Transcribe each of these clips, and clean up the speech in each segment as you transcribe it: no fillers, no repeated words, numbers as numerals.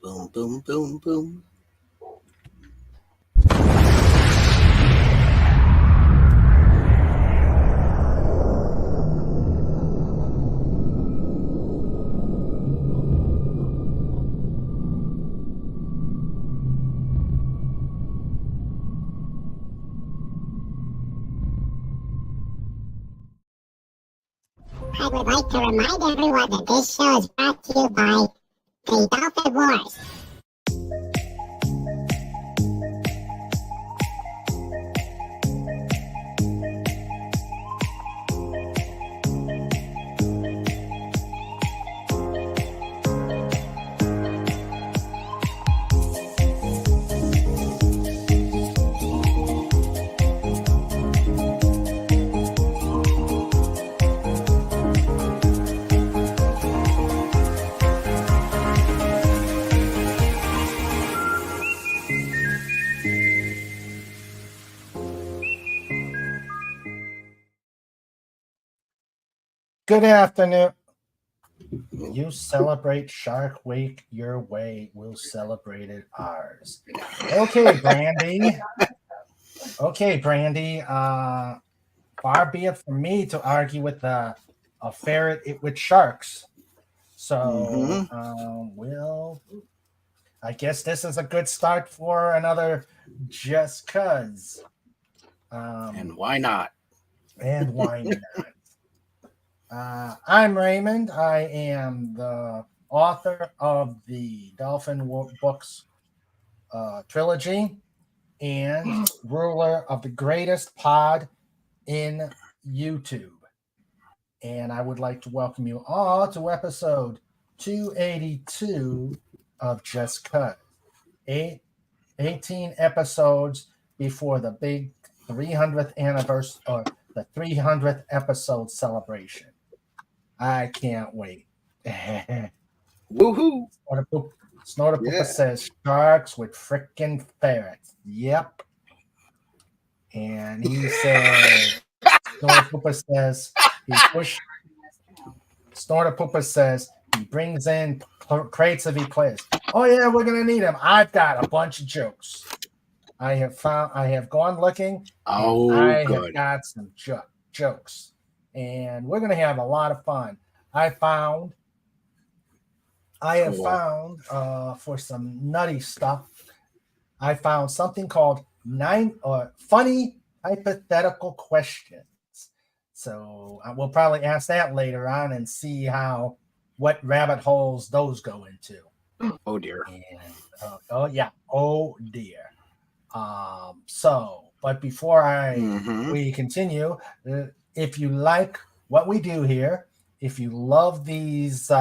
Boom, boom, boom, boom. I would like to remind everyone that this show is brought to you by the Dolphin Wars. Good afternoon. You celebrate Shark Week your way. We'll celebrate it ours. Okay, Brandy. Far be it from me to argue with a ferret with sharks. So, I guess this is a good start for another Just Cuz. And why not? And why not? I'm Raymond. I am the author of the Dolphin Books trilogy and ruler of the greatest pod in YouTube. And I would like to welcome you all to episode 282 of Just Cut. 18 episodes before the big 300th anniversary or the 300th episode celebration. I can't wait. Woohoo! Snorter says sharks with frickin' ferrets. Yep. And he says, Snorter says he brings in crates of eclairs. Oh yeah, we're gonna need them. I've got a bunch of jokes. I have gone looking. I have got some jokes. And we're gonna have a lot of fun. I have found for some nutty stuff. I found something called 9 funny hypothetical questions. So we'll probably ask that later on and see what rabbit holes those go into. Oh dear. And, oh dear. But before we continue, if you like what we do here, if you love these,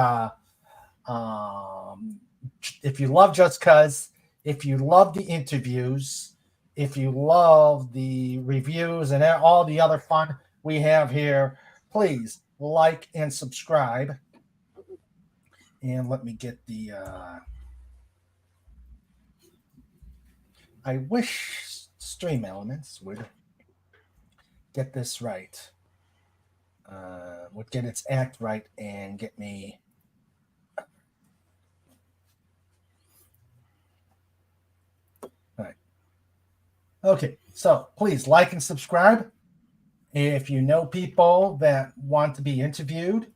if you love Just Cuz, if you love the interviews, if you love the reviews and all the other fun we have here, please like and subscribe. And let me get the... I wish Stream Elements would get this right. Would get its act right and get me... All right. Okay, so please like and subscribe. If you know people that want to be interviewed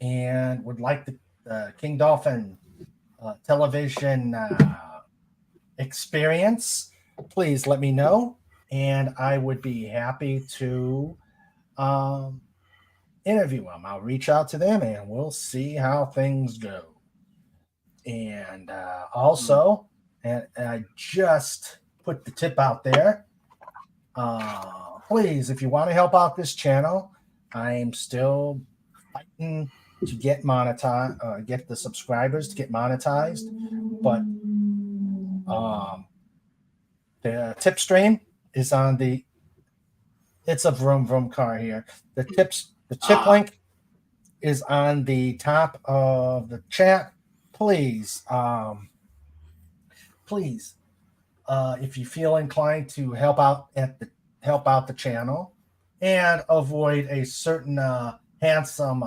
and would like the King Dolphin television experience, please let me know, and I would be happy to interview them. I'll reach out to them and we'll see how things go. And also, and I just put the tip out there, please, if you want to help out this channel, I'm still fighting to get monetized, get the subscribers to get monetized, but the tip stream is on it's a vroom vroom car here. The tip link is on the top of the chat. Please, if you feel inclined to help out the channel and avoid a certain handsome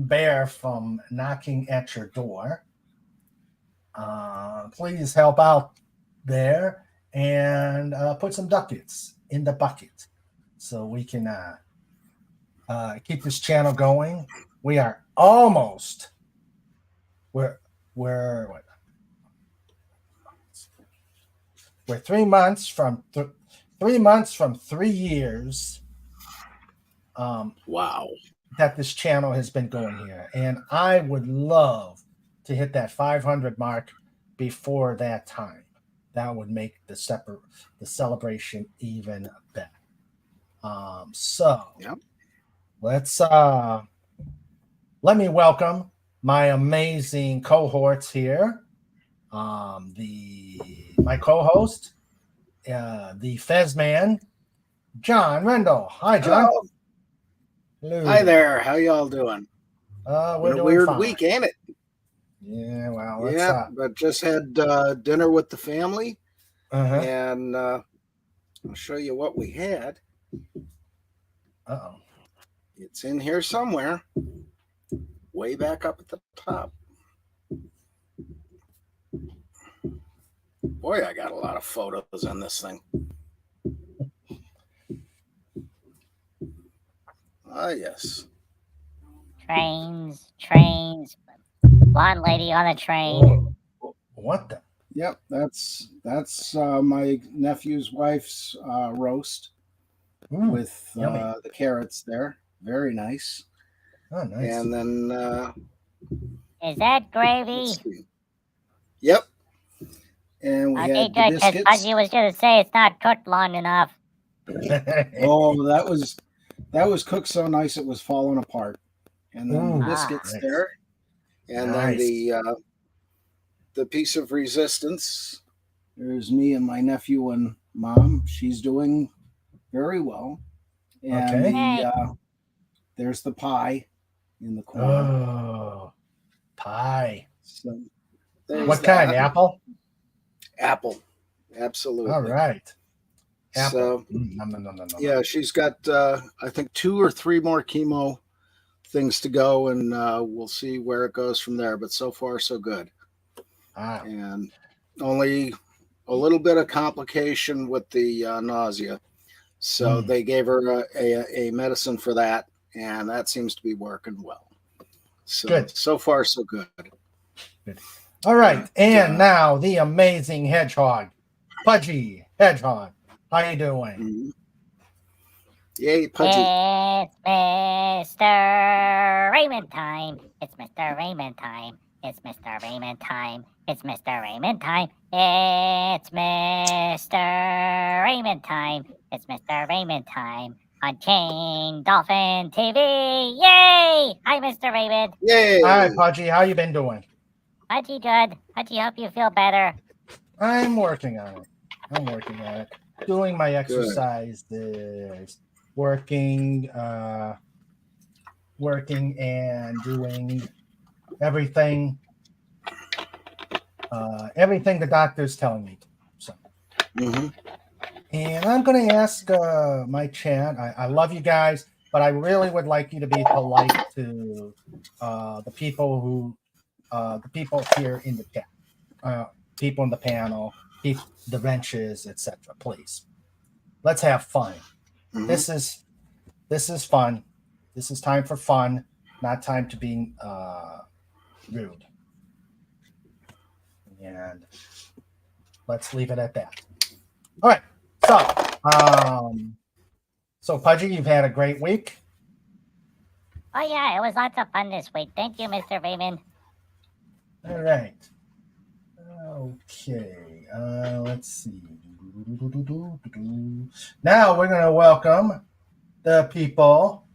bear from knocking at your door, please help out there and put some ducats in the bucket so we can keep this channel going. We are almost we're 3 months from 3 years. Wow. That this channel has been going here, and I would love to hit that 500 mark before that time. That would make the celebration even better. So Yep. let's let me welcome my amazing cohorts here. My co-host, the Fez Man, John Rendell. Hi, John. Oh, hello. hi there. How y'all doing? We're Been a doing weird fine. week, ain't it? Yeah, well, Yeah, but just had dinner with the family, and I'll show you what we had. Uh-oh. It's in here somewhere, way back up at the top. Boy, I got a lot of photos on this thing. Ah, yes. Trains. Blonde lady on a train. What the? Yep, that's my nephew's wife's roast with the carrots there. Very nice. Oh, nice. And then Is that gravy? let's see. Yep. And we Okay, had the good, because biscuits. Pudgy was going to say it's not cooked long enough. Oh, that was cooked so nice it was falling apart. And then Ooh, the biscuits nice. there. And Nice. then the piece of resistance. There's me and my nephew and mom. She's doing very well. And Okay. there's the pie in the corner. Oh, pie. So What kind? Apple? Apple. Absolutely. All right. Apple. So, No. yeah, she's got, I think, 2 or 3 more chemo things to go, and we'll see where it goes from there. But so far, so good. Wow. And only a little bit of complication with the nausea. So they gave her a medicine for that, and that seems to be working well. So, Good. So far, so good. All right. And now the amazing hedgehog, Pudgy Hedgehog. How you doing? Mm-hmm. Yay, Pudgy. It's Mr. Raymond time. It's Mr. Raymond time. It's Mr. Raymond time. It's Mr. Raymond time. It's Mr. Raymond time. It's Mr. Raymond time on King Dolphin TV. Yay! Hi, Mr. Raymond. Yay. Hi, Pudgy. How you been doing? Pudgy, good. Pudgy, hope you feel better. I'm working on it. Doing my exercises. Working and doing everything the doctor's telling me to. So, and I'm going to ask my chat. I love you guys, but I really would like you to be polite to the people here in the chat, people in the panel, the benches, etc. Please, let's have fun. This is fun. This is time for fun, not time to be rude. And let's leave it at that. All right. So Pudgy, you've had a great week. Oh, yeah, it was lots of fun this week. Thank you, Mr. Raymond. All right. Okay. Let's see. Now we're going to welcome the people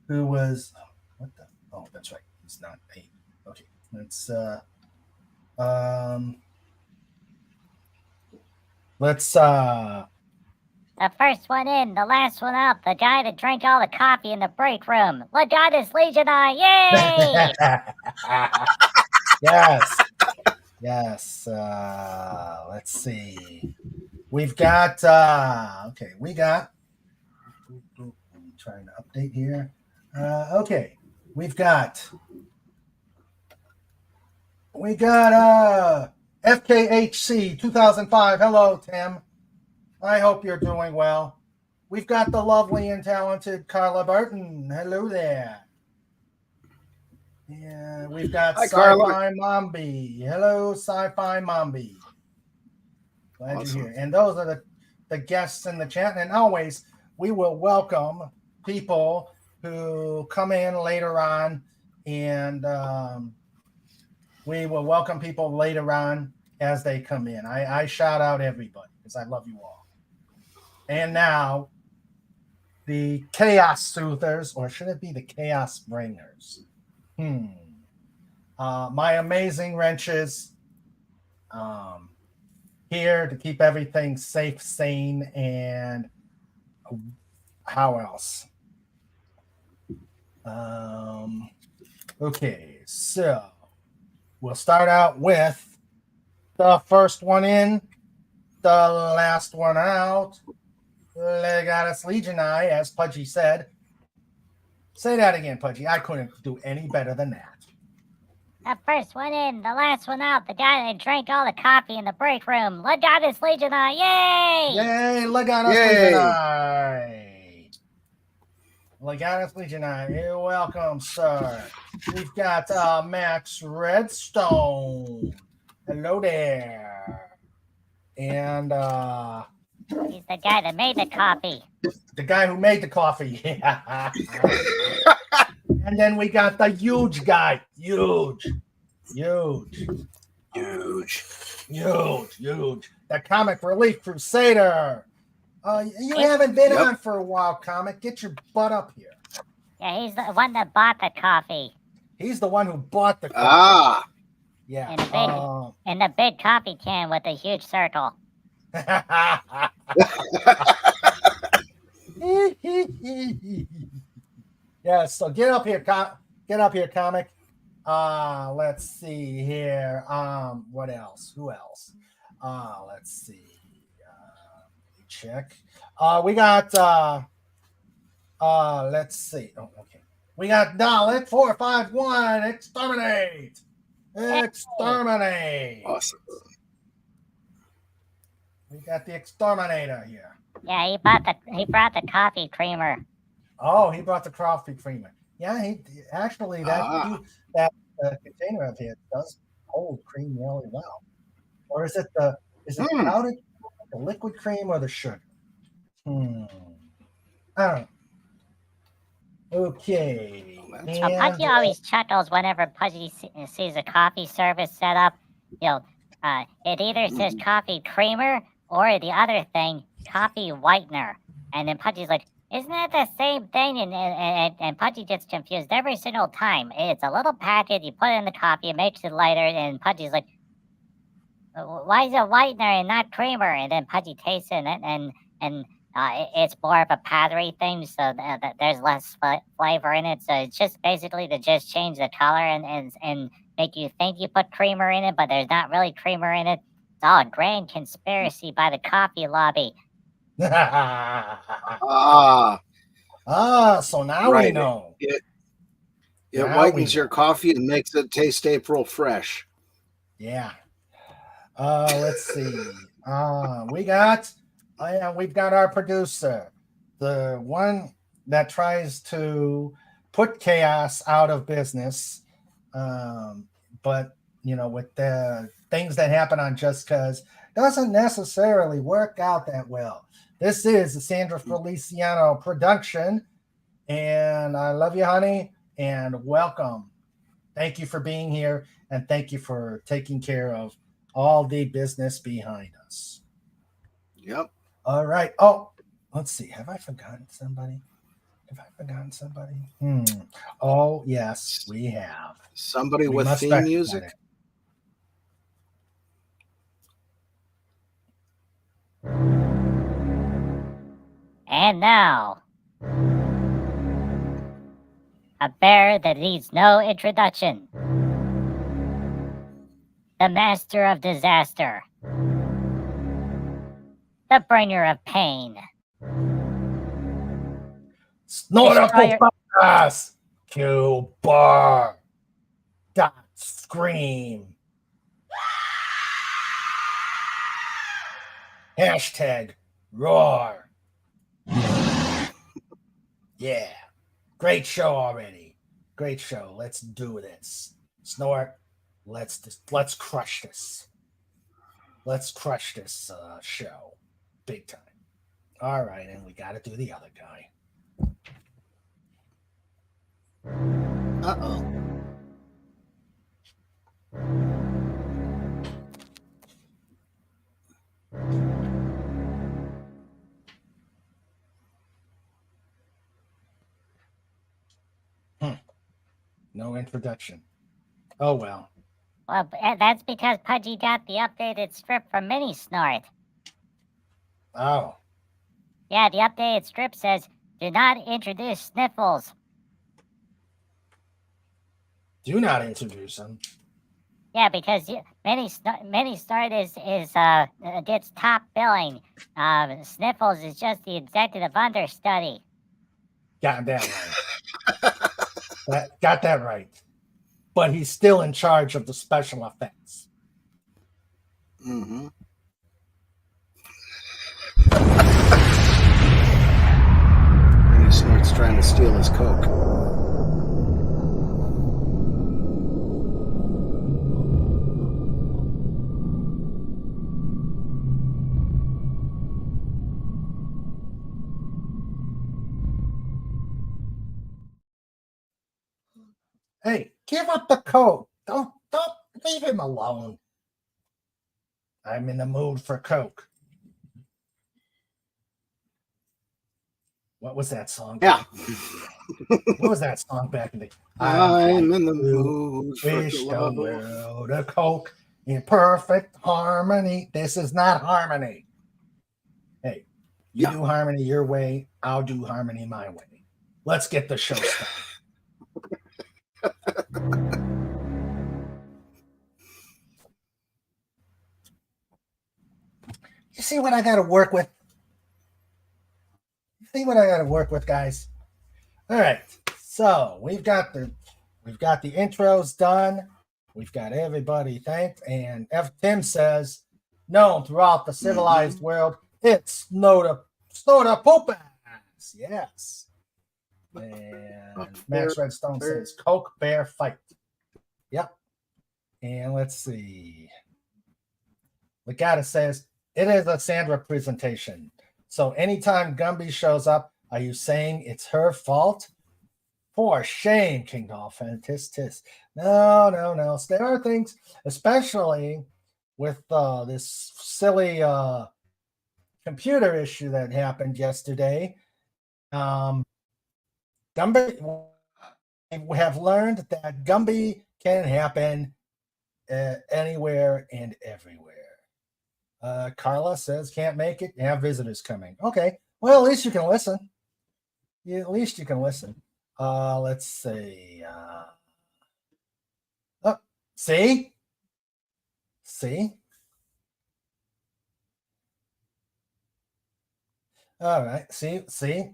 who was what the that's right, he's not 8. Okay, let's the first one in, the last one out, the guy that drank all the coffee in the break room, Legatus Legionai. Yay! yes. Let's see. We've got I'm trying to update here. Okay. We got FKHC 2005. Hello, Tim. I hope you're doing well. We've got the lovely and talented Carla Burton. Hello there. Yeah, we've got Hi, Carla. Sci-Fi Mombi. Hello, Sci-Fi Mombi. Glad Awesome. you're here. And those are the guests in the chat. And always, we will welcome people who come in later on. And we will welcome people later on as they come in. I shout out everybody because I love you all. And now, the Chaos Soothers, or should it be the Chaos Bringers? My amazing wrenches, here to keep everything safe, sane, and how else? Okay, so we'll start out with the first one in, the last one out. Legatus Legionii, as Pudgy said. Say that again, Pudgy. I couldn't do any better than that. The first one in, the last one out. The guy that drank all the coffee in the break room. Legatus Legionii, yay! Yay, Legatus Legionii. Legatus Legionii, you're welcome, sir. We've got Max Redstone. Hello there. And he's the guy that made the coffee. The guy who made the coffee. And then we got the huge guy. Huge. The Comic Relief Crusader. You haven't been on for a while, Comic. Get your butt up here. Yeah, he's the one that bought the coffee. He's the one who bought the coffee. Ah. Yeah. In the big coffee can with a huge circle. Yeah, so get up here, Comic. Let's see here. What else? Who else? Let's see. Let me check. We got let's see. Oh, okay. We got Dalek 451. Exterminate. Awesome. We got the Exterminator here. Yeah, he brought the coffee creamer. Oh, he brought the coffee creamer. Yeah, he actually that container of his does hold cream really well. Or is it powdered, the liquid cream, or the sugar? I don't know. Okay. Pudgy always chuckles whenever Pudgy sees a coffee service set up. It either says coffee creamer or the other thing, coffee whitener. And then Pudgy's like, isn't that the same thing? And Pudgy gets confused every single time. It's a little packet, you put it in the coffee, it makes it lighter, and Pudgy's like, why is it whitener and not creamer? And then Pudgy tastes it, and it's more of a powdery thing, so there's less flavor in it. So it's just basically to just change the color and make you think you put creamer in it, but there's not really creamer in it. It's all a grand conspiracy by the coffee lobby. So now right. we know. It whitens your coffee and makes it taste April fresh. Yeah. Let's see. We've got our producer, the one that tries to put chaos out of business. But with the things that happen on Just Cause, doesn't necessarily work out that well. This is a Sandra Feliciano production, and I love you, honey, and welcome. Thank you for being here, and thank you for taking care of all the business behind us. Yep. All right. Oh, let's see. Have I forgotten somebody? Oh, yes, we have. Somebody with theme music? And now, a bear that needs no introduction. The master of disaster. The bringer of pain. Snort up us. Cuba. Dot scream. Hashtag roar. Yeah. Great show already. Great show. Let's do this. Snort. Let's crush this. Let's crush this show. Big time. All right, and we got to do the other guy. Uh-oh. No introduction. Oh, well. Well, that's because Pudgy got the updated strip from Mini Snort. Oh. Yeah, the updated strip says, do not introduce Sniffles. Do not introduce him. Yeah, because Mini Snort gets top billing. Sniffles is just the executive understudy. Got that right. Got that right. But he's still in charge of the special effects. Mm-hmm. And he starts trying to steal his Coke. Hey, give up the Coke. Don't leave him alone. I'm in the mood for Coke. What was that song? Yeah. What was that song back in the day? I'm in the mood for Wish the love. world a Coke in perfect harmony. This is not harmony. Hey, you do harmony your way. I'll do harmony my way. Let's get the show started. You see what I got to work with? See what I got to work with, guys? All right. So we've got the intros done. We've got everybody thanked. And F. Tim says, known throughout the civilized world, it's Snoda Poopas. Yes. And Max Redstone says, Coke Bear Fight. Yep. And let's see. Legata says, it is a Sandra presentation. So anytime Gumby shows up, are you saying it's her fault? For shame, King Dolphin. Tis. No. There are things, especially with this silly computer issue that happened yesterday. Gumby, we have learned that Gumby can happen anywhere and everywhere. Carla says, can't make it. Have visitors coming. Okay. Well, at least you can listen. Yeah, at least you can listen. Let's see. See? All right. See?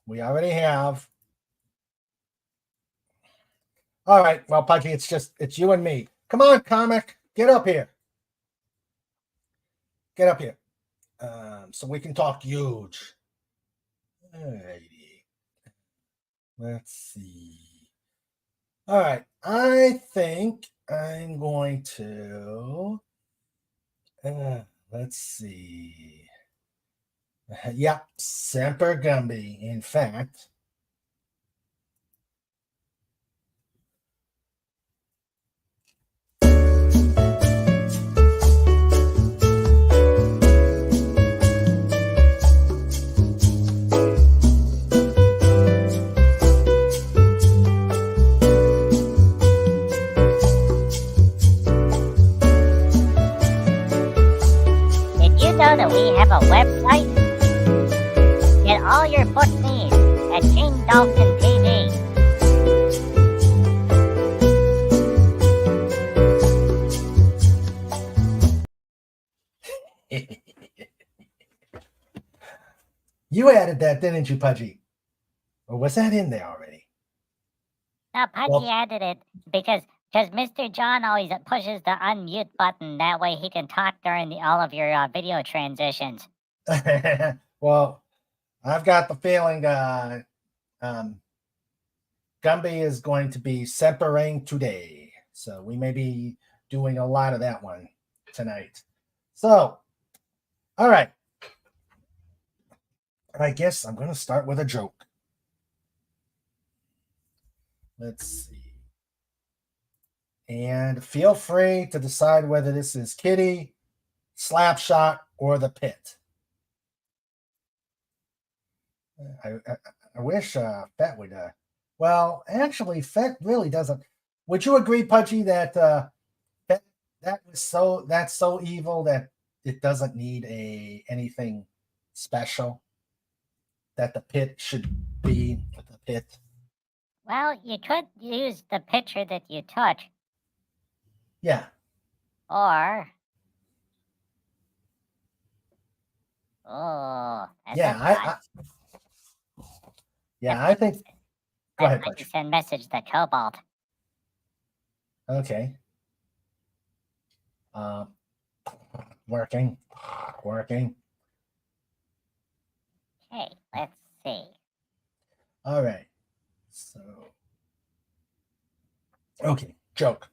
We already have. All right. Well, Pudgy, it's you and me. Come on, comic. Get up here. So we can talk huge. Alrighty. Let's see. All right. I think I'm going to. Let's see. Yep. Semper Gumby. In fact. Know that we have a website? Get all your book needs at King Dolphin TV. You added that, didn't you, Pudgy? Or was that in there already? Now, Pudgy Well- added it because Mr. John always pushes the unmute button. That way he can talk during all of your video transitions. Well, I've got the feeling Gumby is going to be separating today. So we may be doing a lot of that one tonight. So, all right. I guess I'm going to start with a joke. Let's see. And feel free to decide whether this is Kitty, Slapshot, or the Pit. I wish Fett would. Well, actually, Fett really doesn't. Would you agree, Pudgy, that Fett, that's so evil that it doesn't need anything special? That the Pit should be the Pit. Well, you could use the picture that you took, Yeah. or oh, that's Yeah. I think. Go ahead, Pudgy Pudgy. send message the Cobalt. Okay. Working. Okay, let's see. All right. So. Okay. Joke.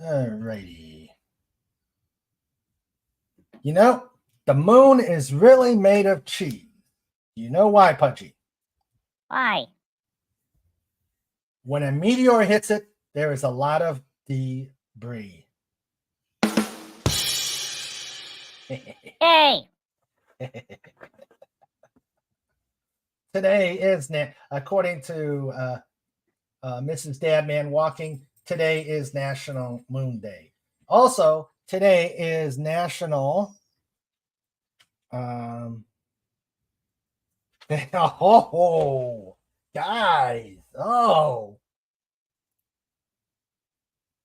All righty. You know, the moon is really made of cheese. You know why, Pudgy? Why? When a meteor hits it, there is a lot of debris. Hey, Today is, according to Mrs. Dadman Walking, today is National Moon Day. Also, today is National. Oh, guys! Oh,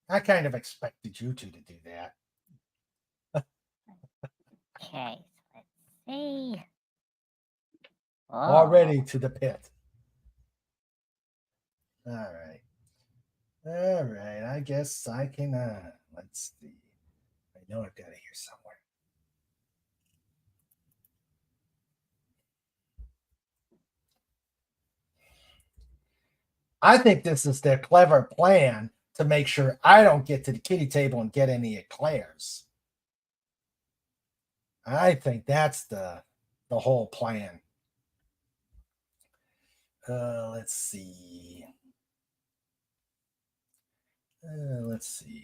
I kind of expected you two to do that. okay, let's see. Oh, Already to the pit. All right. I guess I can. Let's see. I know I've got it here somewhere. I think this is their clever plan to make sure I don't get to the kitty table and get any eclairs. I think that's the whole plan. Let's see.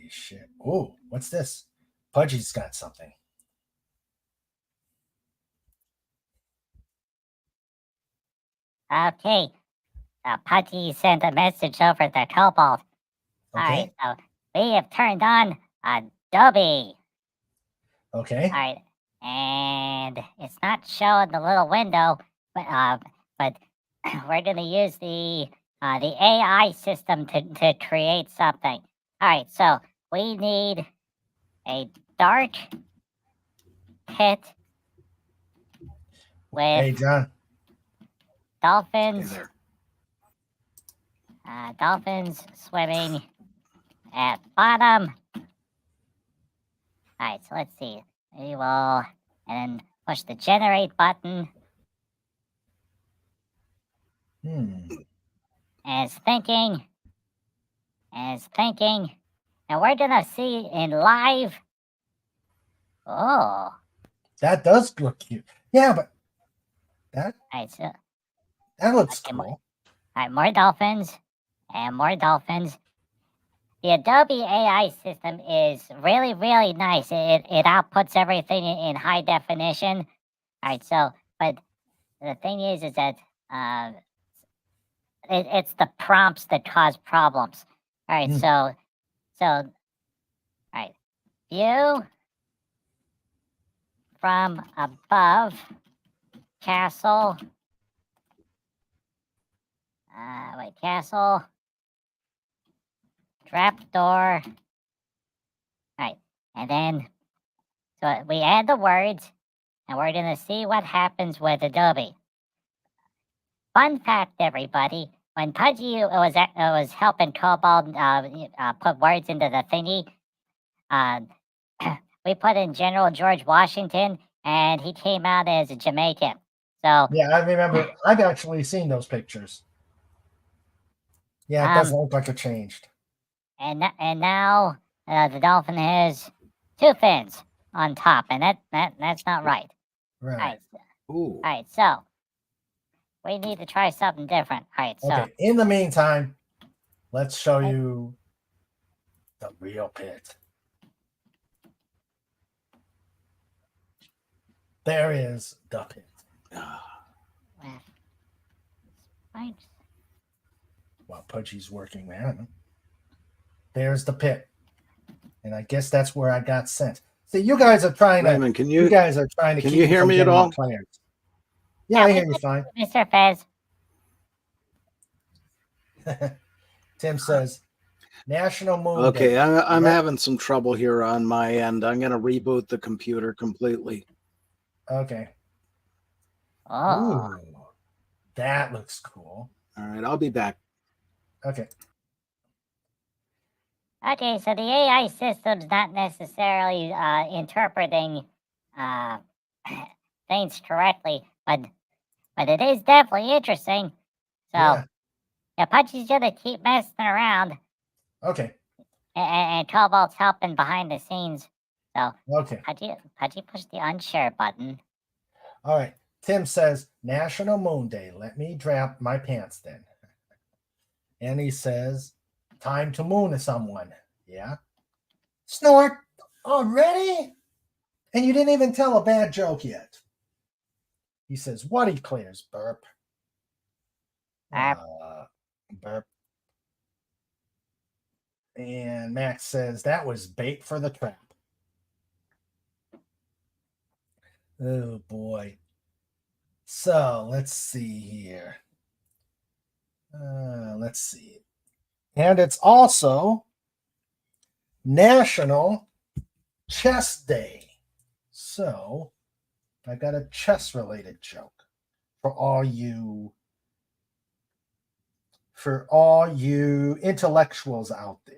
Shit. Oh, what's this? Pudgy's got something. okay. Pudgy sent a message over the Cobalt. Okay. All right, so we have turned on Adobe. Okay. All right, and it's not showing the little window, but we're gonna use the AI system to create something. All right, so we need a dark pit Hey, with John. dolphins. Hey there. Dolphins swimming at bottom. Alright, so let's see. We will, and then push the generate button. And it's thinking. And we're gonna see in live. Oh. That does look cute. Yeah, but Alright, so that looks Okay, cool. alright, more dolphins. And more dolphins. The Adobe AI system is really, really nice. It outputs everything in high definition. All right, so, but the thing is that it's the prompts that cause problems. All right, so, all right, view from above castle. Castle. Trapdoor. Alright, and then, so we add the words, and we're gonna see what happens with Adobe. Fun fact, everybody: when Pudgy was helping Cobalt put words into the thingy, we put in General George Washington, and he came out as a Jamaican. So Yeah, I remember. I've actually seen those pictures. Yeah, it doesn't look like it changed. and now the dolphin has 2 fins on top, and that's not right. Right. Ooh. All right, so we need to try something different. All right, so Okay. In the meantime, let's show you the real pit. There is the pit. Spikes. While Pudgy's working that. There's the pit. And I guess that's where I got sent. See, you guys are trying Raymond, to. can You guys are trying to can keep you hear from me at getting all? declared. Yeah, I hear you fine. Mr. Fez. Tim says, National Moon Okay, Day. I'm Right. having some trouble here on my end. I'm going to reboot the computer completely. Okay. Oh. Ooh, that looks cool. All right, I'll be back. Okay. Okay, so the AI system's not necessarily interpreting things correctly, but it is definitely interesting. So yeah, Pudgy's gonna keep messing around, Okay. and Cobalt's helping behind the scenes. So Okay. Pudgy push the unshare button. All right. Tim says, National Moon Day. Let me drop my pants then. And he says, time to moon someone. Yeah. Snort, already? And you didn't even tell a bad joke yet. He says, what declares? Burp. Burp. And Max says, that was bait for the trap. Oh, boy. So, let's see here. Let's see. And it's also National Chess Day. So, I got a chess-related joke for all you intellectuals out there.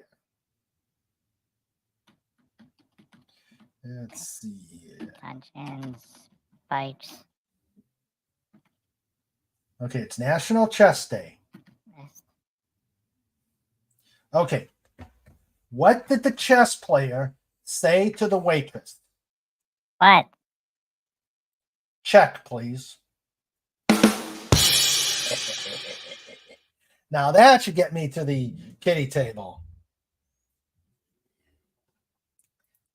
Let's see here. Dungeons, spikes. Okay, it's National Chess Day. Okay. What did the chess player say to the waitress? What? Check, please. Now that should get me to the kitty table.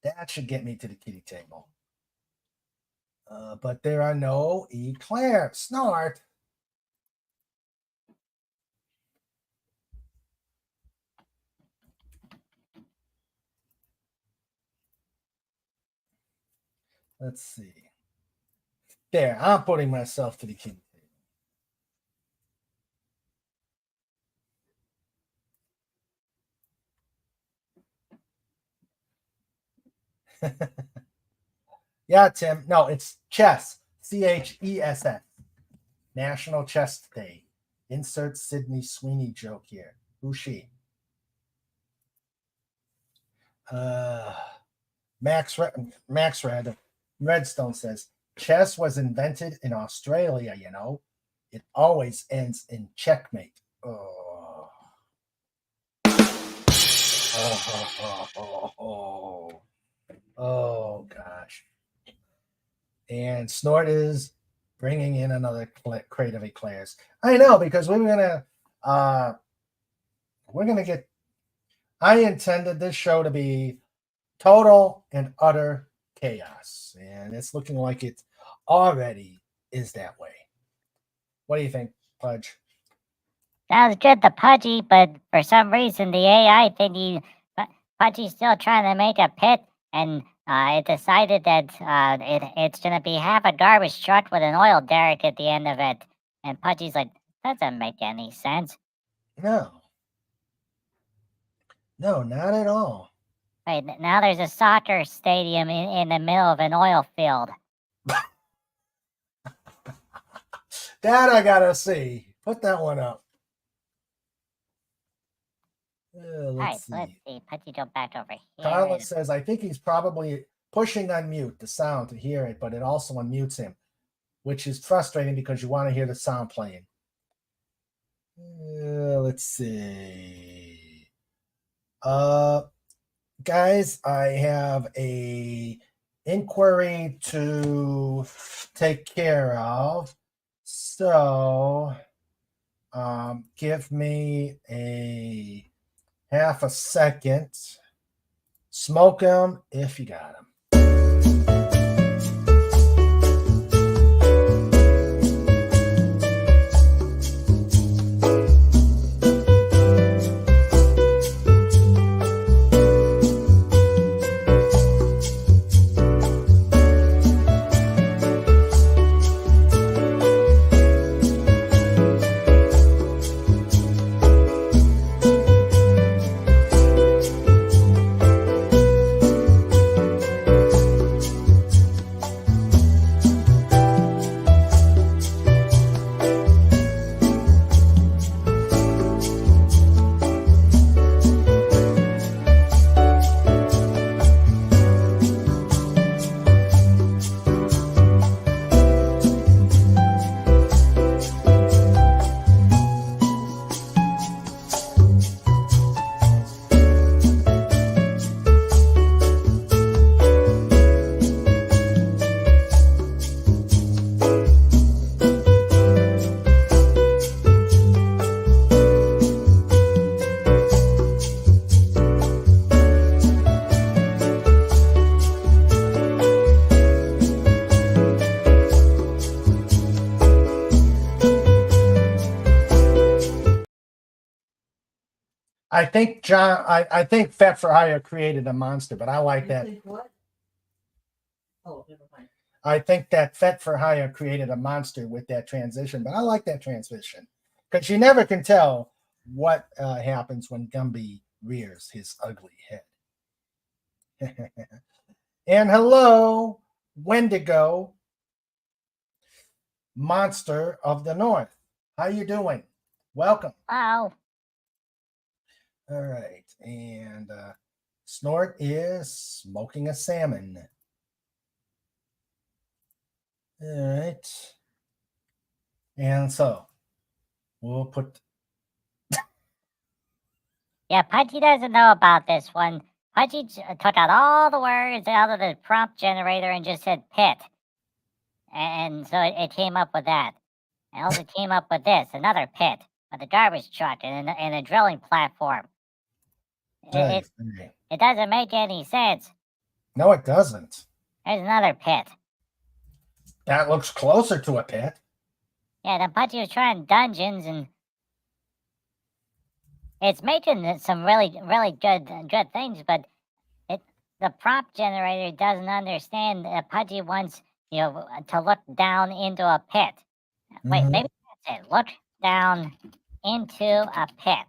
That should get me to the kitty table. But there are no eclairs. Snort. Let's see. There, I'm putting myself to the kitty table. Yeah, Tim. No, it's chess. CHESS. National Chess Day. Insert Sydney Sweeney joke here. Who's she? Max Redstone says, chess was invented in Australia, you know. It always ends in checkmate. Oh. Oh, gosh. And Snort is bringing in another crate of eclairs. I know, because we're gonna get. I intended this show to be total and utter chaos, and it's looking like it already is that way. What do you think, Pudge? Sounds good to Pudgy, but for some reason the AI thingy, Pudgy's still trying to make a pit, and it decided that it's going to be half a garbage truck with an oil derrick at the end of it. And Pudgy's like, doesn't make any sense. No, not at all. Wait, now there's a soccer stadium in the middle of an oil field. That I gotta see. Put that one up. All right, Let's so let's see. see. Pudgy jump back over here. Carla says, I think he's probably pushing unmute the sound to hear it, but it also unmutes him, which is frustrating because you want to hear the sound playing. Let's see. Guys, I have a inquiry to take care of. So give me a half a second. Smoke them if you got them. I think I think Fat for Hire created a monster, but I like that. Think what? Oh, never mind. I think that Fet for Hire created a monster with that transition, but I like that transition because you never can tell what happens when Gumby rears his ugly head. And hello, Wendigo, monster of the north. How you doing? Welcome. Wow. All right, and Snort is smoking a salmon. All right, and so we'll put. Yeah, Pudgy doesn't know about this one. Pudgy took out all the words out of the prompt generator and just said pit. And so it came up with that. It also came up with this, another pit, with a garbage truck and a drilling platform. It doesn't make any sense. No, it doesn't. There's another pit. That looks closer to a pit. Yeah, then Pudgy was trying dungeons, and it's making some really good things, but the prompt generator doesn't understand that Pudgy wants to look down into a pit. Wait, maybe that's it. Look down into a pit.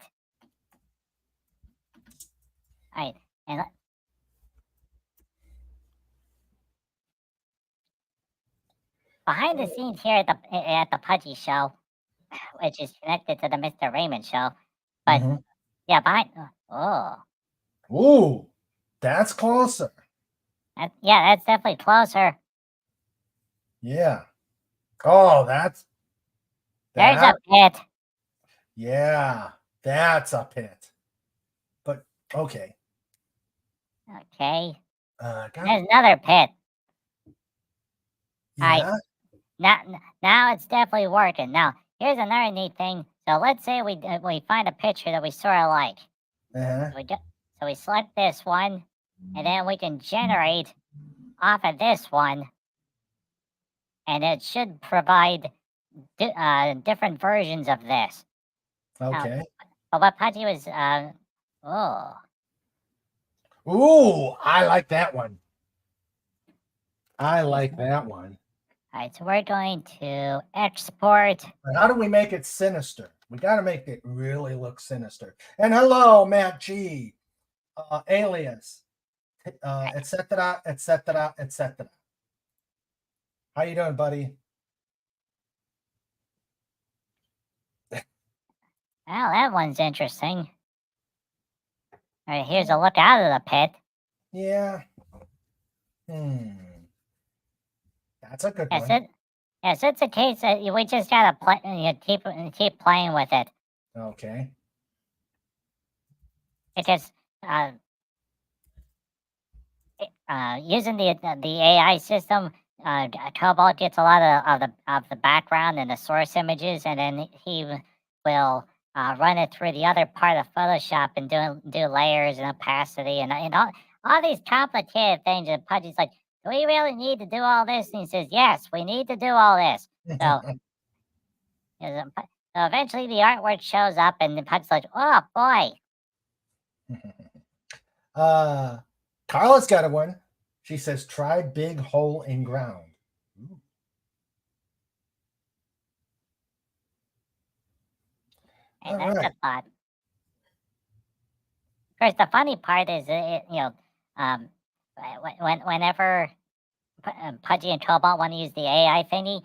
All right, and behind the scenes here at the Pudgy show, which is connected to the Mr. Raymond show, but yeah, behind. Ooh, that's closer. Yeah, that's definitely closer. Yeah. Oh, There's a pit. Yeah, that's a pit. But okay. Okay. There's another pit. Yeah. Now it's definitely working. Now here's another neat thing. So let's say we find a picture that we sort of like. So we select this one, and then we can generate off of this one, and it should provide different versions of this. Okay. But what Pudgy was Ooh, I like that one. I like that one. All right, so we're going to export. But how do we make it sinister? We got to make it really look sinister. And hello, Matt G, alias, etc., etc., etc. How you doing, buddy? Well, that one's interesting. All right, here's a look out of the pit. Yeah. That's a good Yes, one. yes, it's a case that we just gotta play. Keep playing with it Okay. because using the AI system, Cobalt gets a lot of the background and the source images, and then he will run it through the other part of Photoshop and do layers and opacity and all these complicated things. And Pudgy's like, "Do we really need to do all this?" And he says, "Yes, we need to do all this." So, so eventually the artwork shows up, and the Pudgy's like, "Oh boy." Carla's got a one. She says, "Try big hole in ground." Ooh. And All that's right. a thought. Of course, the funny part is, whenever Pudgy and Cobalt want to use the AI thingy,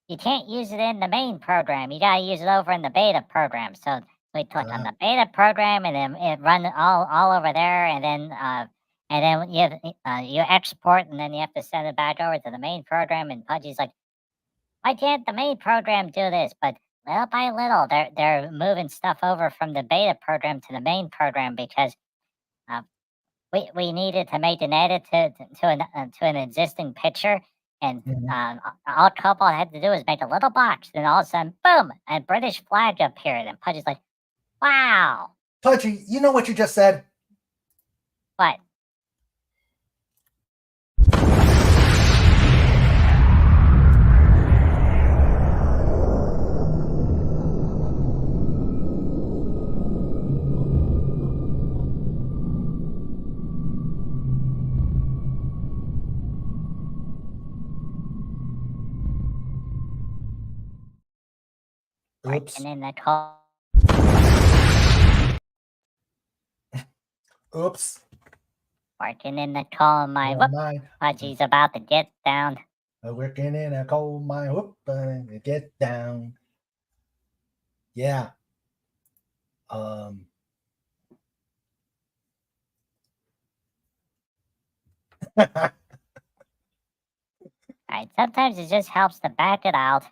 you can't use it in the main program. You gotta use it over in the beta program. So we click on the beta program, and then it run all over there, and then you export, and then you have to send it back over to the main program. And Pudgy's like, "Why can't the main program do this?" But little by little, they're moving stuff over from the beta program to the main program because we needed to make an edit to an existing picture, and all Cobalt had to do was make a little box. Then all of a sudden, boom, a British flag appeared, and Pudgy's like, "Wow, Pudgy, you know what you just said? what?" Oops. And in the coal Oops. working in the coal mine. Whoop, Mine. Pudgy's about to get down. Working in a coal mine. Whoop, get down. Yeah. All right, sometimes it just helps to back it out.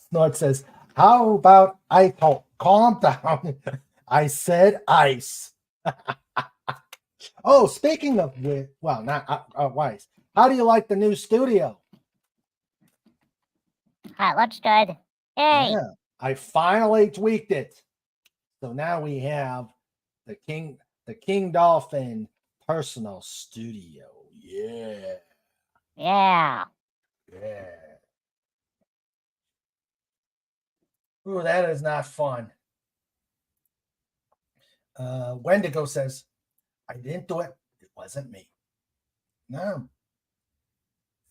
Snort says, "How about I talk? Calm down." I said ice. Oh, speaking of which, well, not ice. How do you like the new studio? It looks good. Yay! Yeah, I finally tweaked it. So now we have the King Dolphin personal studio. Yeah. Yeah. Yeah. Ooh, that is not fun. Wendigo says, "I didn't do it. It wasn't me." No.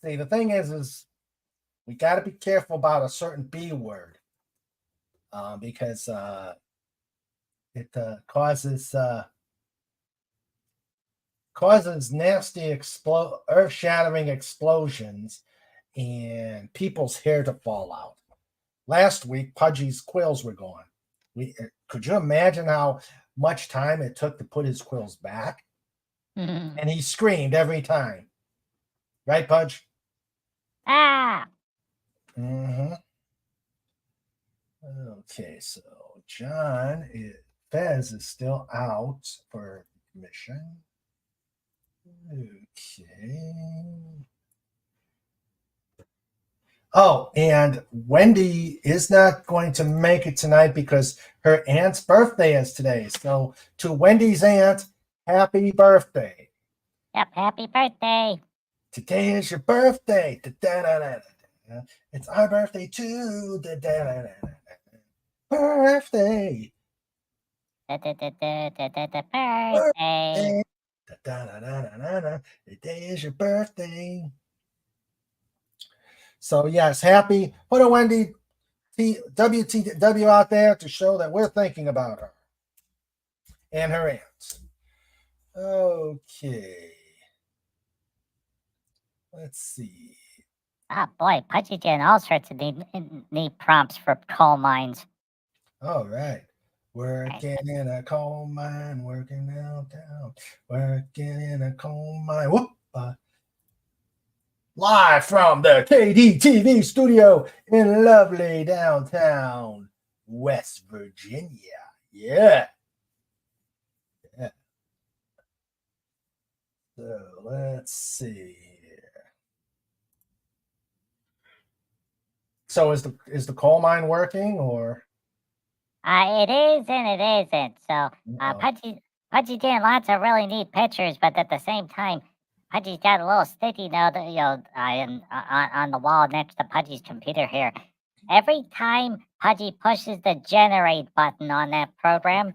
See, the thing is we got to be careful about a certain B word because it causes nasty earth-shattering explosions and people's hair to fall out. Last week, Pudgy's quills were gone. Could you imagine how much time it took to put his quills back? And he screamed every time. Right, Pudge? Ah! Mm-hmm. Okay, so Fez is still out for mission. Okay. Oh, and Wendy is not going to make it tonight because her aunt's birthday is today. So to Wendy's aunt, happy birthday. Yep, happy birthday. Today is your birthday. It's our birthday too. Birthday. Birthday. Today is your birthday. So yes, happy. Put a Wendy WTW out there to show that we're thinking about her and her aunts. Okay. Let's see. Oh boy, Pudgy getting all sorts of neat prompts for coal mines. All right. Working in a coal mine, working downtown, working in a coal mine. Whoop! Live from the KDTV studio in lovely downtown West Virginia. Yeah. So let's see here. So is the coal mine working or? It is and it isn't. So, Oh. Pudgy did lots of really neat pictures, but at the same time, Pudgy's got a little sticky note, on the wall next to Pudgy's computer here. Every time Pudgy pushes the generate button on that program,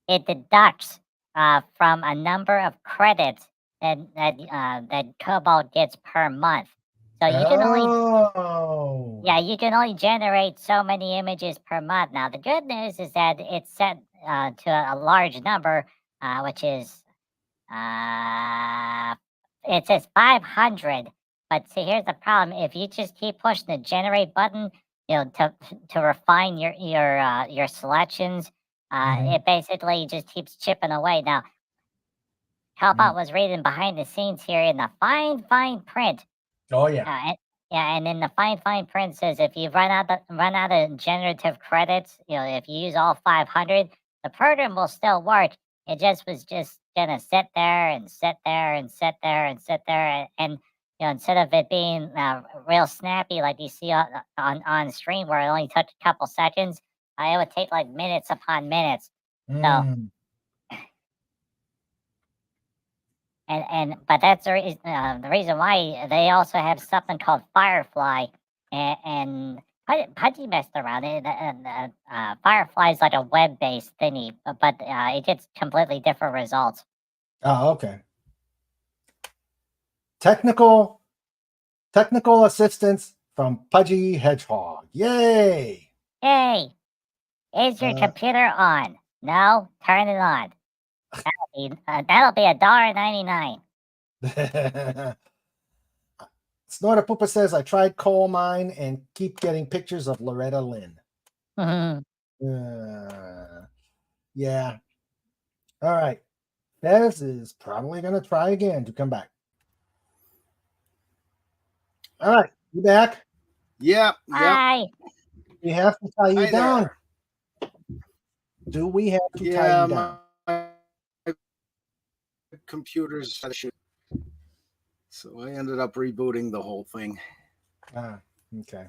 it deducts from a number of credits that Cobalt gets per month. So you can only generate so many images per month. Now the good news is that it's set to a large number, which is it says 500. But see, here's the problem: if you just keep pushing the generate button, to refine your selections, it basically just keeps chipping away. Now, Cobalt was reading behind the scenes here in the fine print. Oh yeah. And in the fine print says if you run out of generative credits, if you use all 500, the program will still work. It was just gonna sit there and sit there and sit there and sit there, and instead of it being real snappy like you see on stream where it only took a couple seconds, it would take like minutes upon minutes. So. But that's the reason why they also have something called Firefly, and Pudgy messed around it. Firefly is like a web-based thingy, but it gets completely different results. Oh, okay. Technical assistance from Pudgy Hedgehog. Yay! Hey, is your computer on? No, turn it on. That'll be $1.99. Snorter Poopa says I tried coal mine and keep getting pictures of Loretta Lynn. Yeah. All right. Fez is probably going to try again to come back. All right. You back? Yep. Hi. We have to tie you Hi down. there. Do we have to tie you down? My computer's so I ended up rebooting the whole thing. Okay.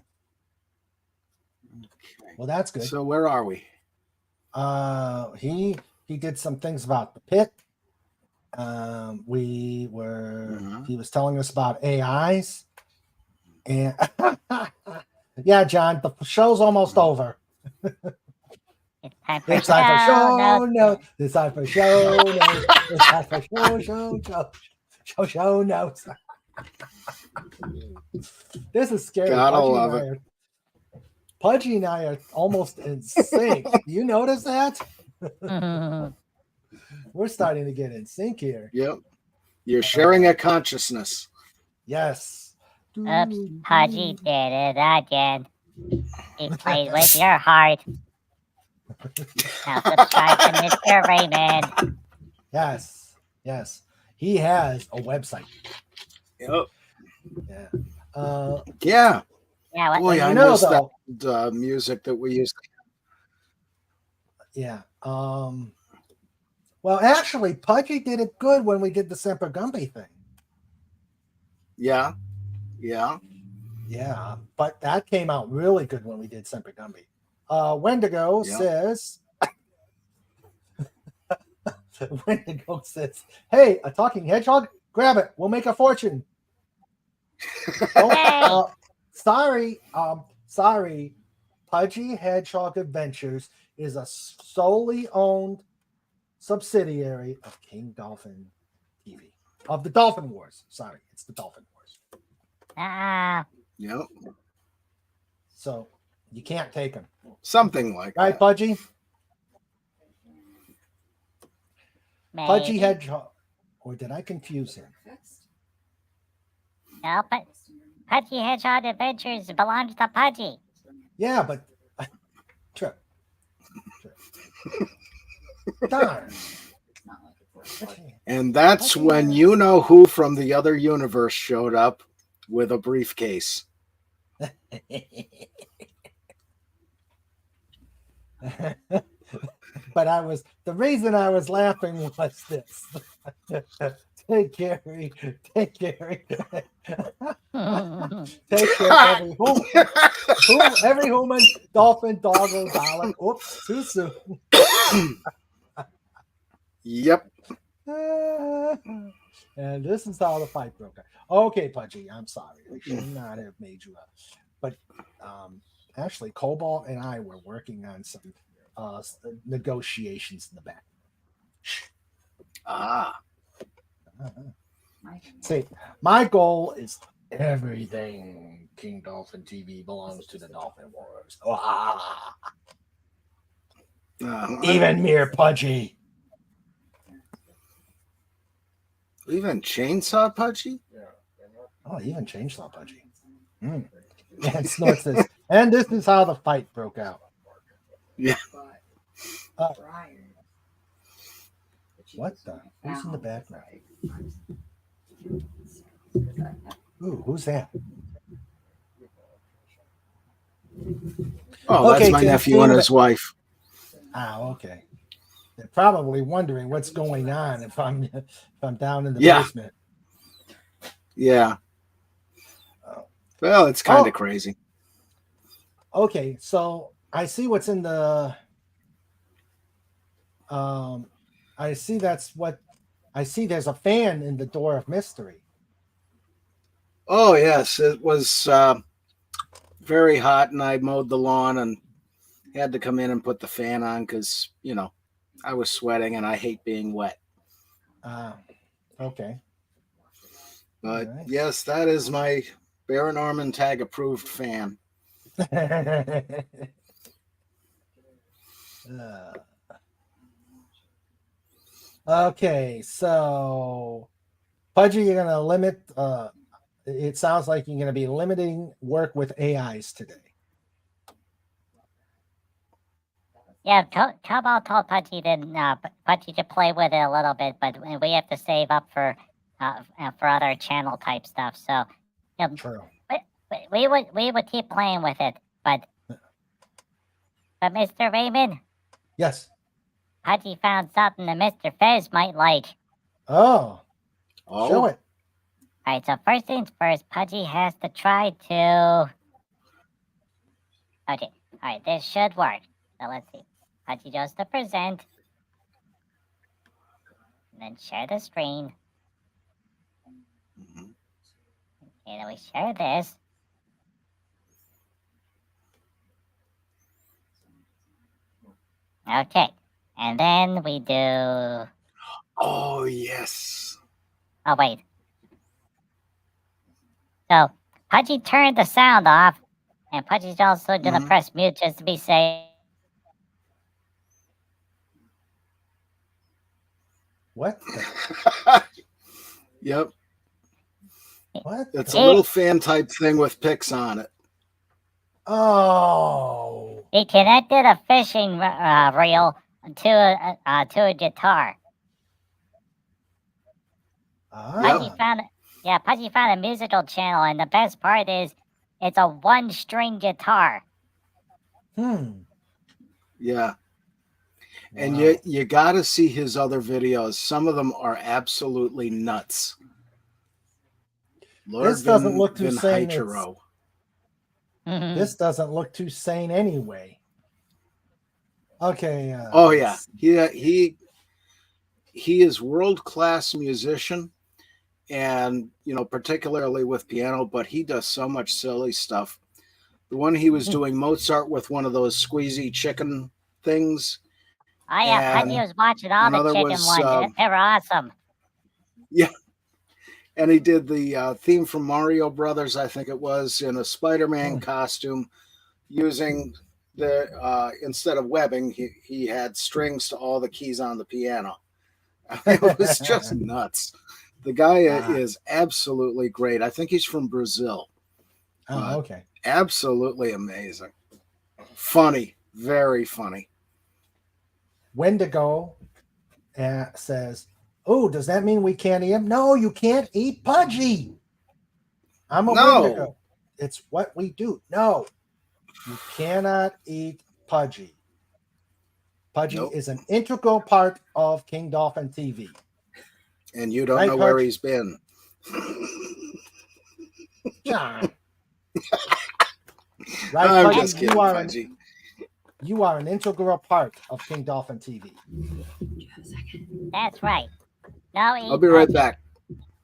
Well, that's good. So where are we? He did some things about the pit. He was telling us about AIs. And yeah, John, the show's almost over. It's time for show notes. It's time for show notes. It's time for show notes. This is scary. Gotta love it. Pudgy and I are almost in sync. Do you notice that? We're starting to get in sync here. Yep. You're sharing a consciousness. Yes. Oops, Pudgy did it again. He played with your heart. Now subscribe to Mr. Raymond. Yes. He has a website. Yep. Yeah. Yeah. Yeah. Boy, I miss that music that we used to. Yeah. Well, actually, Pudgy did it good when we did the Semper Gumby thing. Yeah. But that came out really good when we did Semper Gumby. Wendigo says, hey, a talking hedgehog? Grab it. We'll make a fortune. Sorry. Pudgy Hedgehog Adventures is a solely owned subsidiary of King Dolphin TV. Of the Dolphin Wars. Sorry, it's the Dolphin Wars. Yep. So you can't take them. Something like that. Right, Pudgy? Maybe. Pudgy Hedgehog. Or did I confuse him? No, but Pudgy Hedgehog Adventures belongs to Pudgy. Yeah, but true. Darn. It's not like it's like- And that's when you know who from the other universe showed up with a briefcase. But the reason I was laughing was this. Take Gary, take Gary. Take care every human, dolphin, doggo, dollar. Oops, too soon. Yep. And this is how the fight broke out. Okay, Pudgy, I'm sorry. I should not have made you up. But actually, Cobalt and I were working on some negotiations in the back. Ah. See, my goal is everything King Dolphin TV belongs to the Dolphin Wars. Even mere Pudgy. Even Chainsaw Pudgy? Oh, even Chainsaw Pudgy. And Snort says, and this is how the fight broke out. Yeah. What the? Who's in the background? Ooh, who's that? Oh, Okay, that's my nephew and his wife. Okay. They're probably wondering what's going on if I'm down in the Yeah. basement. Yeah. Well, it's kind of crazy. Okay, so I see what's in the. I see that's what I see. There's a fan in the door of mystery. Oh, yes. It was very hot, and I mowed the lawn and had to come in and put the fan on because, I was sweating and I hate being wet. Okay. But All right. yes, that is my Baron Armentag approved fan. Okay, so Pudgy, you're gonna limit. It sounds like you're gonna be limiting work with AIs today. Yeah, Cobalt told Pudgy to play with it a little bit, but we have to save up for other channel type stuff. So, True. we would keep playing with it, but Mr. Raymond, Yes. Pudgy found something that Mr. Fez might like. Oh. Show it. All right, so first things first, Pudgy has to try to. Okay, all right, this should work. So let's see. Pudgy goes to present, and then share the screen. Mhm. Okay, then we share this. Okay, and then we do. Oh, yes. Oh, wait. So, Pudgy turned the sound off, and Pudgy's also going to press mute just to be safe. What? Yep. What? It's a little fan type thing with pics on it. Oh. He connected a fishing reel to a guitar. Pudgy found a musical channel, and the best part is it's a one-string guitar. Yeah. And Wow. you got to see his other videos. Some of them are absolutely nuts. Lord This doesn't look too Vin sane. Hytero. This doesn't look too sane anyway. Okay. Oh yeah, he is world-class musician, and particularly with piano. But he does so much silly stuff. The one he was doing Mozart with one of those squeezy chicken things. Oh yeah, Pudgy was watching all the chicken ones. They were awesome. Yeah. And he did the theme from Mario Brothers, I think it was, in a Spider-Man costume, using the instead of webbing, he had strings to all the keys on the piano. It was just nuts. The guy is absolutely great. I think he's from Brazil. Oh, okay. Absolutely amazing. Funny, very funny. Wendigo says, "Oh, does that mean we can't eat him?" No, you can't eat Pudgy. I'm a No. Wendigo. It's what we do. No, you cannot eat Pudgy. Pudgy Nope. is an integral part of King Dolphin TV. And you don't Right, know where Pudge? he's been. John. Right, I'm Pudgy, just kidding, Pudgy. you are an integral part of King Dolphin TV. Do you have a second? That's right. No eat. I'll be right back.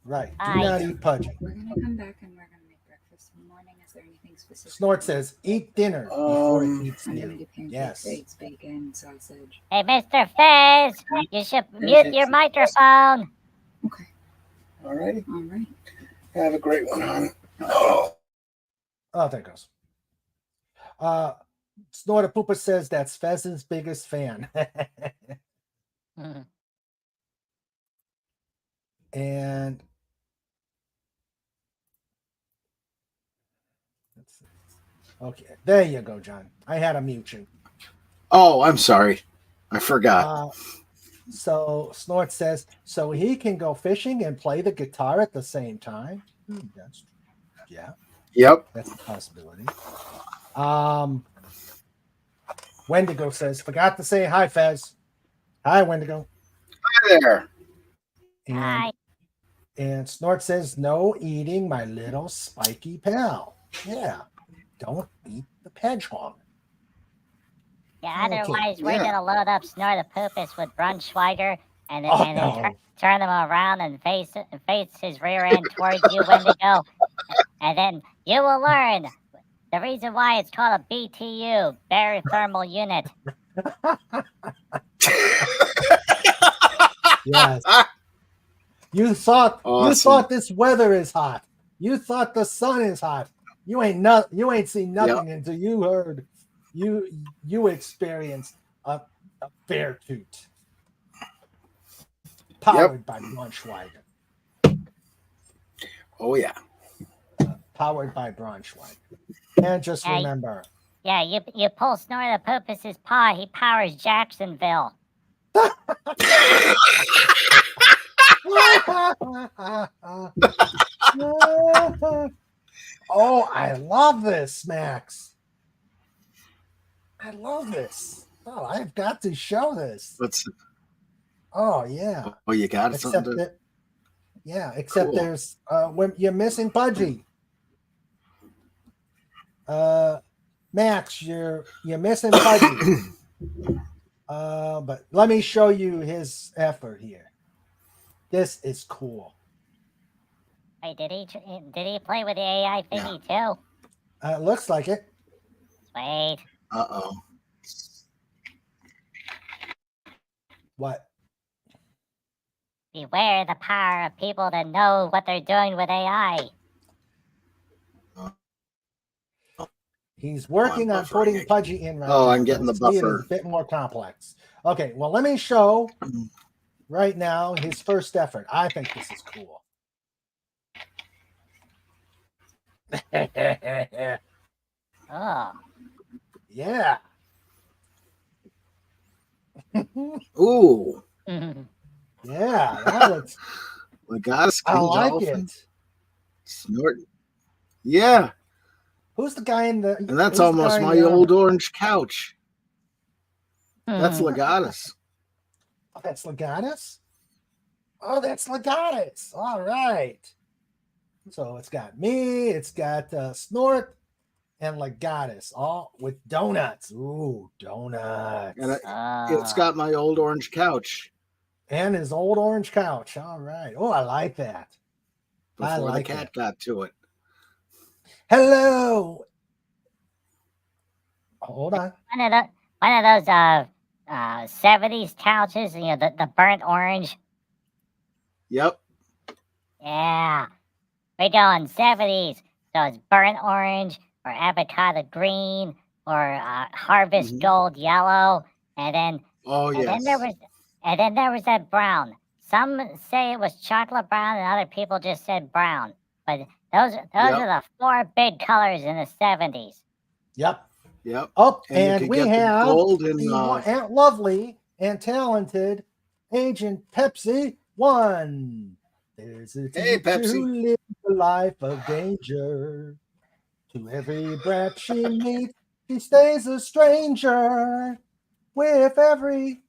Right. Do Bye. not eat Pudgy. We're gonna come back and we're gonna make breakfast in the morning. Is there anything specific? Snort says, "Eat dinner before it eats I'm gonna you." do pancakes, Yes. eggs, bacon, sausage. Hey, Mr. Fez, you should mute your microphone. Okay. All righty. All right. Have a great one, hon. Oh. Oh, there it goes. Snorta Poopa says that's Fez's biggest fan. Mhm. And let's see. Okay, there you go, John. I had to mute you. Oh, I'm sorry. I forgot. So Snort says, so he can go fishing and play the guitar at the same time. That's yeah, Yep. that's a possibility. Wendigo says, forgot to say hi, Fez. Hi, Wendigo. Hi there. And, Hi. and Snort says, no eating my little spiky pal. Yeah, don't eat the hedgehog. Yeah, Okay, otherwise we're yeah. gonna load up Snortopoopas with Brunschweiger and then, Oh, and then no. turn them around and face his rear end towards you, Wendigo. And then you will learn the reason why it's called a BTU, Barythermal Unit. Yes. You thought Awesome. this weather is hot. You thought the sun is hot. You ain't seen nothing until you heard you experienced a bear toot. Powered by Braunschweiger. Oh, yeah. Powered by Braunschweiger. And just Hey. remember. Yeah, you pull Snortopoopas' paw, he powers Jacksonville. Oh, I love this, Max. I love this. Oh, I've got to show this. What's? Oh, yeah. Oh, you got Except something. that, yeah, except Cool. there's when you're missing Pudgy. Max, you're missing Pudgy. But let me show you his effort here. This is cool. Wait, did he play with the AI thingy too? Looks like it. Sweet. Uh-oh. What? Beware the power of people that know what they're doing with AI. He's working on buffering putting it. Pudgy in right Oh, now. I'm getting but the see, it is buffer. a bit more complex. Okay, well, let me show right now his first effort. I think this is cool. Oh. Yeah. Ooh. Yeah, that looks. Legatus I King like Dolphin. it. Snort. Yeah. Who's the guy in the? And that's who's the almost guy in my the old armor? orange couch. That's Hmm. Legatus. Oh, that's Legatus. Oh, that's Legatus. All right. So it's got me. It's got Snort and Legatus, all with donuts. Ooh, donuts. And Oh. it's got my old orange couch And his old orange couch. All right. Oh, I like that. I before like the cat it. got to it. Hello. Hold on. One of those 70s couches, you know, the burnt orange. Yep. Yeah. We're going 70s. So it's burnt orange or avocado green or harvest Mhm. gold yellow. And then Oh, and yes. then there was that brown. Some say it was chocolate brown and other people just said brown. But those are the four big colors in the 70s. Yep. Yep. Oh, And you and could we get the have gold in, the Aunt Lovely and talented Agent Pepsi 1. There's a Hey, teacher Pepsi. who lives a life of danger. To every brat she meets, she stays a stranger. With every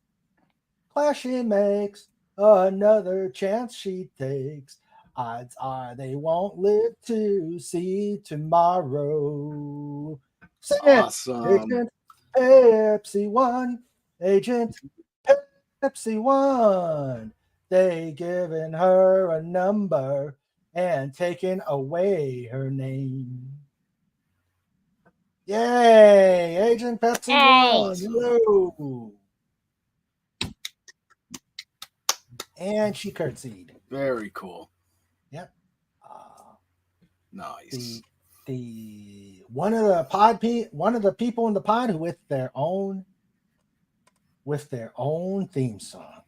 class she makes, another chance she takes. Odds are they won't live to see tomorrow. Sing it, Awesome. Agent Pepsi 1, Agent Pepsi 1. They given her a number and taken away her name. Yay! Agent Pepsi Yay! 1. Hello. And she curtsied. Very cool. Yep. Uh, Nice. the one of the people in the pod who with their own theme song.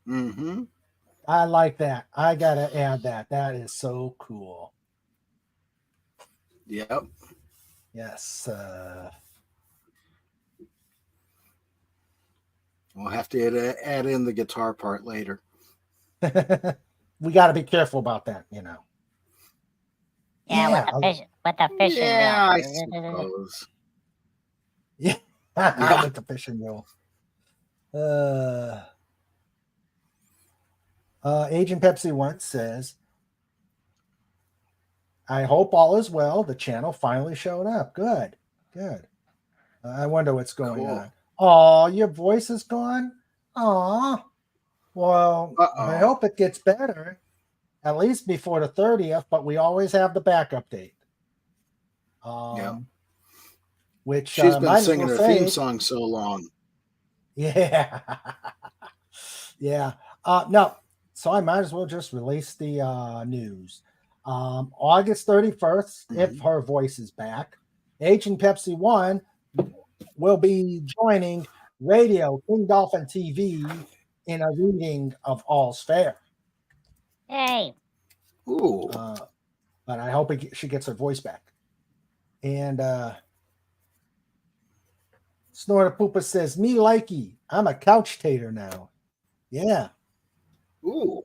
Mm-hmm. I like that. I gotta add that. That is so cool. Yep. Yes. We'll have to add in the guitar part later. We got to be careful about that, you know. Yeah, Yeah. with the fishing Yeah, I reel. suppose. Yeah. Yeah. With the fishing reel. Agent Pepsi 1 says, I hope all is well. The channel finally showed up. Good. I wonder what's going Cool. on. Oh, your voice is gone? Aw. Well, I Uh-oh. hope it gets better, at least before the 30th, but we always have the backup date. Yeah. Which She's been might as singing well her say, theme song so long. yeah. Yeah. No, so I might as well just release the news. August 31st, if her voice is back, Agent Pepsi 1 will be joining Radio King Dolphin TV in a reading of All's Fair. Yay! Ooh. But I hope she gets her voice back. And Snorta Poopa says, me likey, I'm a couch tater now. Yeah. Ooh.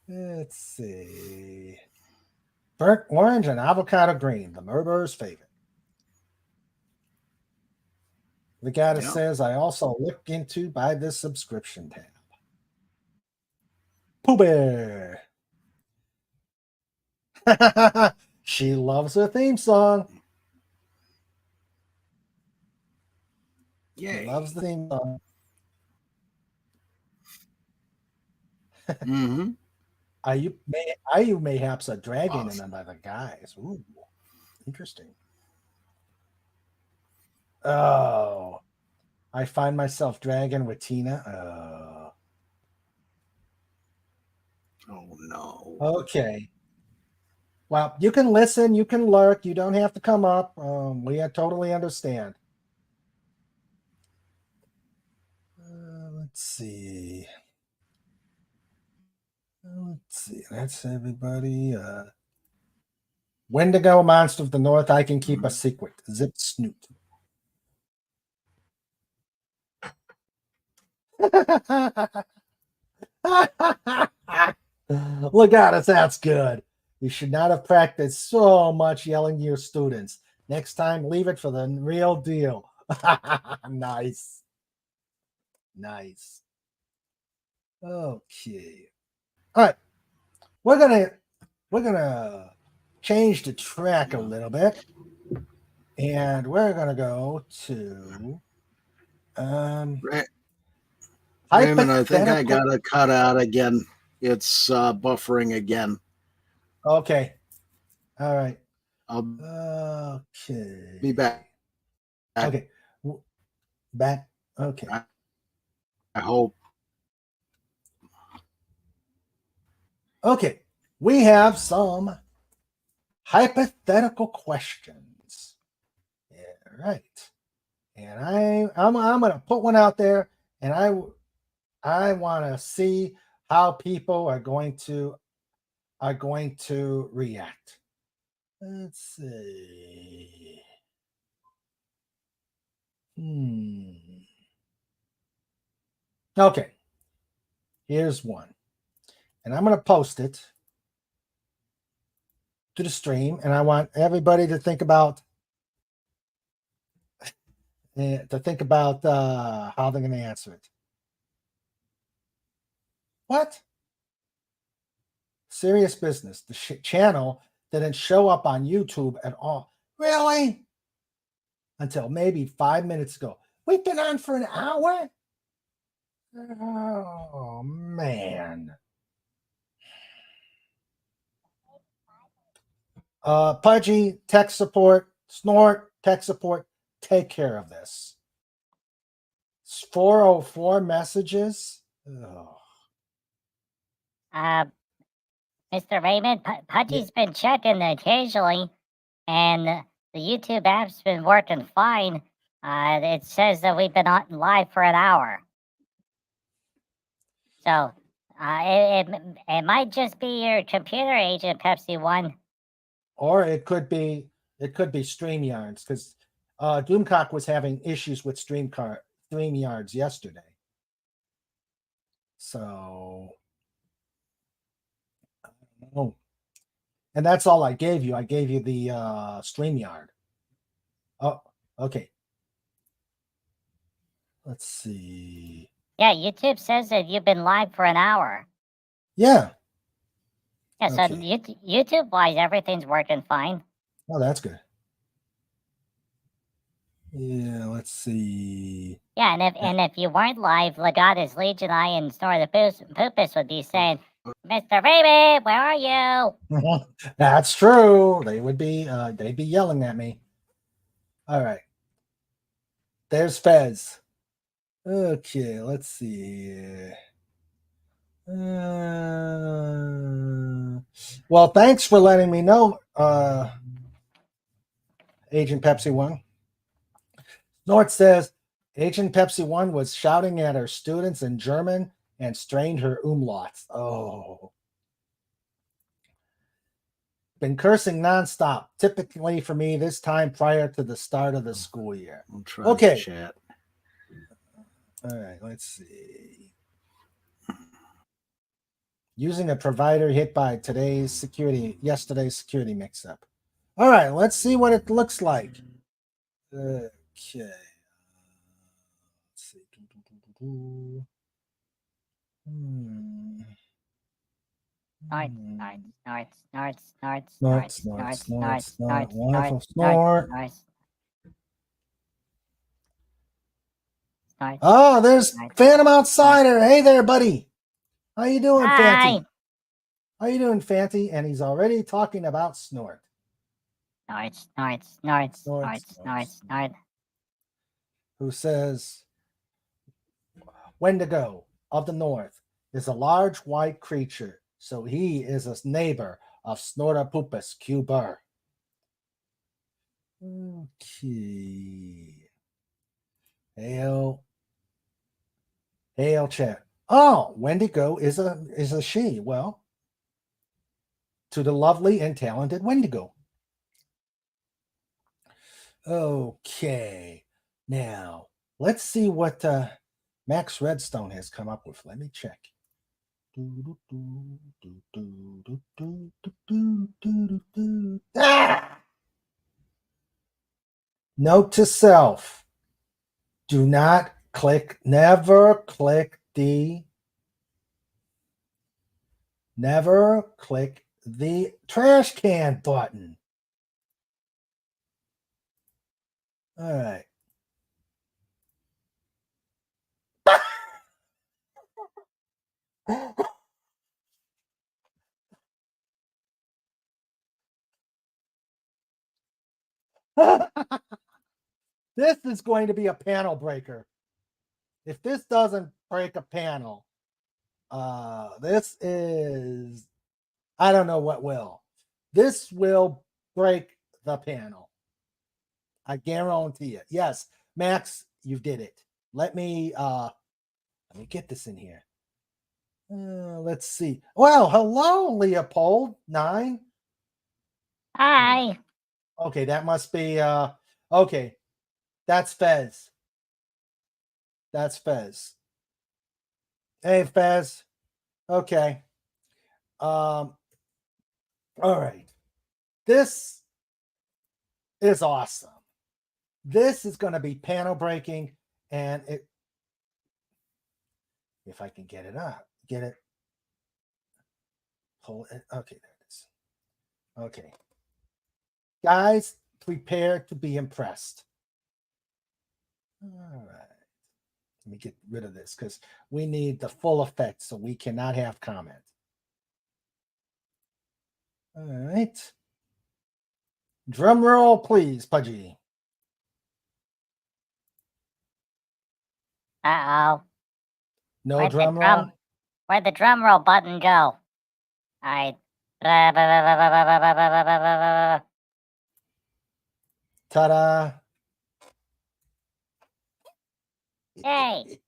Let's see. Burnt orange and avocado green, the murderer's favorite. The guy says, I also look into by this subscription tab. Pooh Bear. She loves her theme song. Yay. She loves the theme song. Mm-hmm. Are you mayhaps a dragon and another guys? Ooh, interesting. Oh, I find myself dragging with Tina. Oh no. Okay. Well, you can listen, you can lurk, you don't have to come up. We totally understand. Let's see. That's everybody. Wendigo Monster of the North, I can keep a secret. Zip Snoot. Look at us, that's good. You should not have practiced so much yelling to your students. Next time, leave it for the real deal. Nice. Okay. All right. We're gonna change the track a little bit. And we're gonna go to Raymond, I think I got to cut out again. It's buffering again. Okay. All right. I'll Okay. be back. Okay. Back. Okay. I hope. Okay. We have some hypothetical questions. Yeah, right. And I'm gonna put one out there, and I want to see how people are going to react. Let's see. Okay. Here's one. And I'm going to post it to the stream. And I want everybody to think about how they're going to answer it. What? Serious Business. The channel didn't show up on YouTube at all. Really? Until maybe 5 minutes ago. We've been on for an hour? Oh, man. Pudgy, tech support. Snort, tech support. Take care of this. 404 messages. Oh. Mr. Raymond, Pudgy's been checking occasionally, and the YouTube app's been working fine. It says that we've been on live for an hour. So it might just be your computer, Agent Pepsi One. Or it could be StreamYards, because Doomcock was having issues with StreamYards yesterday. So, oh, and that's all I gave you. I gave you the StreamYard. Oh, okay. Let's see. Yeah, YouTube says that you've been live for an hour. Yeah. Yeah, so YouTube-wise, everything's working fine. Oh, that's good. Yeah, let's see. Yeah, and if you weren't live, Legatus, Legion Eye, and Snore the Poopus would be saying, Mr. Raymond, where are you? That's true. They would be they'd be yelling at me. All right. There's Fez. Okay, let's see. Well, thanks for letting me know, Agent Pepsi One. Snort says Agent Pepsi One was shouting at her students in German and strained her umlauts. Oh. Been cursing nonstop, typically for me this time prior to the start of the school year. I'm trying Okay. to chat. All right, let's see. Using a provider hit by yesterday's security mix-up. All right, let's see what it looks like. Okay. Let's see. Snort. Wonderful snort. Oh, there's Phantom Outsider. Hey there, buddy. How you doing, Fanty? How you doing, Fanty? And he's already talking about Snort. Snort. Who says Wendigo of the North is a large white creature, so he is a neighbor of Snortopupus Q Burr. Okay. Hail chat. Oh, Wendigo is a she. Well, to the lovely and talented Wendigo. Okay. Now, let's see what Max Redstone has come up with. Let me check. Ah! Note to self. Do not never click the trash can button. All right. This is going to be a panel breaker. If this doesn't break a panel, this is, I don't know what will. This will break the panel. I guarantee it. Yes, Max, you did it. Let me get this in here. Let's see. Well, hello, Leopold 9. Hi. Okay, that must be okay. That's Fez. That's Fez. Hey, Fez. Okay. All right. This is awesome. This is going to be panel breaking, and if I can get it up, get it, pull it. Okay, there it is. Okay. Guys, prepare to be impressed. All right. Let me get rid of this because we need the full effect, so we cannot have comment. All right. Drum roll, please, Pudgy. Uh-oh. No Where'd drum roll. Where'd the drum roll button go? All right. Ta-da. Yay.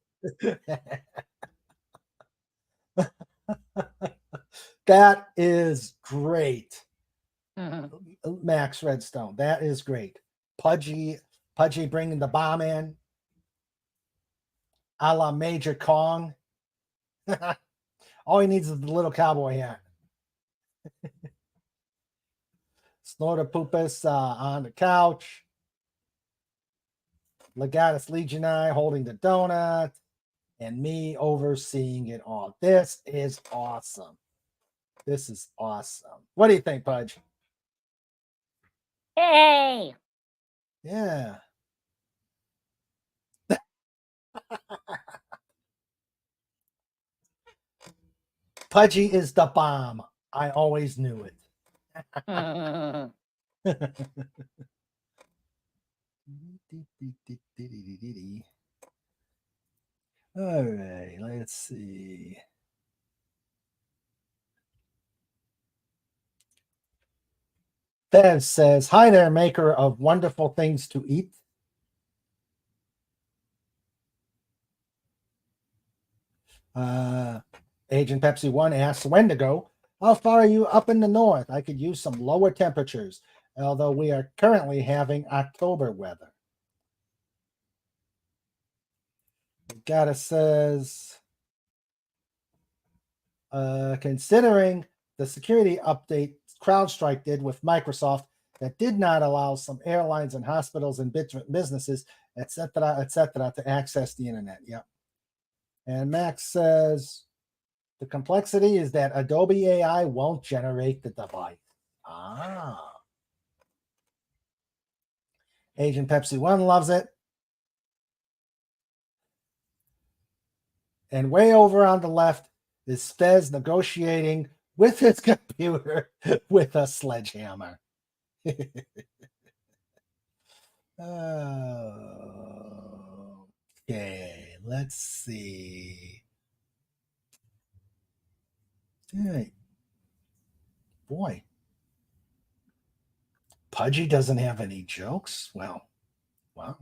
That is great. Max Redstone. That is great. Pudgy bringing the bomb in. A la Major Kong. All he needs is the little cowboy hat. Snorter Poopus on the couch. Legatus Legionii holding the donut. And me overseeing it all. This is awesome. This is awesome. What do you think, Pudge? Hey. Yeah. Pudgy is the bomb. I always knew it. All right, let's see. Bev says, hi there, maker of wonderful things to eat. Agent Pepsi 1 asks when to go. How far are you up in the north? I could use some lower temperatures, although we are currently having October weather. Gotta says, considering the security update CrowdStrike did with Microsoft that did not allow some airlines and hospitals and businesses, etc., to access the internet. Yep. And Max says, the complexity is that Adobe AI won't generate the device. Ah. Agent Pepsi 1 loves it. And way over on the left is Fez negotiating with his computer with a sledgehammer. Okay, let's see. Hey, boy. Pudgy doesn't have any jokes? Well, wow.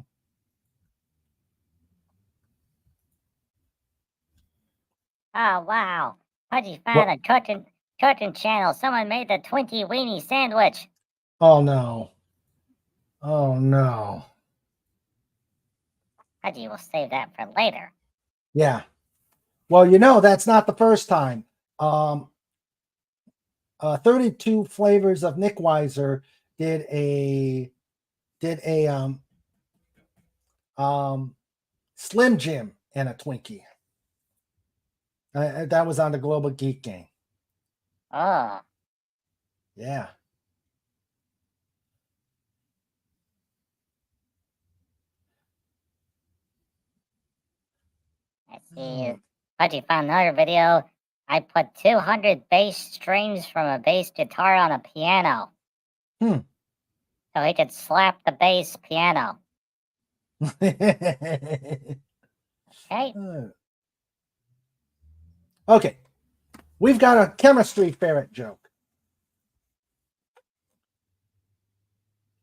Oh, wow. Pudgy found a cooking channel. Someone made the Twinkie Weenie sandwich. Oh, no. Oh, no. Pudgy will save that for later. Yeah. Well, you know, that's not the first time. 32 Flavors of Nick Weiser did a Slim Jim and a Twinkie. That was on the Global Geek Game. Oh. Yeah. Let's see. Pudgy found another video. I put 200 bass strings from a bass guitar on a piano. So he could slap the bass piano. Okay. Okay. We've got a chemistry ferret joke.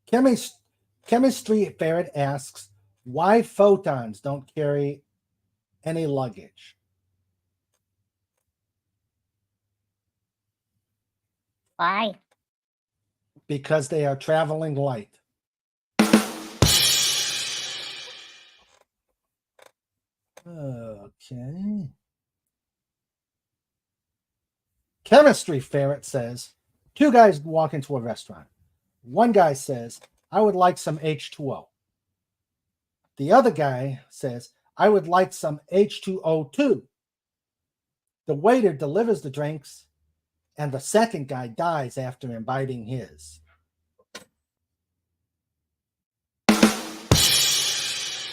Chemistry ferret asks why photons don't carry any luggage. Why? Because they are traveling light. Okay. Chemistry Ferret says, two guys walk into a restaurant. One guy says, I would like some H2O. The other guy says, I would like some H2O too. The waiter delivers the drinks, and the second guy dies after imbibing his.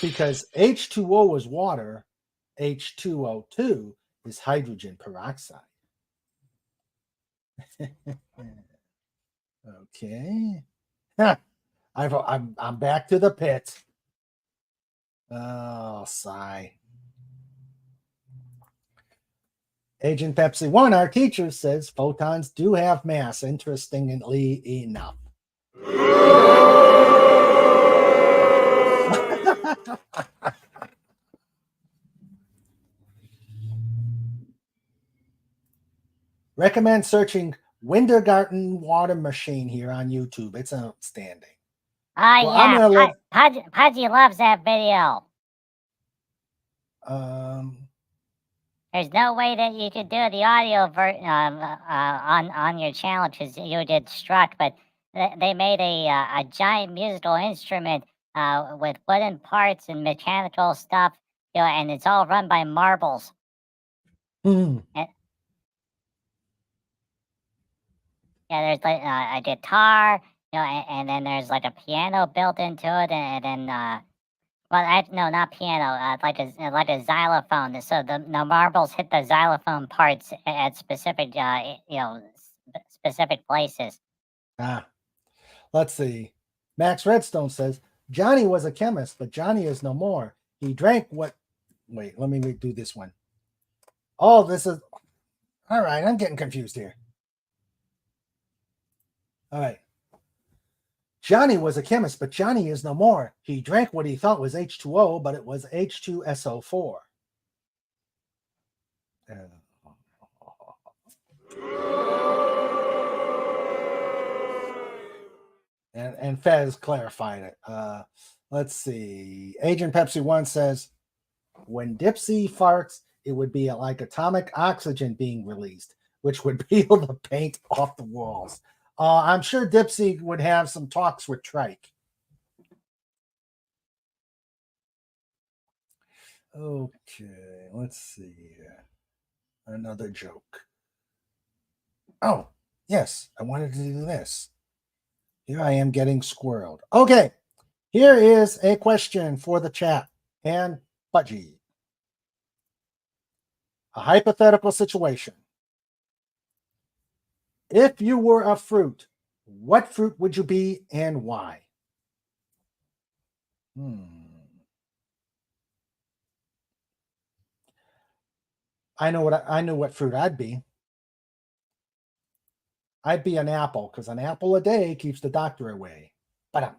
Because H2O is water, H2O2 is hydrogen peroxide. Okay. I'm back to the pit. Oh, sigh. Agent Pepsi 1, our teacher, says photons do have mass, interestingly enough. Recommend searching Wintergarten water machine here on YouTube. It's outstanding. Oh, Well, I'm yeah. gonna Pudgy loves that video. There's no way that you could do the audio on your channel because you did struck, but they made a giant musical instrument with wooden parts and mechanical stuff, and it's all run by marbles. Yeah, there's like a guitar, and then there's like a piano built into it, and then no, not piano, like a xylophone. So the marbles hit the xylophone parts at specific, specific places. Let's see. Max Redstone says Johnny was a chemist, but Johnny is no more. He drank what? Wait, let me do this one. Oh, this is all right. I'm getting confused here. All right. Johnny was a chemist, but Johnny is no more. He drank what he thought was H2O, but it was H2SO4. And Fez clarified it. Let's see. Agent Pepsi 1 says, when Dipsy farts, it would be like atomic oxygen being released, which would peel the paint off the walls. I'm sure Dipsy would have some talks with Trike. Okay, let's see here. Another joke. Oh, yes, I wanted to do this. Here I am getting squirreled. Okay, here is a question for the chat and Pudgy. A hypothetical situation. If you were a fruit, what fruit would you be and why? I know what fruit I'd be. I'd be an apple because an apple a day keeps the doctor away. But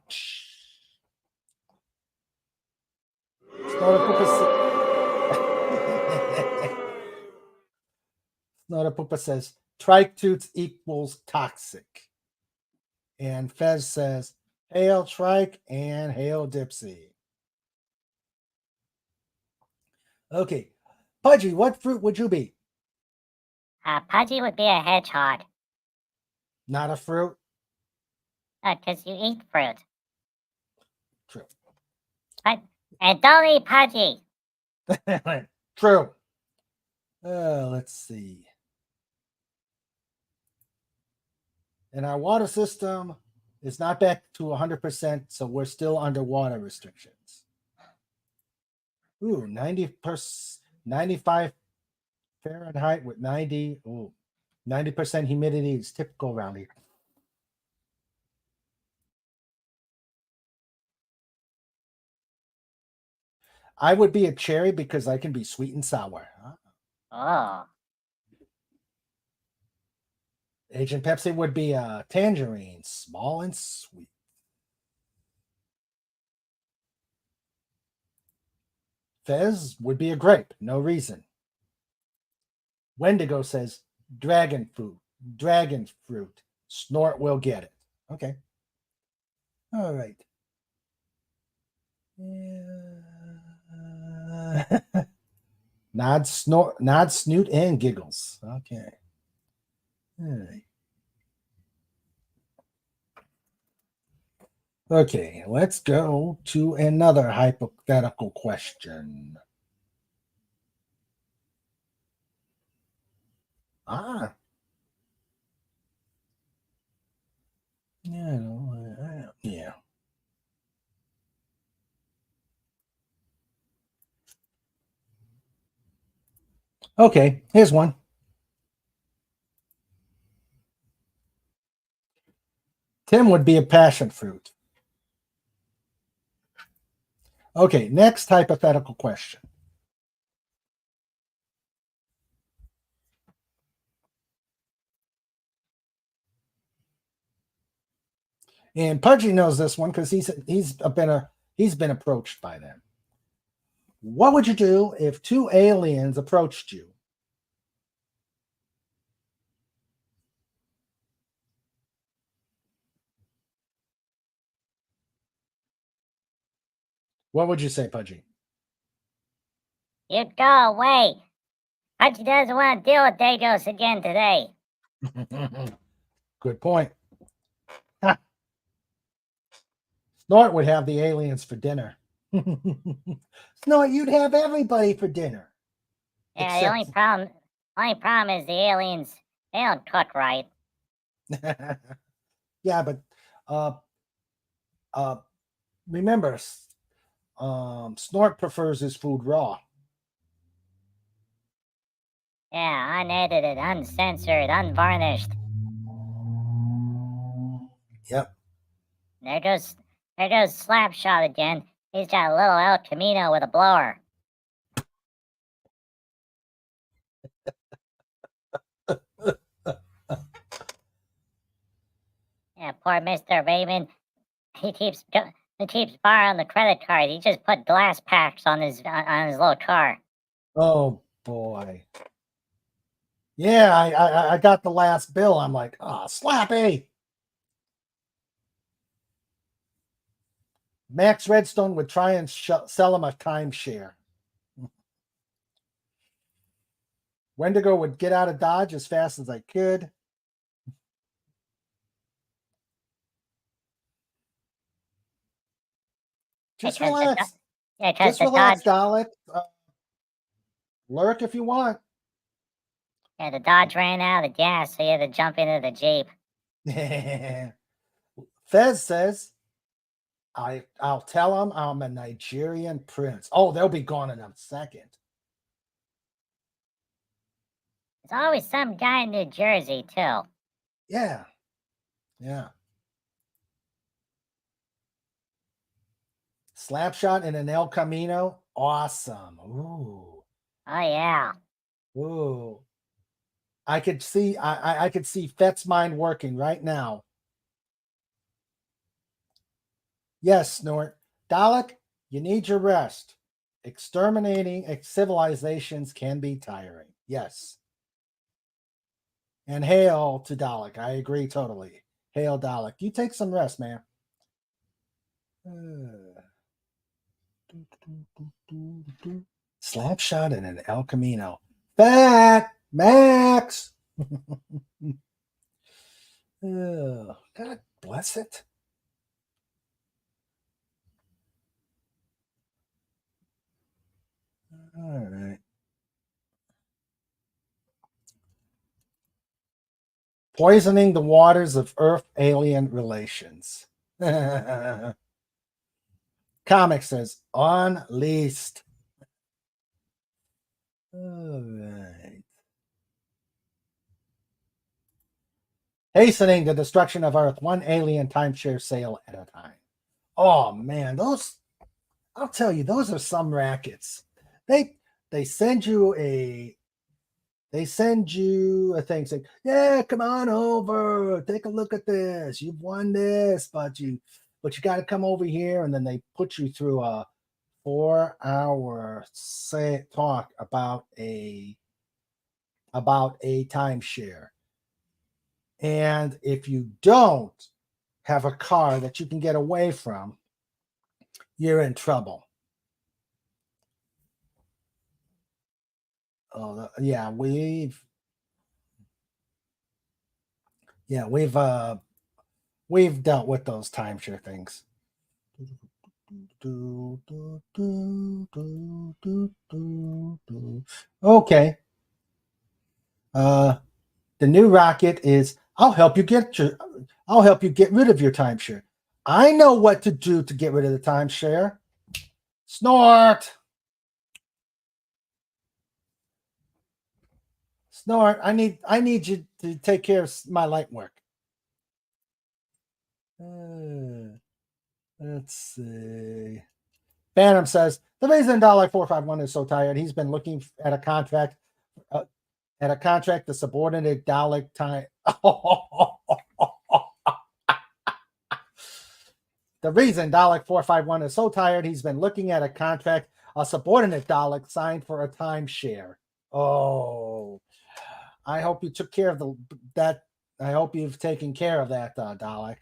Snota says Trike Toots equals toxic. And Fez says, hail Trike and hail Dipsy. Okay. Pudgy, what fruit would you be? Pudgy would be a hedgehog. Not a fruit? Because you eat fruit. True. And don't eat Pudgy. True. Let's see. And our water system is not back to 100%, so we're still under water restrictions. Ooh, 95 Fahrenheit with 90% humidity is typical around here. I would be a cherry because I can be sweet and sour. Oh. Agent Pepsi would be a tangerine, small and sweet. Fez would be a grape, no reason. Wendigo says dragon fruit. Snort will get it. Okay. All right. Nod, snort, nod, snoot, and giggles. Okay. All right. Okay, let's go to another hypothetical question. Ah. Yeah, yeah. Okay, here's one. Tim would be a passion fruit. Okay, next hypothetical question. And Pudgy knows this one because he's been approached by them. What would you do if two aliens approached you? What would you say, Pudgy? You'd go away. Hutchie doesn't want to deal with Dagos again today. Good point. Snort would have the aliens for dinner. Snort, you'd have everybody for dinner. Yeah, the only problem is the aliens, they don't cook right. Yeah, but remember, Snort prefers his food raw. Yeah, unedited, uncensored, unvarnished. Yep. There goes Slapshot again. He's got a little El Camino with a blower. Yeah, poor Mr. Raymond. He keeps borrowing the credit card. He just put glass packs on his little car. Oh boy. Yeah, I got the last bill. I'm like, oh, Slappy. Max Redstone would try and sell him a timeshare. Wendigo would get out of Dodge as fast as I could. Just relax. Just relax, Dalek. Lurk if you want. Yeah, the Dodge ran out of gas, so he had to jump into the Jeep. Fez says, I'll tell him I'm a Nigerian prince. Oh, they'll be gone in a second. There's always some guy in New Jersey, too. Yeah. Yeah. Slapshot in an El Camino. Awesome. Ooh. Oh, yeah. Ooh. I could see Fett's mind working right now. Yes, Snort. Dalek, you need your rest. Exterminating civilizations can be tiring. Yes. And hail to Dalek. I agree totally. Hail Dalek. You take some rest, man. Slapshot in an El Camino. Fat Max. God bless it. All right. Poisoning the waters of Earth-alien relations. Comic says, unleashed. All right. Hastening the destruction of Earth, one alien timeshare sale at a time. Oh, man, I'll tell you, those are some rackets. They send you a thing saying, yeah, come on over, take a look at this. You've won this, but you got to come over here. And then they put you through a 4-hour talk about a timeshare. And if you don't have a car that you can get away from, you're in trouble. Yeah, we've dealt with those timeshare things. Okay. The new rocket is I'll help you get rid of your timeshare. I know what to do to get rid of the timeshare. Snort. Snort. I need you to take care of my light work. Let's see. Phantom says the reason $451 is so tired. He's been looking at a contract the subordinate dollar time. The reason $451 is so tired. He's been looking at a contract a subordinate dollar signed for a timeshare. Oh, I hope you took care of that. I hope you've taken care of that, Dalek.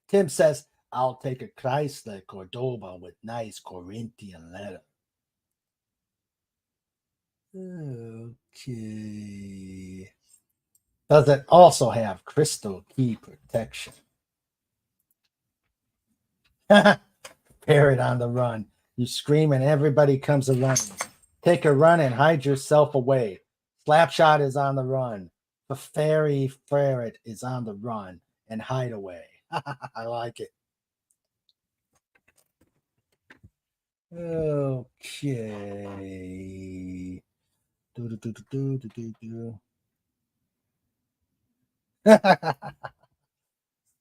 Tim says, I'll take a Chrysler Cordoba with nice Corinthian leather. Okay. Does it also have crystal key protection? Parrot on the run. You scream and everybody comes around. Take a run and hide yourself away. Slapshot is on the run. The fairy ferret is on the run and hide away. I like it. Okay.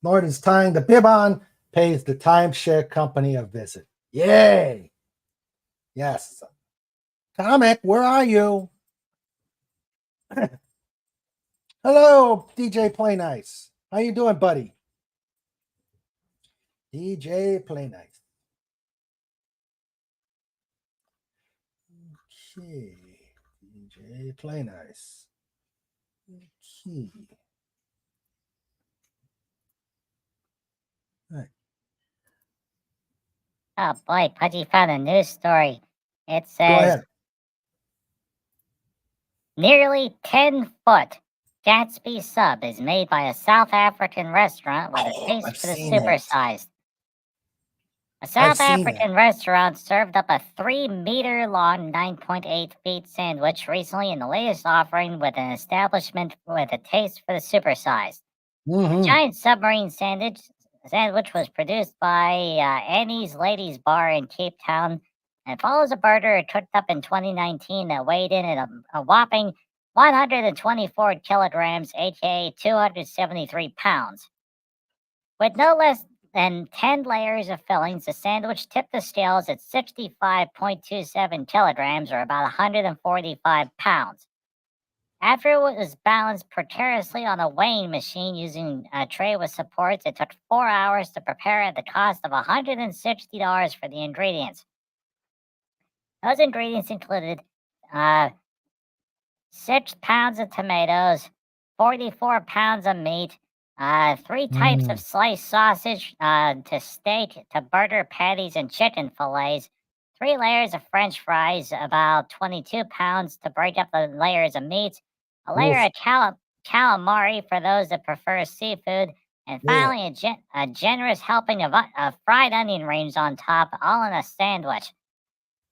Norton's tying the bib on, pays the timeshare company a visit. Yay! Yes. Comic, where are you? Hello, DJ Play Nice. How you doing, buddy? DJ Play Nice. Okay. DJ Play Nice. Okay. Right. Oh boy, Pudgy found a news story. It Go says ahead. nearly 10-foot Gatsby sub is made by a South African restaurant with a taste I've for the seen that. supersized. A I've South seen African restaurant served up a 3-meter-long, 9.8 feet sandwich recently in the latest offering with an establishment with a taste for the supersized. The giant submarine sandwich was produced by Annie's Ladies Bar in Cape Town and follows a burger cooked up in 2019 that weighed in at a whopping 124 kilograms, aka 273 pounds. With no less than 10 layers of fillings, the sandwich tipped the scales at 65.27 kilograms, or about 145 pounds. After it was balanced precariously on a weighing machine using a tray with supports, it took 4 hours to prepare at the cost of $160 for the ingredients. Those ingredients included 6 pounds of tomatoes, 44 pounds of meat, 3 types of sliced sausage to steak to burger patties and chicken fillets, 3 layers of French fries, about 22 pounds to break up the layers of meat, a layer of calamari for those that prefer seafood, and finally a generous helping of fried onion rings on top, all in a sandwich.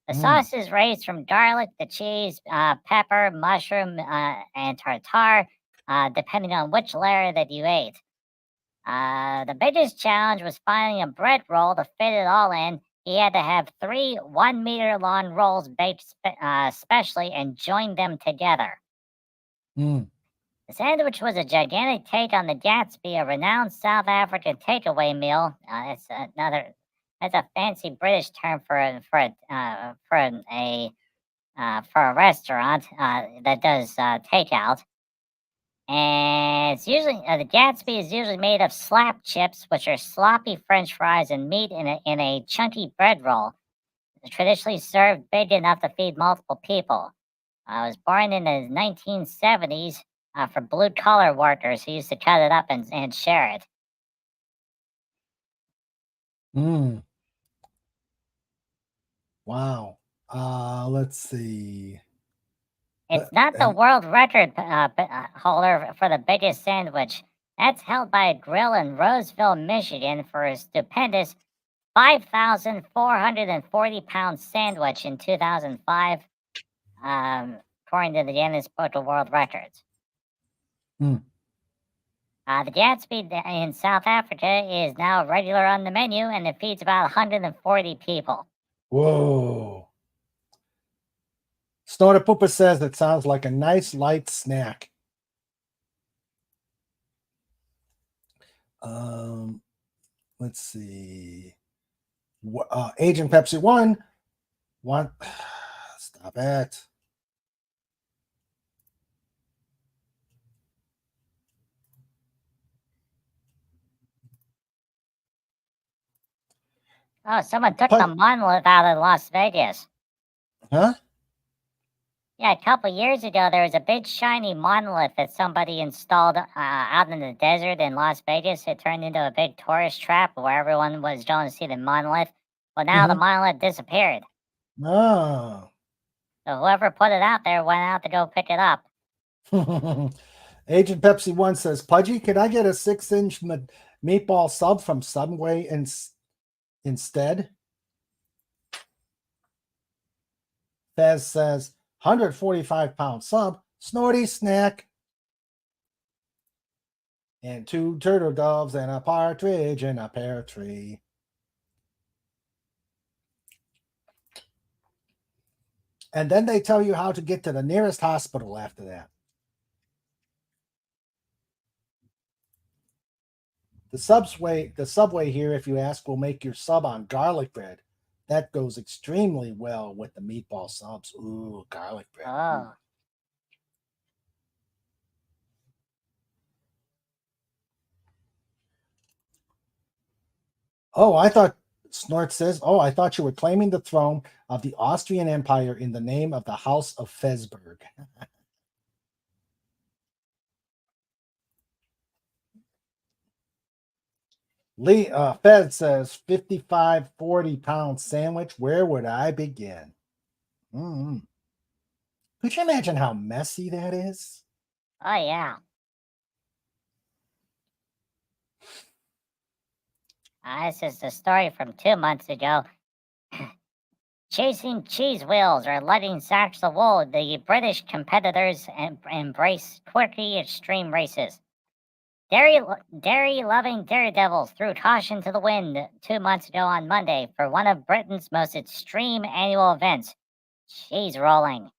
The sauce is raised from garlic, the cheese, pepper, mushroom, and tartare, depending on which layer that you ate. The biggest challenge was finding a bread roll to fit it all in. He had to have 3 1-meter-long rolls baked specially and join them together. The sandwich was a gigantic take on the Gatsby, a renowned South African takeaway meal. That's a fancy British term for a restaurant that does takeout. And it's usually the Gatsby is usually made of slap chips, which are sloppy French fries, and meat in a chunky bread roll. It's traditionally served big enough to feed multiple people. It was born in the 1970s for blue-collar workers who used to cut it up and share it. Wow. Let's see. It's not the and- world record holder for the biggest sandwich. That's held by a grill in Roseville, Michigan, for a stupendous 5,440-pound sandwich in 2005, according to the Guinness Book of World Records. Hmm. The Gatsby in South Africa is now regular on the menu, and it feeds about 140 people. Whoa. Snorter Pooper says it sounds like a nice light snack. Let's see. Agent Pepsi 1. Stop it. Oh, someone took the monolith out of Las Vegas. Huh? Yeah, a couple years ago, there was a big shiny monolith that somebody installed out in the desert in Las Vegas. It turned into a big tourist trap where everyone was going to see the monolith. Well, now the monolith disappeared. Oh. So whoever put it out there went out to go pick it up. Agent Pepsi 1 says, Pudgy, can I get a 6-inch meatball sub from Subway instead? Fez says, 145-pound sub, Snorty snack. And 2 turtle doves and a partridge in a pear tree. And then they tell you how to get to the nearest hospital after that. The subway here, if you ask, will make your sub on garlic bread. That goes extremely well with the meatball subs. Ooh, garlic bread. Oh. Oh, I thought, Snort says, I thought you were claiming the throne of the Austrian Empire in the name of the House of Fezberg. Fed says 55, 40-pound sandwich. Where would I begin? Mm-hmm. Could you imagine how messy that is? Oh, yeah. This is the story from 2 months ago. Chasing cheese wheels or lugging sacks of wool, the British competitors embrace quirky extreme races. Dairy-loving daredevils threw caution to the wind 2 months ago on Monday for one of Britain's most extreme annual events, cheese rolling.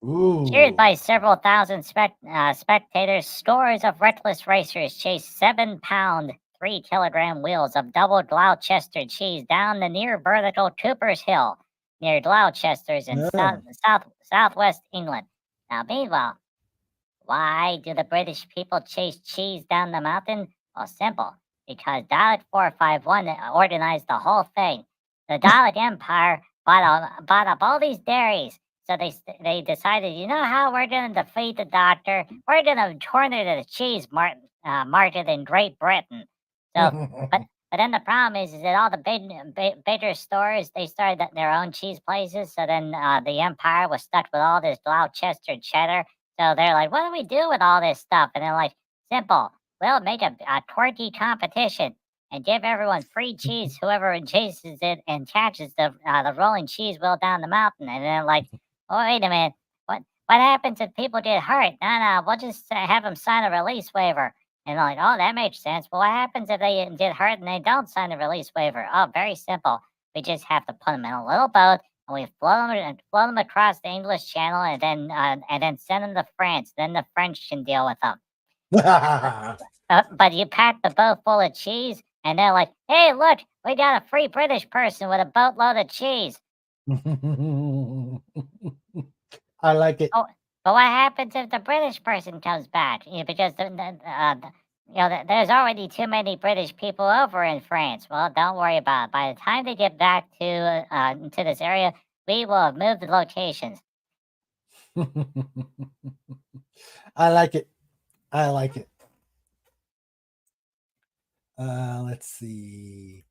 Ooh. Cheered by several thousand spectators, scores of reckless racers chased 7-pound, 3-kilogram wheels of double Gloucester cheese down the near vertical Cooper's Hill near Gloucester's in southwest England. Now, meanwhile, why do the British people chase cheese down the mountain? Well, simple. Because Dalek 451 organized the whole thing. The Dalek Empire bought up all these dairies. So they decided, you know how we're going to defeat the doctor? We're going to corner the cheese market in Great Britain. So, but then the problem is that all the bigger stores, they started their own cheese places. So then the empire was stuck with all this Gloucester cheddar. So they're like, what do we do with all this stuff? And they're like, simple. We'll make a quirky competition and give everyone free cheese, whoever chases it and catches the rolling cheese wheel down the mountain. And then like, oh, wait a minute. What happens if people get hurt? No, we'll just have them sign a release waiver. And they're like, oh, that makes sense. But what happens if they get hurt and they don't sign the release waiver? Oh, very simple. We just have to put them in a little boat and we float them across the English Channel and then send them to France. Then the French can deal with them. But you pack the boat full of cheese and they're like, hey, look, we got a free British person with a boatload of cheese. I like it. Oh, but what happens if the British person comes back? Because there's already too many British people over in France. Well, don't worry about it. By the time they get back to this area, we will have moved the locations. I like it. I like it. Let's see.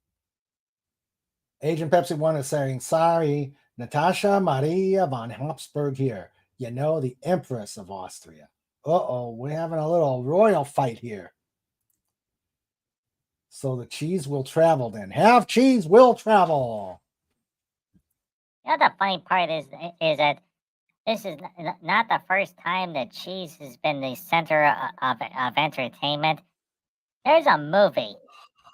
Agent Pepsi 1 is saying, sorry, Natasha Maria von Habsburg here. You know, the Empress of Austria. Uh-oh, we're having a little royal fight here. So the cheese will travel then. Have cheese will travel. You know, the funny part is that this is not the first time that cheese has been the center of entertainment. There's a movie,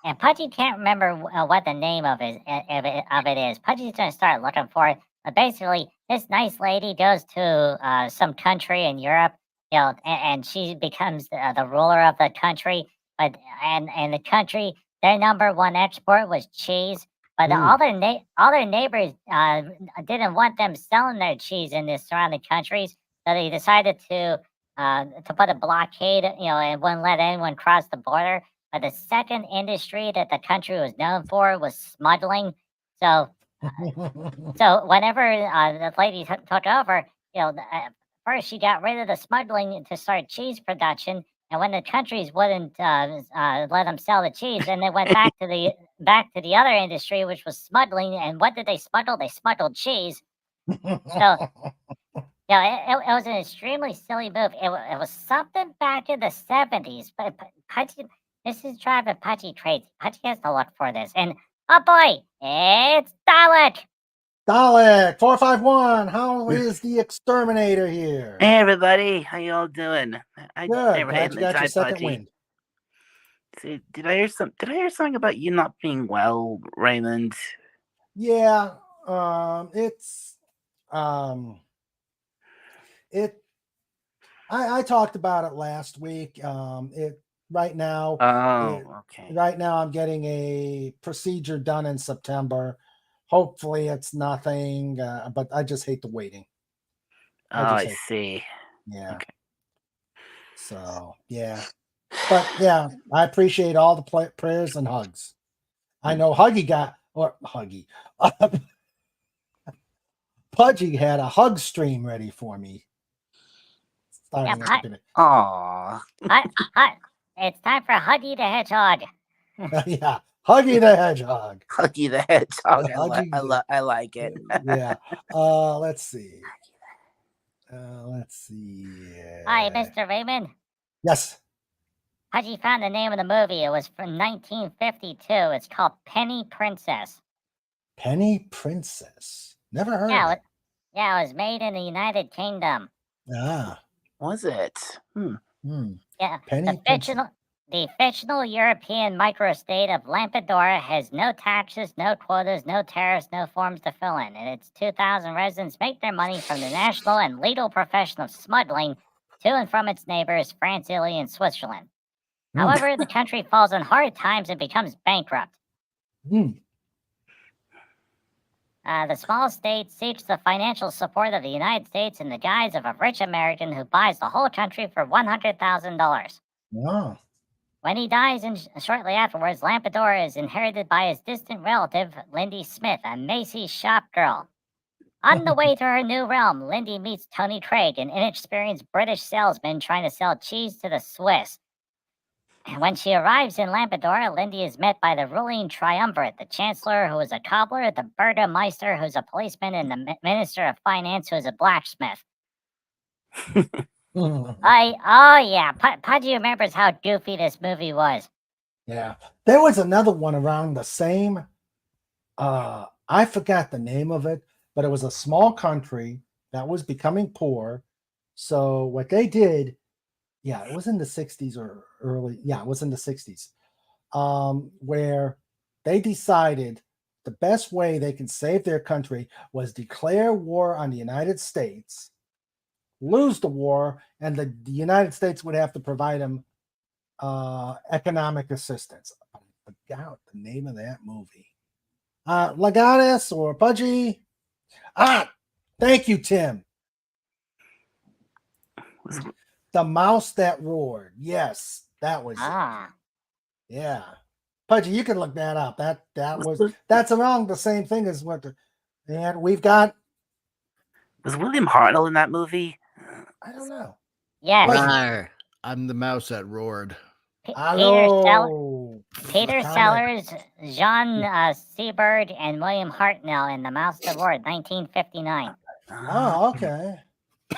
and Pudgy can't remember what the name of it is. Pudgy's gonna start looking for it. But basically, this nice lady goes to some country in Europe, you know, and she becomes the ruler of the country. But and the country, their number one export was cheese. But all their neighbors didn't want them selling their cheese in the surrounding countries, so they decided to put a blockade, you know, and wouldn't let anyone cross the border. But the second industry that the country was known for was smuggling. So so whenever the lady took over, you know, first she got rid of the smuggling to start cheese production, and when the countries wouldn't let them sell the cheese, then they went back to the other industry, which was smuggling. And what did they smuggle? They smuggled cheese. So yeah, it was an extremely silly move. It was something back in the 70s, but Pudgy, this is driving Pudgy crazy. Pudgy has to look for this, and oh boy, it's Dalek. Dalek 451. How is the exterminator here? Hey everybody, how y'all doing? Good. Glad you got your second wind. See, did I hear something about you not being well, Raymond? Yeah. I talked about it last week. Right now. Okay. Right now, I'm getting a procedure done in September. Hopefully, it's nothing. But I just hate the waiting. I see. Yeah. Okay. So yeah, but yeah, I appreciate all the prayers and hugs. I know Pudgy had a hug stream ready for me. Yeah, Aww. It's time for Huggy the Hedgehog. Yeah, Huggy the Hedgehog. Huggy the Hedgehog. I like it. Yeah. Let's see. Hi, Mr. Raymond. Yes. Pudgy found the name of the movie. It was from 1952. It's called Penny Princess. Penny Princess. Never heard of it. Yeah, it was made in the United Kingdom. Ah. Was it? Yeah. Penny The fictional European microstate of Lampedusa has no taxes, no quotas, no tariffs, no forms to fill in. And its 2,000 residents make their money from the national and legal profession of smuggling to and from its neighbors, France, Italy, and Switzerland. However, the country falls on hard times and becomes bankrupt. The small state seeks the financial support of the United States in the guise of a rich American who buys the whole country for $100,000. Wow. When he dies, and shortly afterwards, Lampedusa is inherited by his distant relative, Lindy Smith, a Macy's shop girl. On the way to her new realm, Lindy meets Tony Craig, an inexperienced British salesman trying to sell cheese to the Swiss. And when she arrives in Lampedusa, Lindy is met by the ruling triumvirate, the Chancellor, who is a cobbler, the Burgermeister, who's a policeman, and the Minister of Finance, who is a blacksmith. Pudgy remembers how goofy this movie was. Yeah. There was another one around the same, I forgot the name of it, but it was a small country that was becoming poor. So what they did, yeah, it was in the 60s or early, yeah, it was in the 60s, where they decided the best way they can save their country was declare war on the United States, lose the war, and the United States would have to provide them economic assistance. I forgot the name of that movie. Legatus or Pudgy? Thank you, Tim. The Mouse That Roared. Yes, that was it. Yeah. Pudgy, you can look that up. That's around the same thing as what and we've got. Was William Hartnell in that movie? I don't know. Yes. Rawr. I'm the mouse that roared. Hello. Peter Comic. Sellers, Jean Seabird, and William Hartnell in The Mouse of War, 1959. Oh, okay. I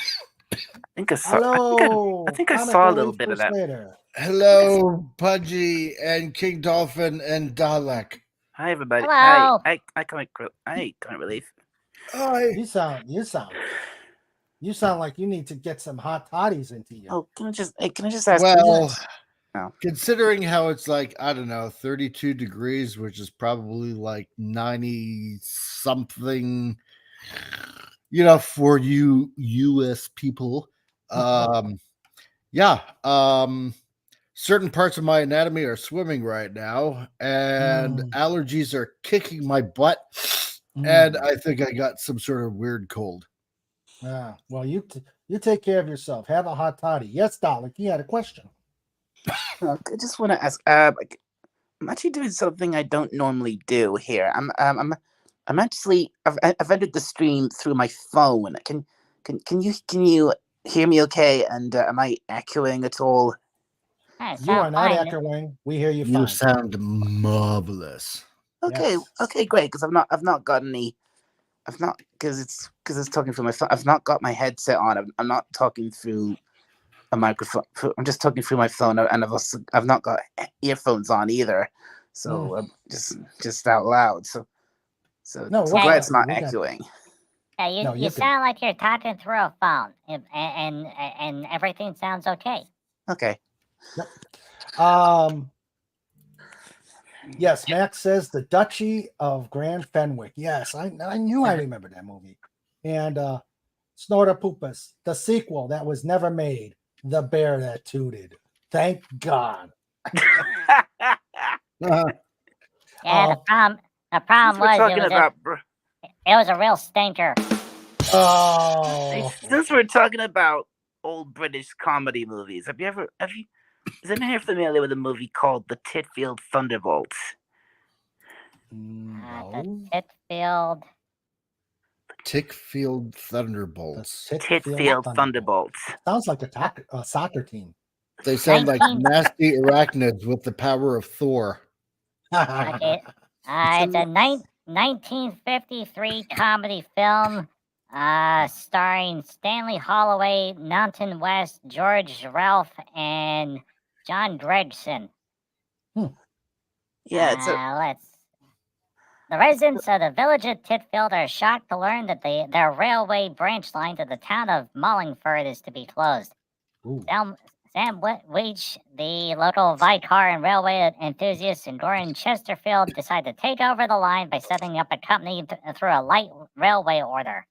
think I saw. Hello. I think I Comic saw a little Relief bit of that. Crusader. Hello, Pudgy and King Dolphin and Dalek. Hi everybody. Hello. Hi, comic relief. Hi. You sound like you need to get some hot toddies into you. Oh, can I just ask? Well, Oh. considering how it's like, I don't know, 32 degrees, which is probably like 90 something, for you US people. Yeah. Certain parts of my anatomy are swimming right now, and allergies are kicking my butt. And I think I got some sort of weird cold. Well, you take care of yourself. Have a hot toddy. Yes, Dalek, you had a question. I just want to ask. I'm actually doing something I don't normally do here. I'm actually. I've entered the stream through my phone. Can you hear me? Okay, and am I echoing at all? You are not echoing. We hear you fine. You sound marvelous. Okay, Yes. okay, great. Because I've not got any. I've not because it's talking through my phone. I've not got my headset on. I'm not talking through a microphone. I'm just talking through my phone, and I've not got earphones on either. So just out loud. So No, so glad it's not echoing. Yeah, you sound like you're talking through a phone, and everything sounds okay. Okay. Yep. Yes, Max says the Duchy of Grand Fenwick. Yes, I knew I remembered that movie. And Snorter Poopas, the sequel that was never made, The Bear That Tooted. Thank God. Yeah, the problem was it was a real stinker. Oh. Since we're talking about old British comedy movies, is anyone here familiar with a movie called The Titfield Thunderbolts? No. The Tickfield Thunderbolts. Titfield Thunderbolts. Sounds like a soccer team. They sound like nasty arachnids with the power of Thor. Okay. It's a 1953 comedy film starring Stanley Holloway, Mountain West, George Ralph, and John Gregson. Yeah, the residents of the village of Titfield are shocked to learn that their railway branch line to the town of Mullingford is to be closed. Sam Weech, the local Vicar and railway enthusiast in Doran Chesterfield, decide to take over the line by setting up a company through a light railway order.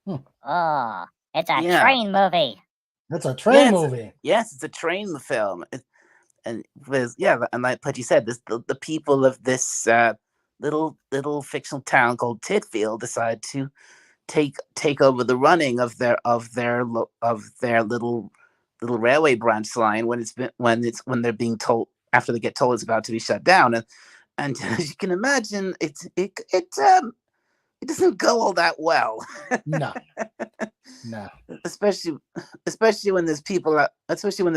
Oh, it's a train movie. It's a train movie. Yes, it's a train film. And like Pudgy said, the people of this little fictional town called Titfield decide to take over the running of their little railway branch line when they're being told, after they get told it's about to be shut down, and as you can imagine, it doesn't go all that well. No. Especially when there's people, especially when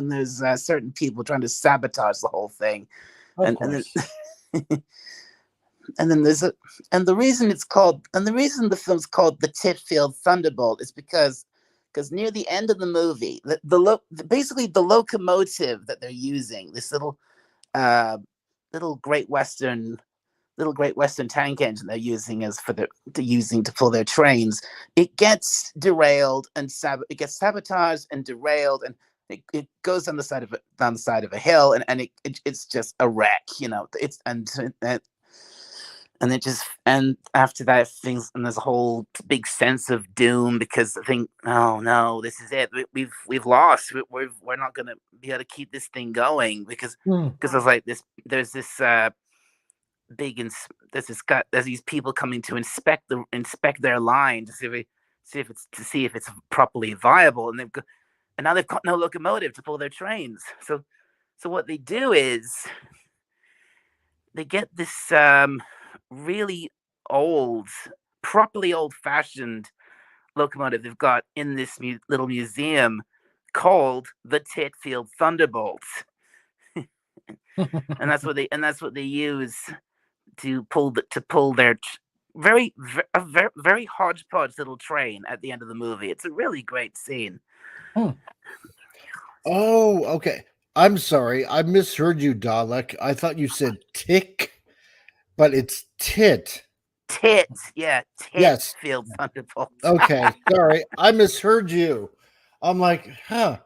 there's certain people trying to sabotage the whole thing, and then the reason the film's called The Titfield Thunderbolt is because near the end of the movie, basically the locomotive that they're using, this little Great Western tank engine they're using to pull their trains, it gets derailed and it gets sabotaged and derailed, and it goes down the side of a hill, and it's just a wreck, and after that there's a whole big sense of doom, because I think, oh no, this is it, we've lost, we're not gonna be able to keep this thing going, because there's like there's this there's these people coming to inspect their line to see if it's properly viable, and now they've got no locomotive to pull their trains. So what they do is they get this really old, properly old-fashioned locomotive they've got in this little museum called the Titfield Thunderbolts, and that's what they use to pull their very hodgepodge little train at the end of the movie. It's a really great scene. Oh, okay. I'm sorry. I misheard you, Dalek. I thought you said tick, but it's tit. Tits, yeah, Yes. Titfield Thunderbolts. Okay. Sorry. I misheard you. I'm like,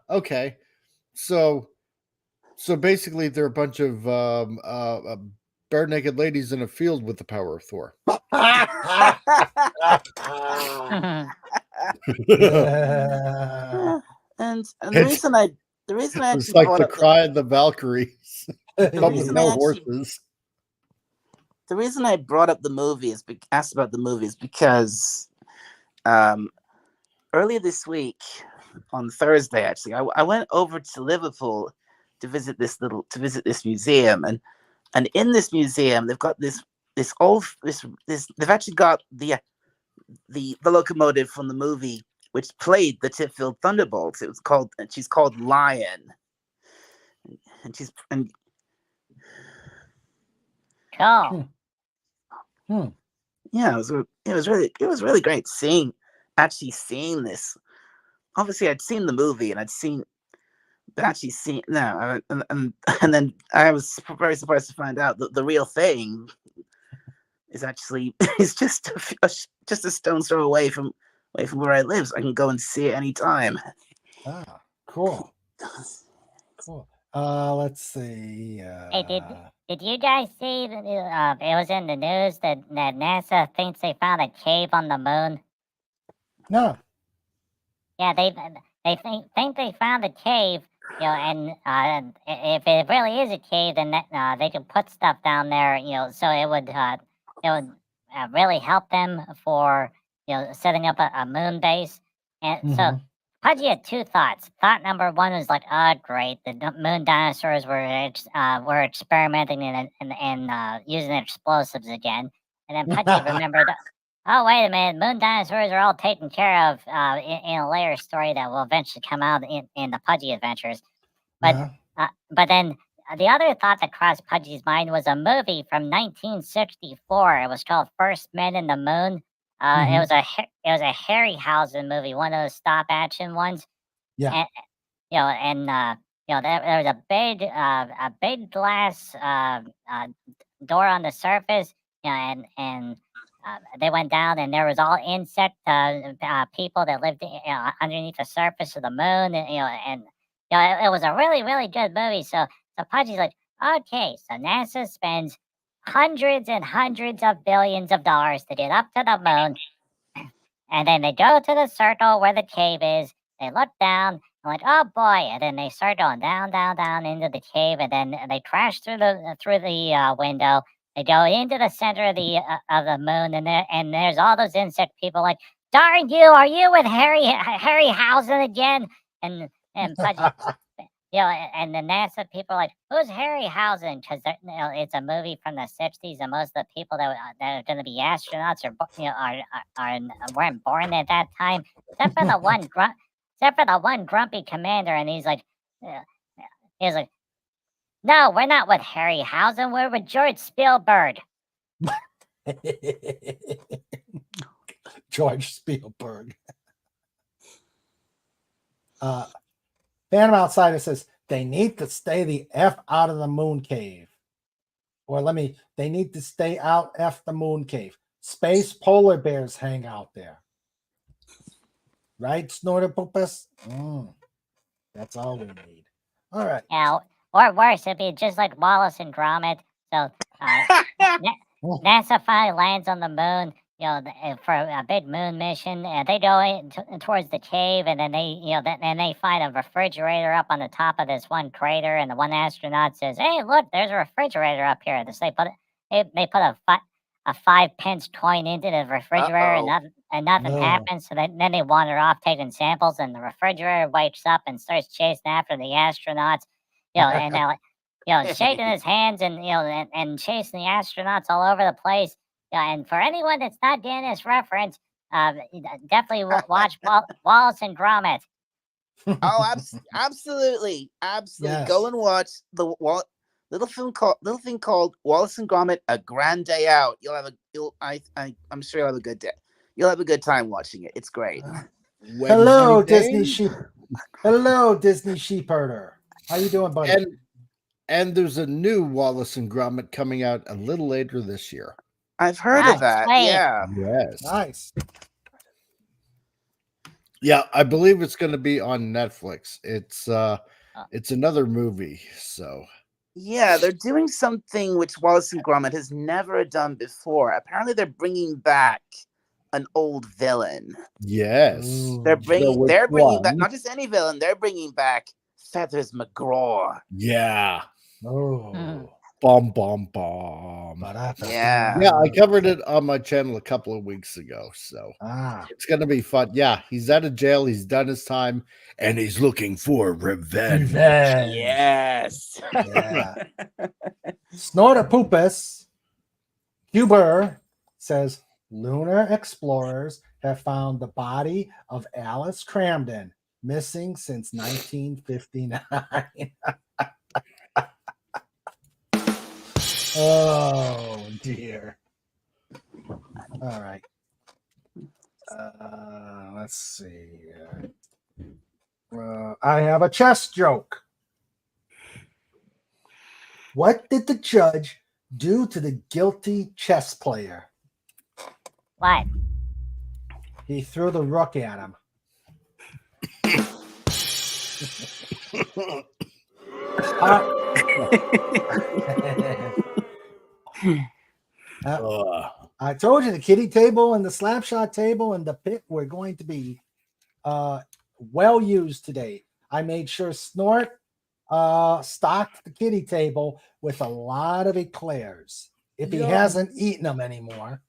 okay. So basically they're a bunch of bare naked ladies in a field with the power of Thor. And the reason I It's actually like brought the up cry of the Valkyries. But with reason no I actually- horses. the reason I brought up the movie is asked about the movie is because earlier this week on Thursday, actually, I went over to Liverpool to visit this museum, and in this museum they've got this they've actually got the locomotive from the movie which played the Titfield Thunderbolts. She's called Lion, and Cool. yeah, it was really great seeing this. Obviously, I'd seen the movie and and then I was very surprised to find out that the real thing is actually is just a stone's throw away from where I live. So I can go and see it anytime. Cool. Cool. Let's see. Hey, did you guys see that it was in the news that NASA thinks they found a cave on the moon? No. Yeah, they think they found a cave, and if it really is a cave, then they can put stuff down there, so it would really help them for setting up a moon base. And so Pudgy had two thoughts. Thought number one was like, oh great, the moon dinosaurs were experimenting and using explosives again. And then Pudgy remembered, oh wait a minute, moon dinosaurs are all taken care of in a later story that will eventually come out in the Pudgy Adventures. But then the other thought that crossed Pudgy's mind was a movie from 1964. It was called First Men in the Moon. It was a Harryhausen movie, one of those stop action ones. Yeah. And there was a big glass door on the surface, and they went down, and there was all insect people that lived underneath the surface of the moon, and it was a really, really good movie. So Pudgy's like, okay, so NASA spends hundreds and hundreds of billions of dollars to get up to the moon, and then they go to the circle where the cave is. They look down, and like, oh boy, and then they start going down, down, down into the cave, and then they crash through the window. They go into the center of the moon, and there's all those insect people like, darn you, are you with Harryhausen again? And Pudgy, and the NASA people are like, who's Harryhausen? Because it's a movie from the '60s, and most of the people that are going to be astronauts weren't born at that time, except for the one grumpy commander, and he's like, no, we're not with Harryhausen. We're with George Spielberg. George Spielberg. Phantom Outsider says they need to stay the F out of the moon cave. Or they need to stay out F the moon cave. Space polar bears hang out there. Right, Snortopopus? That's all we need. All right. Yeah, or worse, it'd be just like Wallace and Gromit. So NASA finally lands on the moon, for a big moon mission. They go towards the cave, and then they find a refrigerator up on the top of this one crater. And the one astronaut says, "Hey, look, there's a refrigerator up here." So they put a 5-pence coin into the refrigerator, and nothing happens. So then they wander off taking samples, and the refrigerator wakes up and starts chasing after the astronauts. And they're like, shaking his hands and and chasing the astronauts all over the place. And for anyone that's not getting this reference, definitely watch Wallace and Gromit. Oh, absolutely, absolutely. Yes. Go and watch the little thing called Wallace and Gromit: A Grand Day Out. I'm sure you'll have a good day. You'll have a good time watching it. It's great. Hello, Wednesday Disney days? sheep. Hello, Disney sheep herder. How you doing, buddy? And there's a new Wallace and Gromit coming out a little later this year. I've heard Wow. of that. Sweet. Yeah. Yes. Nice. Yeah, I believe it's going to be on Netflix. It's another movie, so Yeah, they're doing something which Wallace and Gromit has never done before. Apparently, they're bringing back an old villain. yes. Ooh. They're So bringing which they're bringing back one? not just any villain. They're bringing back Feathers McGraw. Yeah. Oh. Bomb, bomb, bomb. Yeah. Yeah, I covered it on my channel a couple of weeks ago, so Ah. it's gonna be fun. Yeah, he's out of jail, he's done his time, and he's looking for revenge. Revenge. Yes. Yeah. Snortopoopus Huber says lunar explorers have found the body of Alice Cramden, missing since 1959. Oh dear. All right. Let's see. I have a chess joke. What did the judge do to the guilty chess player? What? He threw the rook at him. I told you the kitty table and the slapshot table and the pit were going to be well used today. I made sure Snort stocked the kitty table with a lot of eclairs if he hasn't eaten them anymore.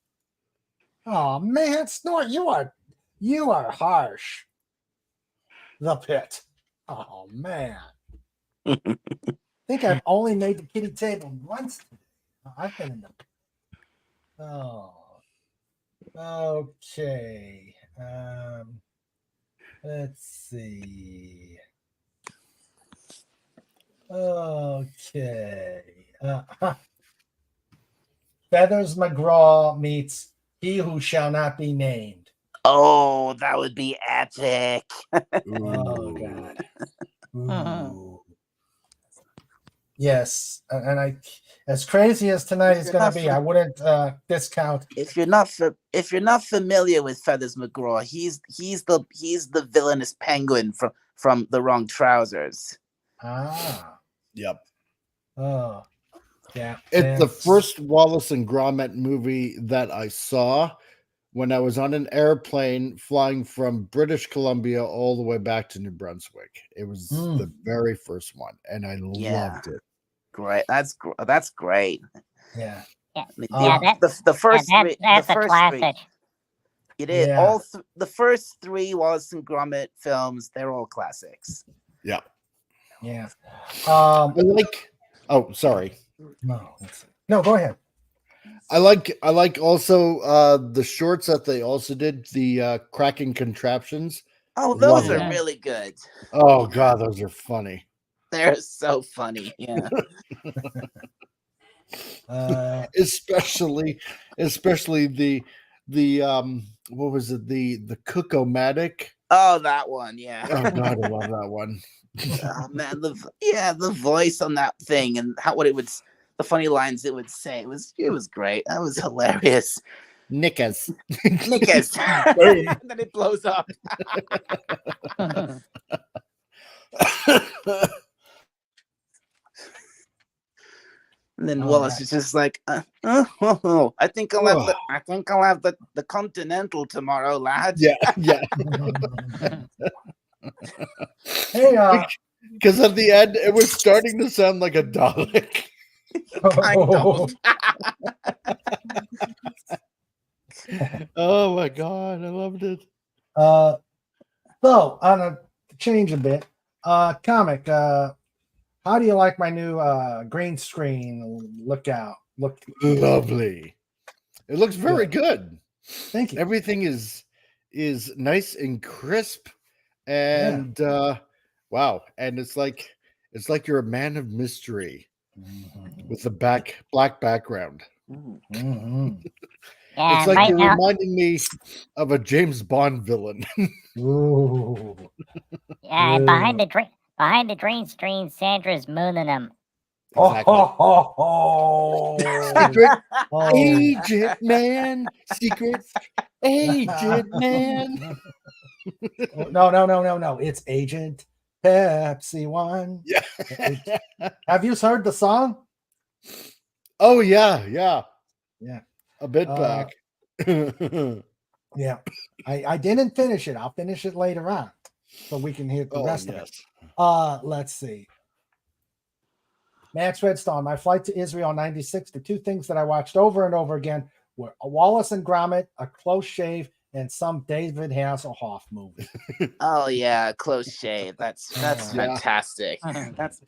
Oh man, Snort, you are harsh. The pit. Oh man. I think I've only made the kitty table once today. I've been in the Oh. Okay. Let's see. Okay. Feathers McGraw meets He Who Shall Not Be Named. Oh, that would be epic. Oh God. Ooh. Yes, and I, as crazy as tonight is going to be, I wouldn't discount. If you're not familiar with Feathers McGraw, he's the villainous penguin from The Wrong Trousers. Ah. Yep. Oh. Yeah. It's the first Wallace and Gromit movie that I saw when I was on an airplane flying from British Columbia all the way back to New Brunswick. It was the very first one, and I loved it. Great. That's great. Yeah. Yeah. The first three. That's The a first classic. three. It is Yeah. the first three Wallace and Gromit films. They're all classics. Yeah. Yeah. I like. Oh, sorry. No, go ahead. I like also the shorts that they also did, the cracking contraptions. Oh, those Love are it. really good. Oh God, those are funny. They're so funny. Yeah. especially the what was it, the Cook-O-Matic? Oh, that one. Yeah. Oh God, I love that one. Oh man, the voice on that thing and the funny lines it would say, it was great. That was hilarious. Knickers. Knickers. And then it blows up. And then Wallace is just like, I think I'll have the Continental tomorrow, lad. Yeah. Hey, because at the end it was starting to sound like a Dalek. Kind of. Oh my God, I loved it. So on a change a bit, comic. How do you like my new green screen look? Lovely. It looks very good. Thank you. Everything is nice and crisp. and wow, and it's like you're a man of mystery with the black background. Mhm. Yeah, It's like right you're now, reminding me of a James Bond villain. Ooh. yeah, Ooh. behind the green screen, Sandra's mooning him. Exactly. Oh. Secret Oh. agent man, secret agent man. No. It's Agent Pepsi One. Yeah. Have you heard the song? Oh yeah. Yeah. A bit back. Yeah. I didn't finish it. I'll finish it later on. So we can hear the rest of it. Let's see. Max Redstone, my flight to Israel in 96. The two things that I watched over and over again were a Wallace and Gromit, A Close Shave, and some David Hasselhoff movie. Oh yeah, Close Shave. That's Yeah. fantastic. That's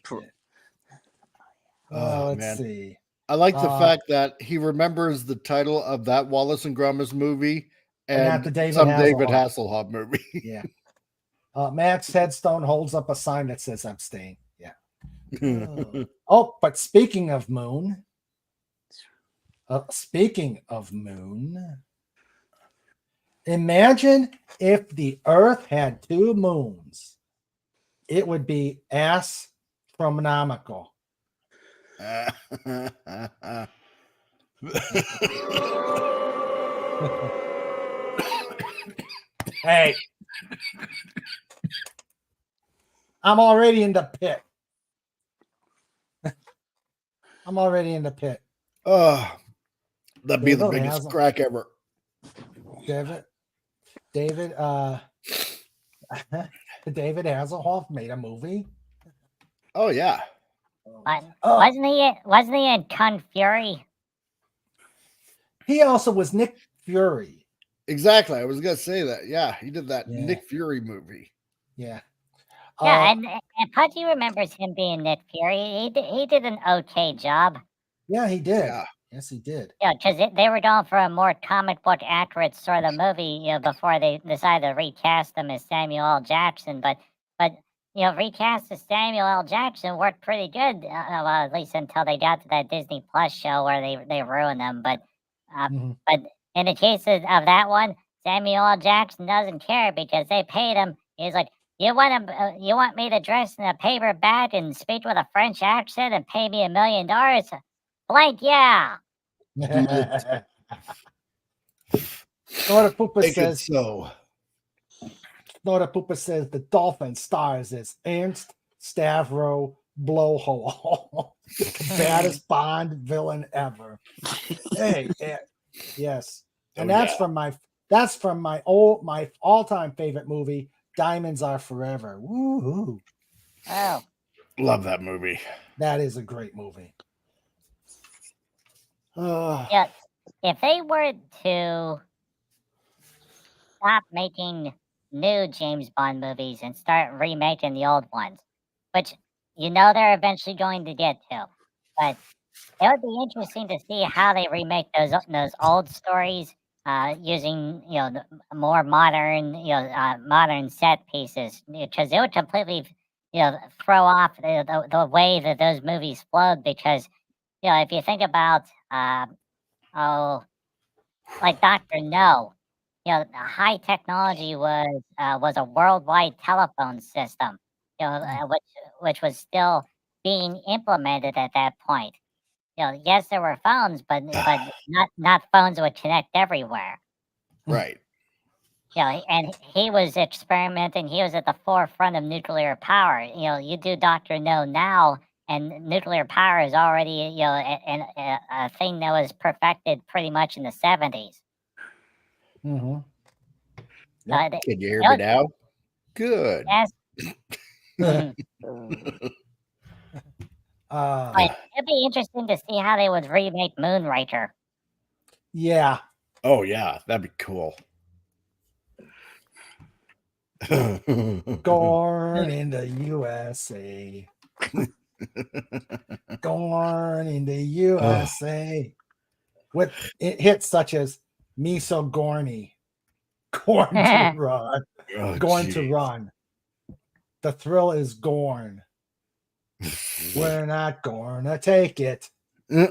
Oh, Let's man. see. I like the fact that he remembers the title of that Wallace and Gromit movie And not and the David some David Hasselhoff. Hasselhoff movie. Yeah. Max Headstone holds up a sign that says I'm staying. Yeah. Oh, but speaking of moon, imagine if the Earth had two moons. It would be astronomical. Hey, I'm already in the pit. Oh, that'd be the David biggest Hasselhoff. crack ever. David David Hasselhoff made a movie. Oh yeah. Wasn't he in Kung Fury? He also was Nick Fury. Exactly. I was gonna say that. Yeah, he did that Yeah. Nick Fury movie. Yeah. Yeah, and Pudgy remembers him being Nick Fury. He did an okay job. Yeah, he did. Yeah. Yes, he did. Yeah, because they were going for a more comic book accurate sort of movie, before they decided to recast him as Samuel L. Jackson. But recast as Samuel L. Jackson worked pretty good, well, at least until they got to that Disney Plus show where they ruined them. But in the case of that one, Samuel L. Jackson doesn't care because they paid him. He's like, you want me to dress in a paper bag and speak with a French accent and pay me $1 million? Blank, yeah. Florida Poopa Make it says so. Florida Poopa says the Dolphin stars as Ernst Stavro Blowhole, baddest Bond villain ever. Hey, yes, and that's from my all-time favorite movie, Diamonds Are Forever. Woo-hoo. Oh, Love that movie. That is a great movie. yeah. If they were to stop making new James Bond movies and start remaking the old ones, which they're eventually going to get to, but it would be interesting to see how they remake those old stories using more modern modern set pieces, because it would completely throw off the way that those movies flowed. Because if you think about like Dr. No, high technology was a worldwide telephone system, which was still being implemented at that point. Yes, there were phones, but not phones that would connect everywhere. Right. And he was experimenting. He was at the forefront of nuclear power. You do Dr. No now, and nuclear power is already a thing that was perfected pretty much in the 70s. Mm-hmm. Can you hear me now? Good. Yes. But it'd be interesting to see how they would remake Moonraker. Yeah. Oh yeah, that'd be cool. Born in the USA. Born in the USA. With hits such as Me So Gorny, Born to Run, Oh, Going geez. to Run. The thrill is gone. We're not gonna take it. Uh,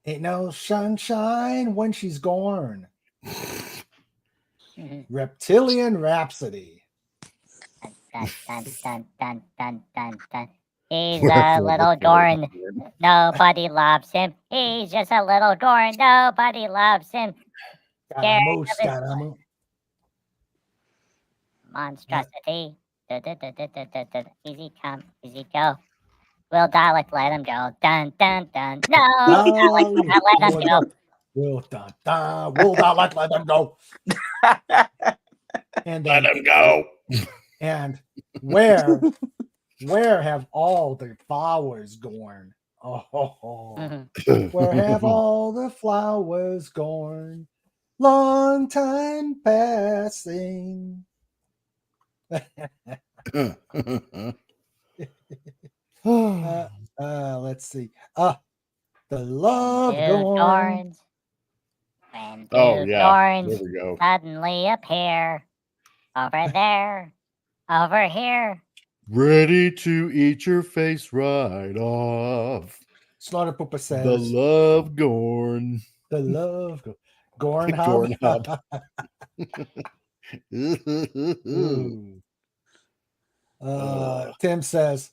Ain't no sunshine when she's gone. Reptilian Rhapsody. Dun, dun, dun, dun, dun, dun, dun. He's a little Dorn. Nobody loves him. He's just a little Dorn. Nobody loves him. Scaramouche, of his Scaramouche. monstrosity. Easy come, easy go. Will Dalek let him go? Dun dun dun. No, Dalek not let him go. Will Dalek let them go? And Let then, him go. and where have all the flowers gone? Oh, Mhm. where have all the flowers gone? Long time passing. Let's see. The love Two gone. Dorns. When two Oh, yeah. Dorns There we go. suddenly appear. Over there. Over here. Ready to eat your face right off. Slaughter Poopa says The love gorn. the love Gorn Gorn Hub. Ooh. Ooh. Tim says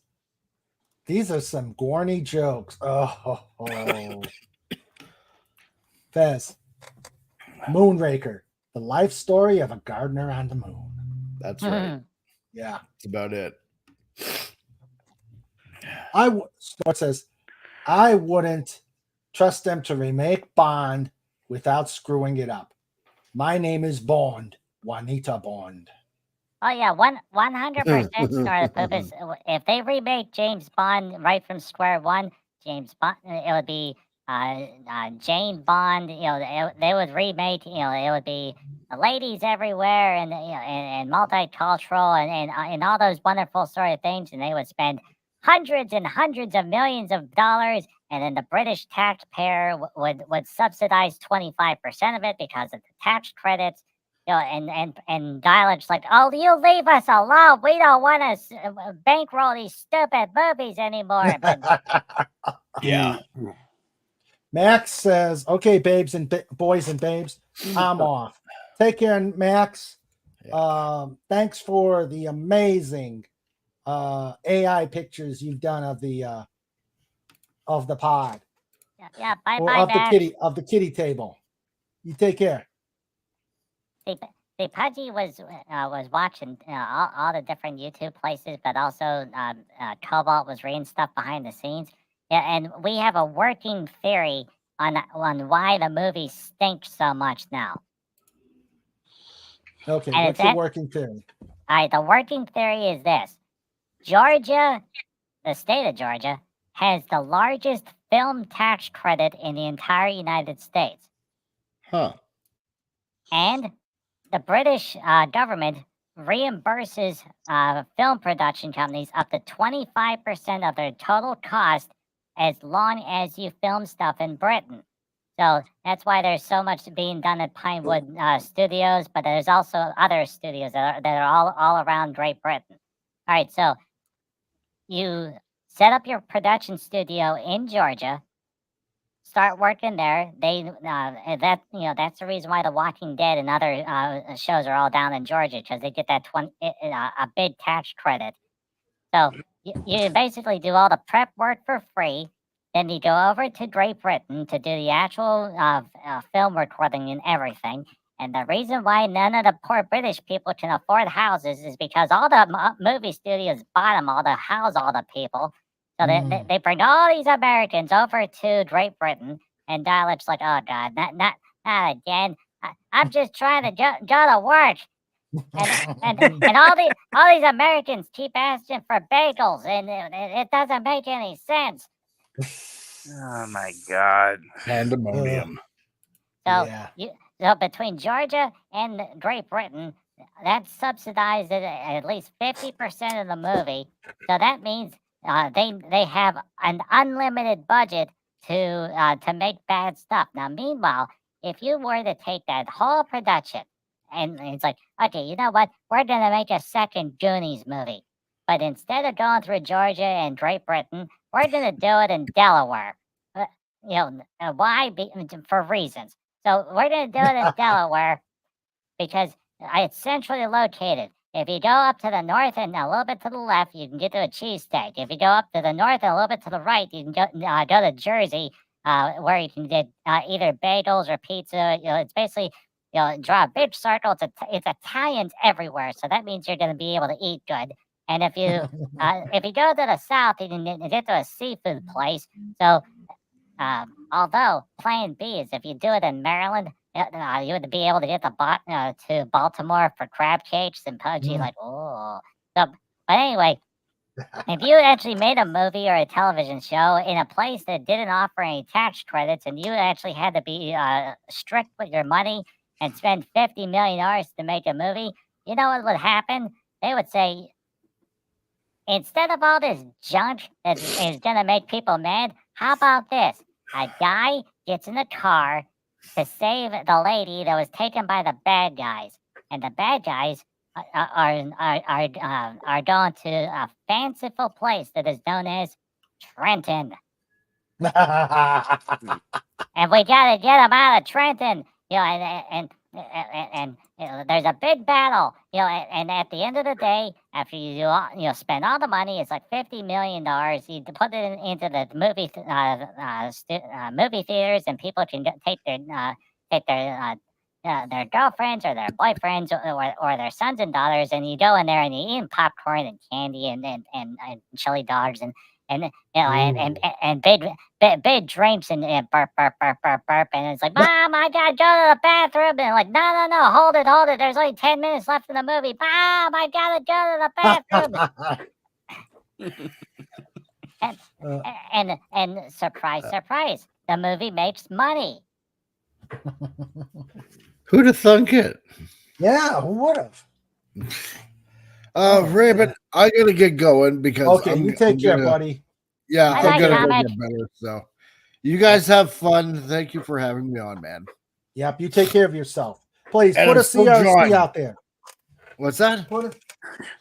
these are some gorny jokes. Oh. Fez. Moonraker, the life story of a gardener on the moon. That's right. Yeah. That's about it. Snort says, I wouldn't trust them to remake Bond without screwing it up. My name is Bond, Juanita Bond. Oh yeah, 100% Star Purpose. If they remake James Bond right from square one, James Bond, it would be Jane Bond. They would remake. It would be ladies everywhere and and multicultural and all those wonderful sort of things. And they would spend hundreds and hundreds of millions of dollars, and then the British taxpayer would subsidize 25% of it because of the tax credits. And dialects like, oh, you leave us alone. We don't want to bankroll these stupid movies anymore. But Yeah. Max says, okay, babes and boys and babes, I'm off. Take care, Max. Thanks for the amazing AI pictures you've done of the pod. yeah, bye Or bye, of Max. the kitty table. You take care. See, Pudgy was watching all the different YouTube places, but also Cobalt was reading stuff behind the scenes. Yeah, and we have a working theory on why the movie stinks so much now. Okay, And what's your working theory? All right, the working theory is this: Georgia, the state of Georgia, has the largest film tax credit in the entire United States. Huh. And the British government reimburses film production companies up to 25% of their total cost as long as you film stuff in Britain. So that's why there's so much being done at Pinewood Studios, but there's also other studios that are all around Great Britain. All right, so you set up your production studio in Georgia. Start working there. That's the reason why The Walking Dead and other shows are all down in Georgia, because they get that a big tax credit. So you basically do all the prep work for free. Then you go over to Great Britain to do the actual film recording and everything. And the reason why none of the poor British people can afford houses is because all the movie studios bottom all to house all the people. So they bring all these Americans over to Great Britain, and Dalek's like, oh God, not again. I'm just trying to go to work. And all these Americans keep asking for bagels, and it doesn't make any sense. Oh my God. Pandemonium. So so between Georgia and Great Britain, that's subsidized at least 50% of the movie. So that means they have an unlimited budget to make bad stuff. Now, meanwhile, if you were to take that whole production and it's like, okay, you know what? We're gonna make a second Goonies movie. but instead of going through Georgia and Great Britain, we're going to do it in Delaware. Why? For reasons. So we're going to do it in Delaware because it's centrally located. If you go up to the north and a little bit to the left, you can get to a cheesesteak. If you go up to the north and a little bit to the right, you can go to Jersey, where you can get either bagels or pizza. It's basically, draw a big circle. It's Italians everywhere, so that means you're going to be able to eat good. And if you go to the south, you can get to a seafood place. So, although Plan B is if you do it in Maryland, you would be able to get to Baltimore for crab cakes and pudgy. Like, oh. So, but anyway, if you actually made a movie or a television show in a place that didn't offer any tax credits, and you actually had to be strict with your money and spend $50 million to make a movie, you know what would happen? They would say, instead of all this junk that is going to make people mad, how about this? A guy gets in the car to save the lady that was taken by the bad guys, and the bad guys are going to a fanciful place that is known as Trenton, and we gotta get them out of Trenton. And there's a big battle. And at the end of the day, after you spend all the money, it's like $50 million. You put it into the movie theaters, and people can take their girlfriends or their boyfriends or their sons and daughters, and you go in there and you eat popcorn and candy and chili dogs and big drinks and burp, burp, burp, burp, burp. And it's like, Mom, I gotta go to the bathroom. And like, no, hold it. There's only 10 minutes left in the movie. Mom, I gotta go to the bathroom. and surprise, the movie makes money. Who'd have thunk it? Yeah, who would have? Raymond, I gotta get going because you take care, buddy. Yeah, Bye, I'm gonna go comic. get better. So, you guys have fun. Thank you for having me on, man. Yep, you take care of yourself. Please And put I'm a still CRC drawing. out there. What's that? Put a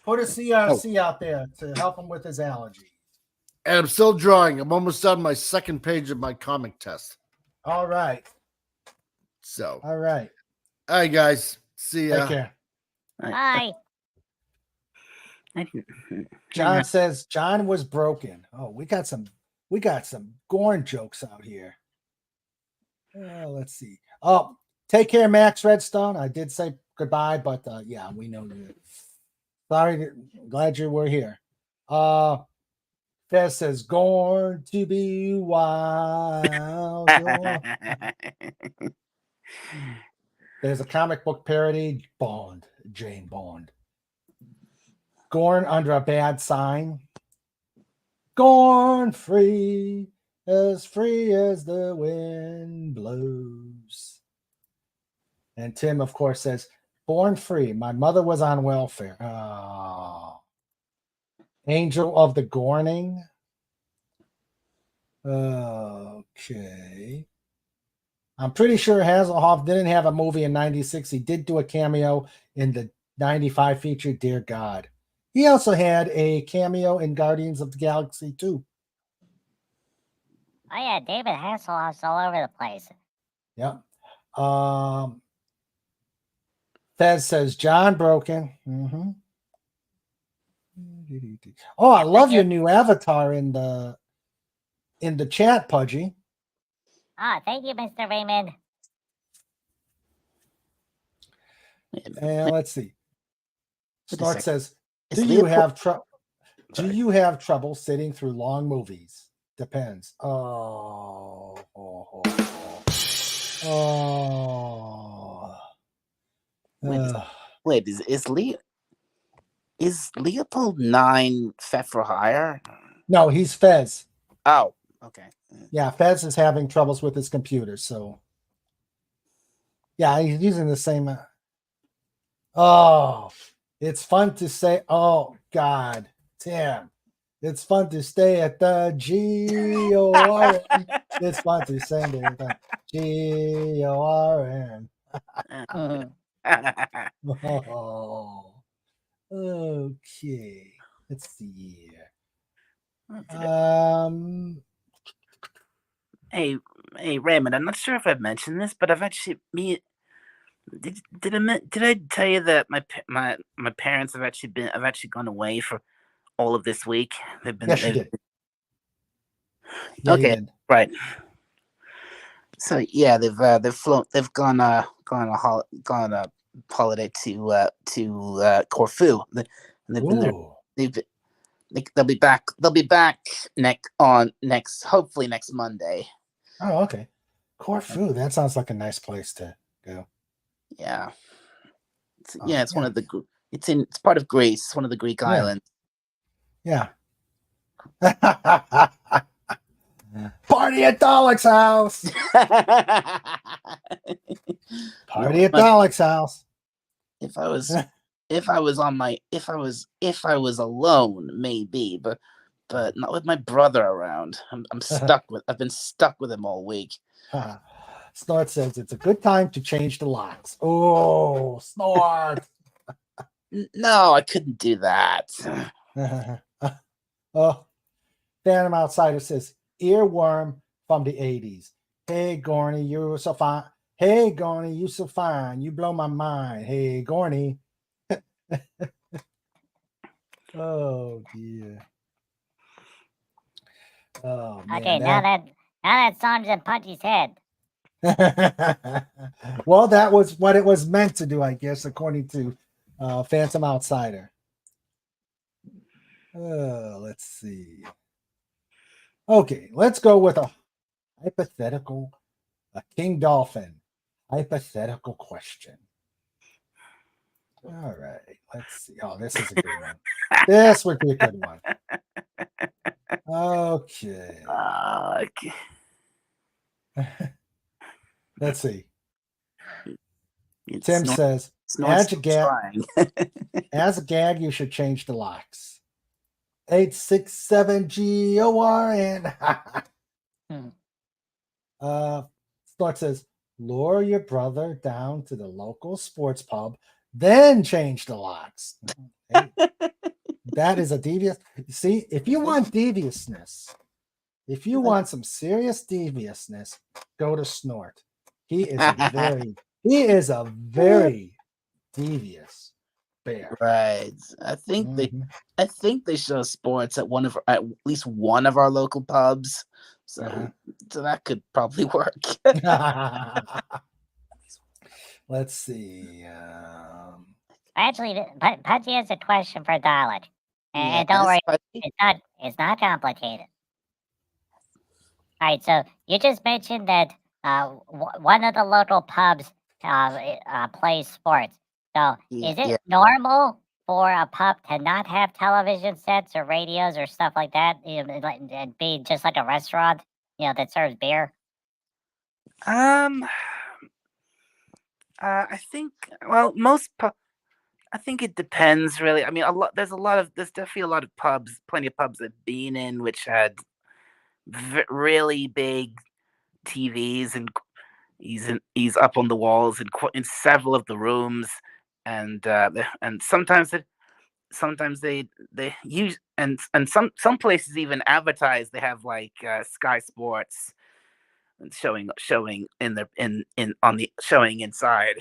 CRC out there to help him with his allergy. And I'm still drawing. I'm almost on my second page of my comic test. All right. So, all right, guys. See ya. Take care. Bye. John says John was broken. Oh, we got some Gorn jokes out here. Let's see. Oh, take care, Max Redstone. I did say goodbye, but yeah, we know you. Sorry, glad you were here. Fez says Gorn to be wild. There's a comic book parody, Jane Bond. Gorn under a bad sign. Gorn free as the wind blows. And Tim, of course, says, born free. My mother was on welfare. Oh. Angel of the Gorning. Okay. I'm pretty sure Hasselhoff didn't have a movie in 96. He did do a cameo in the 95 feature Dear God. He also had a cameo in Guardians of the Galaxy 2. Oh yeah, David Hasselhoff's all over the place. Yep. Fez says John broken. Mm-hmm. Oh, I love your new avatar in the chat, Pudgy. Oh, thank you, Mr. Raymond. And let's see. Snort says, Is Do you Leopold- have trouble sitting through long movies? Depends. Oh. Wait, is Leopold 9 set for hire? No, he's Fez. Oh, okay. Yeah, Fez is having troubles with his computer, so yeah, he's using the same. Oh, it's fun to say. Oh God, Tim, it's fun to stay at the GORN. It's fun to sing at the GORN. Oh, okay. Let's see here. Oh, hey, Raymond. I'm not sure if I've mentioned this, but I've actually did I tell you that my parents have actually gone away for all of this week? Yes, you did. Yeah, you Okay, did. right. So yeah, they've gone holiday to Corfu. And they've been there. Ooh. They'll be back. Hopefully next Monday. Oh, okay. Corfu. That sounds like a nice place to go. Yeah, it's Yeah. one of the it's part of Greece. It's one of the Greek Yeah. islands. Yeah. Party at Dalek's house. Party at Dalek's house. If I was alone, maybe, but not with my brother around. I've been stuck with him all week. Snort says it's a good time to change the locks. Oh, Snort. No, I couldn't do that. Oh, Phantom Outsider says earworm from the 80s. Hey, Gorny, you so fine. Hey, Gorny, you so fine. You blow my mind. Hey, Gorny. Oh, dear. Oh, man. Okay, now that song's in Punchy's head. Well, that was what it was meant to do, I guess, according to Phantom Outsider. Let's see. Okay, let's go with a hypothetical, a King Dolphin hypothetical question. All right, let's see. Oh, this is a good one. This would be a good one. Okay. Okay. Let's see. It's Tim not- says, it's not as a gag, trying. as a gag, you should change the locks. 867 GORN. Snort says, lure your brother down to the local sports pub, then change the locks. Hey, that is a devious. See, if you want deviousness, if you want some serious deviousness, go to Snort. He is a very devious bear. Right. I think they show sports at at least one of our local pubs. So so that could probably work. Let's see. Actually, Punchy has a question for Dalek. And don't Yes, worry, Punchy? it's not complicated. All right, so you just mentioned that one of the local pubs plays sports. So is it normal for a pub to not have television sets or radios or stuff like that, and be just like a restaurant, that serves beer? I think I think it depends really. I mean, there's definitely a lot of pubs, plenty of pubs I've been in which had really big TVs, and he's up on the walls in several of the rooms, and sometimes they use, and some places even advertise they have like Sky Sports and showing in the in on the showing inside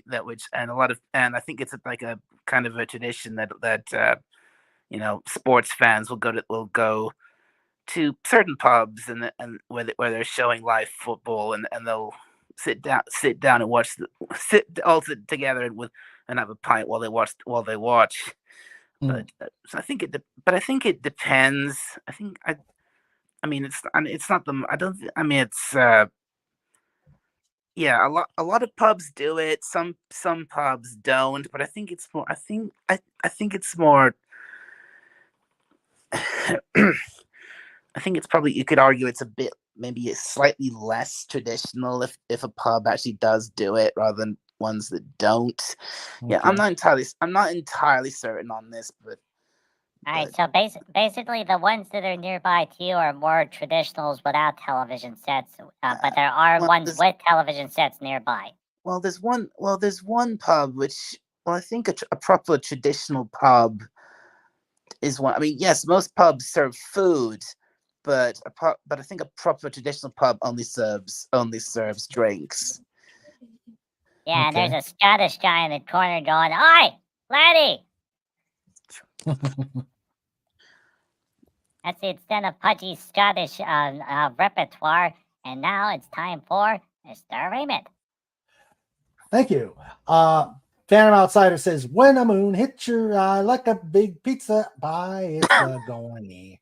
that, which, and a lot of, and I think it's like a kind of a tradition that sports fans will go to certain pubs and where they're showing live football, and they'll sit down and sit together and have a pint while they watch. But so I think it depends. I mean it's not the I don't I mean it's yeah, a lot of pubs do it. Some pubs don't, but I think it's more. I think it's more. I think it's probably, you could argue it's a bit, maybe slightly less traditional if a pub actually does do it rather than ones that don't. Okay. Yeah, I'm not entirely certain on this, but. All right, so basically the ones that are nearby to you are more traditionals without television sets, but there are ones with television sets nearby. Well, there's one pub which, I think a proper traditional pub is one. I mean, yes, most pubs serve food, but but I think a proper traditional pub only serves drinks. Yeah, and there's Okay. a Scottish guy in the corner going, "Oi, laddie!" That's the extent of Pudgy's Scottish repertoire, and now it's time for Mr. Raymond. Thank you. Phantom Outsider says, when a moon hits your eye like a big pizza pie, it's a gorny.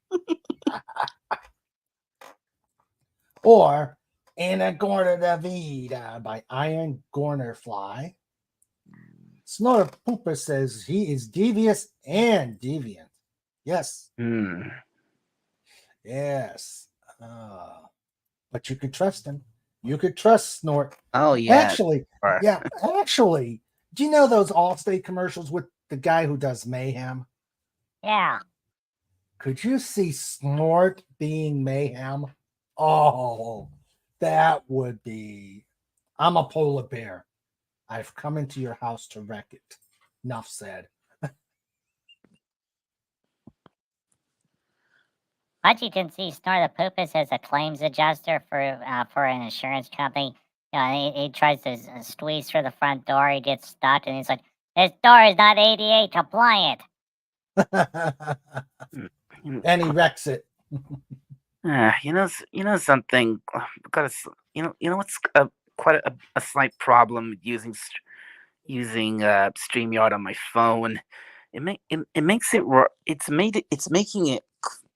Or In a Gorner da Vida by Iron Gorner Fly. Snore Pooper says he is devious and deviant. Yes. Yes. But you could trust him. You could trust Snort. Oh yeah. Actually, do you know those Allstate commercials with the guy who does Mayhem? Yeah. Could you see Snort being Mayhem? Oh, that would be. I'm a polar bear. I've come into your house to wreck it. Enough said. Pudgy can see Snort the Poopus as a claims adjuster for an insurance company. You know, he tries to squeeze through the front door. He gets stuck, and he's like, "This door is not ADA compliant." And he wrecks it. You know something. You know what's quite a slight problem with using StreamYard on my phone.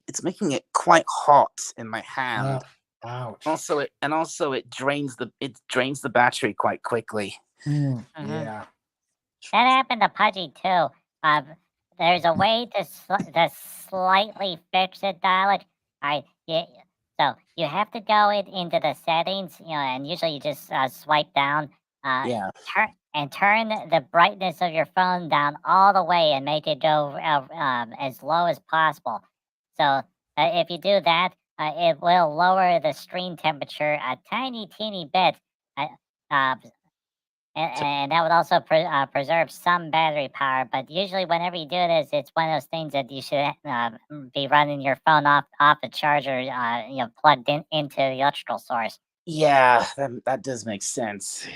It's making it quite hot in my hand. Ouch. Also, it drains the battery quite quickly. Yeah. That happened to Pudgy too. There's a way to slightly fix it, Dalek. So you have to go into the settings, you know, and usually you just swipe down. Yeah. Turn the brightness of your phone down all the way and make it go as low as possible. So if you do that, it will lower the screen temperature a tiny, teeny bit. And that would also preserve some battery power. But usually, whenever you do this, it's one of those things that you should be running your phone off the charger, plugged into the electrical source. Yeah, that does make sense.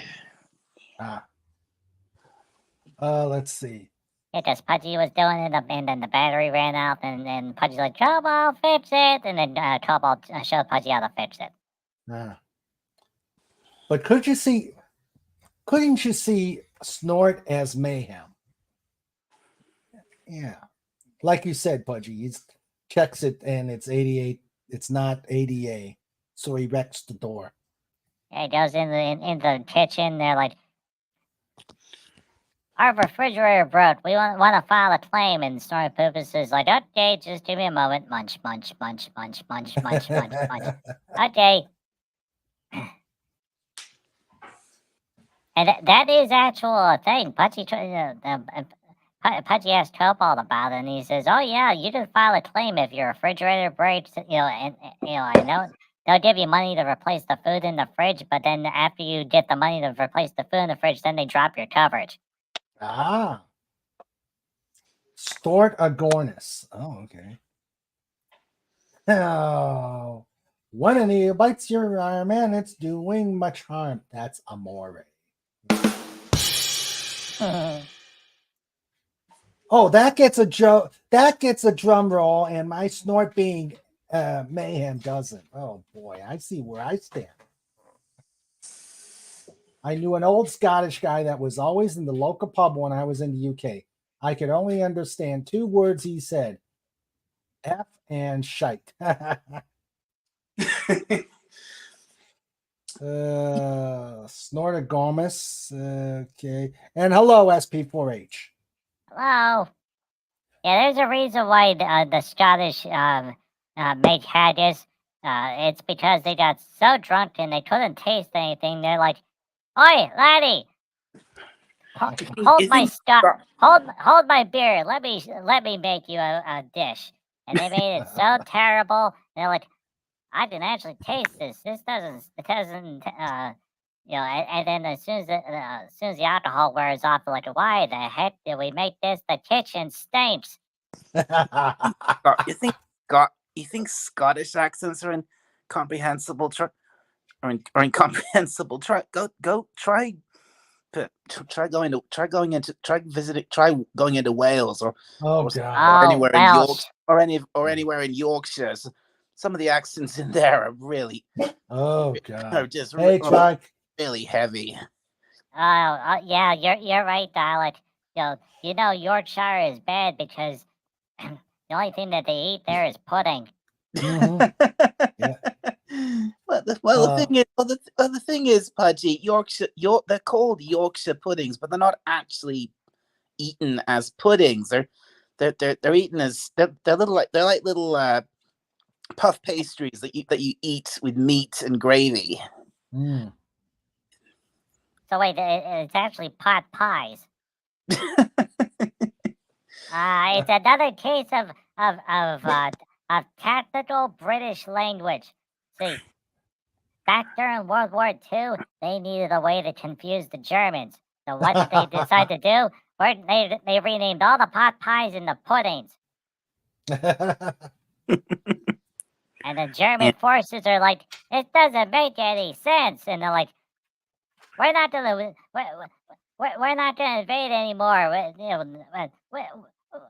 Let's see. Yeah, because Pudgy was doing it, and then the battery ran out, and then Pudgy's like, "Cobalt, fix it!" And then Cobalt showed Pudgy how to fix it. But couldn't you see Snort as Mayhem? Yeah. Like you said, Pudgy, he checks it and it's 88. It's not ADA. So he wrecks the door. Yeah, he goes in the kitchen. They're like, "Our refrigerator broke. We want to file a claim." And Snort Poopus is like, "Okay, just give me a moment. Munch, munch, munch, munch, munch, munch, munch, munch. Okay." And that is actual a thing. Pudgy asked Cobalt about it, and he says, "Oh yeah, you can file a claim if your refrigerator breaks. And I know they'll give you money to replace the food in the fridge, but then after you get the money to replace the food in the fridge, then they drop your coverage." Snort Agornis. Oh, okay. Oh, when an eel bites your arm and it's doing much harm, that's amore. Oh, that gets a drum roll, and my Snort being Mayhem doesn't. Oh boy, I see where I stand. I knew an old Scottish guy that was always in the local pub when I was in the UK. I could only understand 2 words he said: F and shite. Snorta Gomes. Okay. And hello, SP4H. Hello. Yeah, there's a reason why the Scottish make haggis. It's because they got so drunk and they couldn't taste anything. They're like, "Oi, laddie, hold my beer. Let me make you a dish." And they made it so terrible. They're like, "I can actually taste this. It doesn't. And then as soon as the alcohol wears off, they're like, "Why the heck did we make this? The kitchen stinks." You think you think Scottish accents are incomprehensible? Or incomprehensible? Try going into Wales Oh or God. anywhere in Welsh. Yorkshire or anywhere in Yorkshire. Some of the accents in there are really Oh are God. just Hey, Chuck. really heavy. Yeah, you're right, Dalek. You know Yorkshire is bad because the only thing that they eat there is pudding. Mhm. Yeah. The thing is, Pudgy, they're called Yorkshire puddings, but they're not actually eaten as puddings. They're eaten as they're like little puff pastries that you eat with meat and gravy. Mm. So wait, it's actually pot pies. It's another case of tactical British language. See, back during World War II, they needed a way to confuse the Germans. So what did they decide to do? They renamed all the pot pies into puddings. And the German And- forces are like, it doesn't make any sense. And they're like, we're not gonna invade anymore.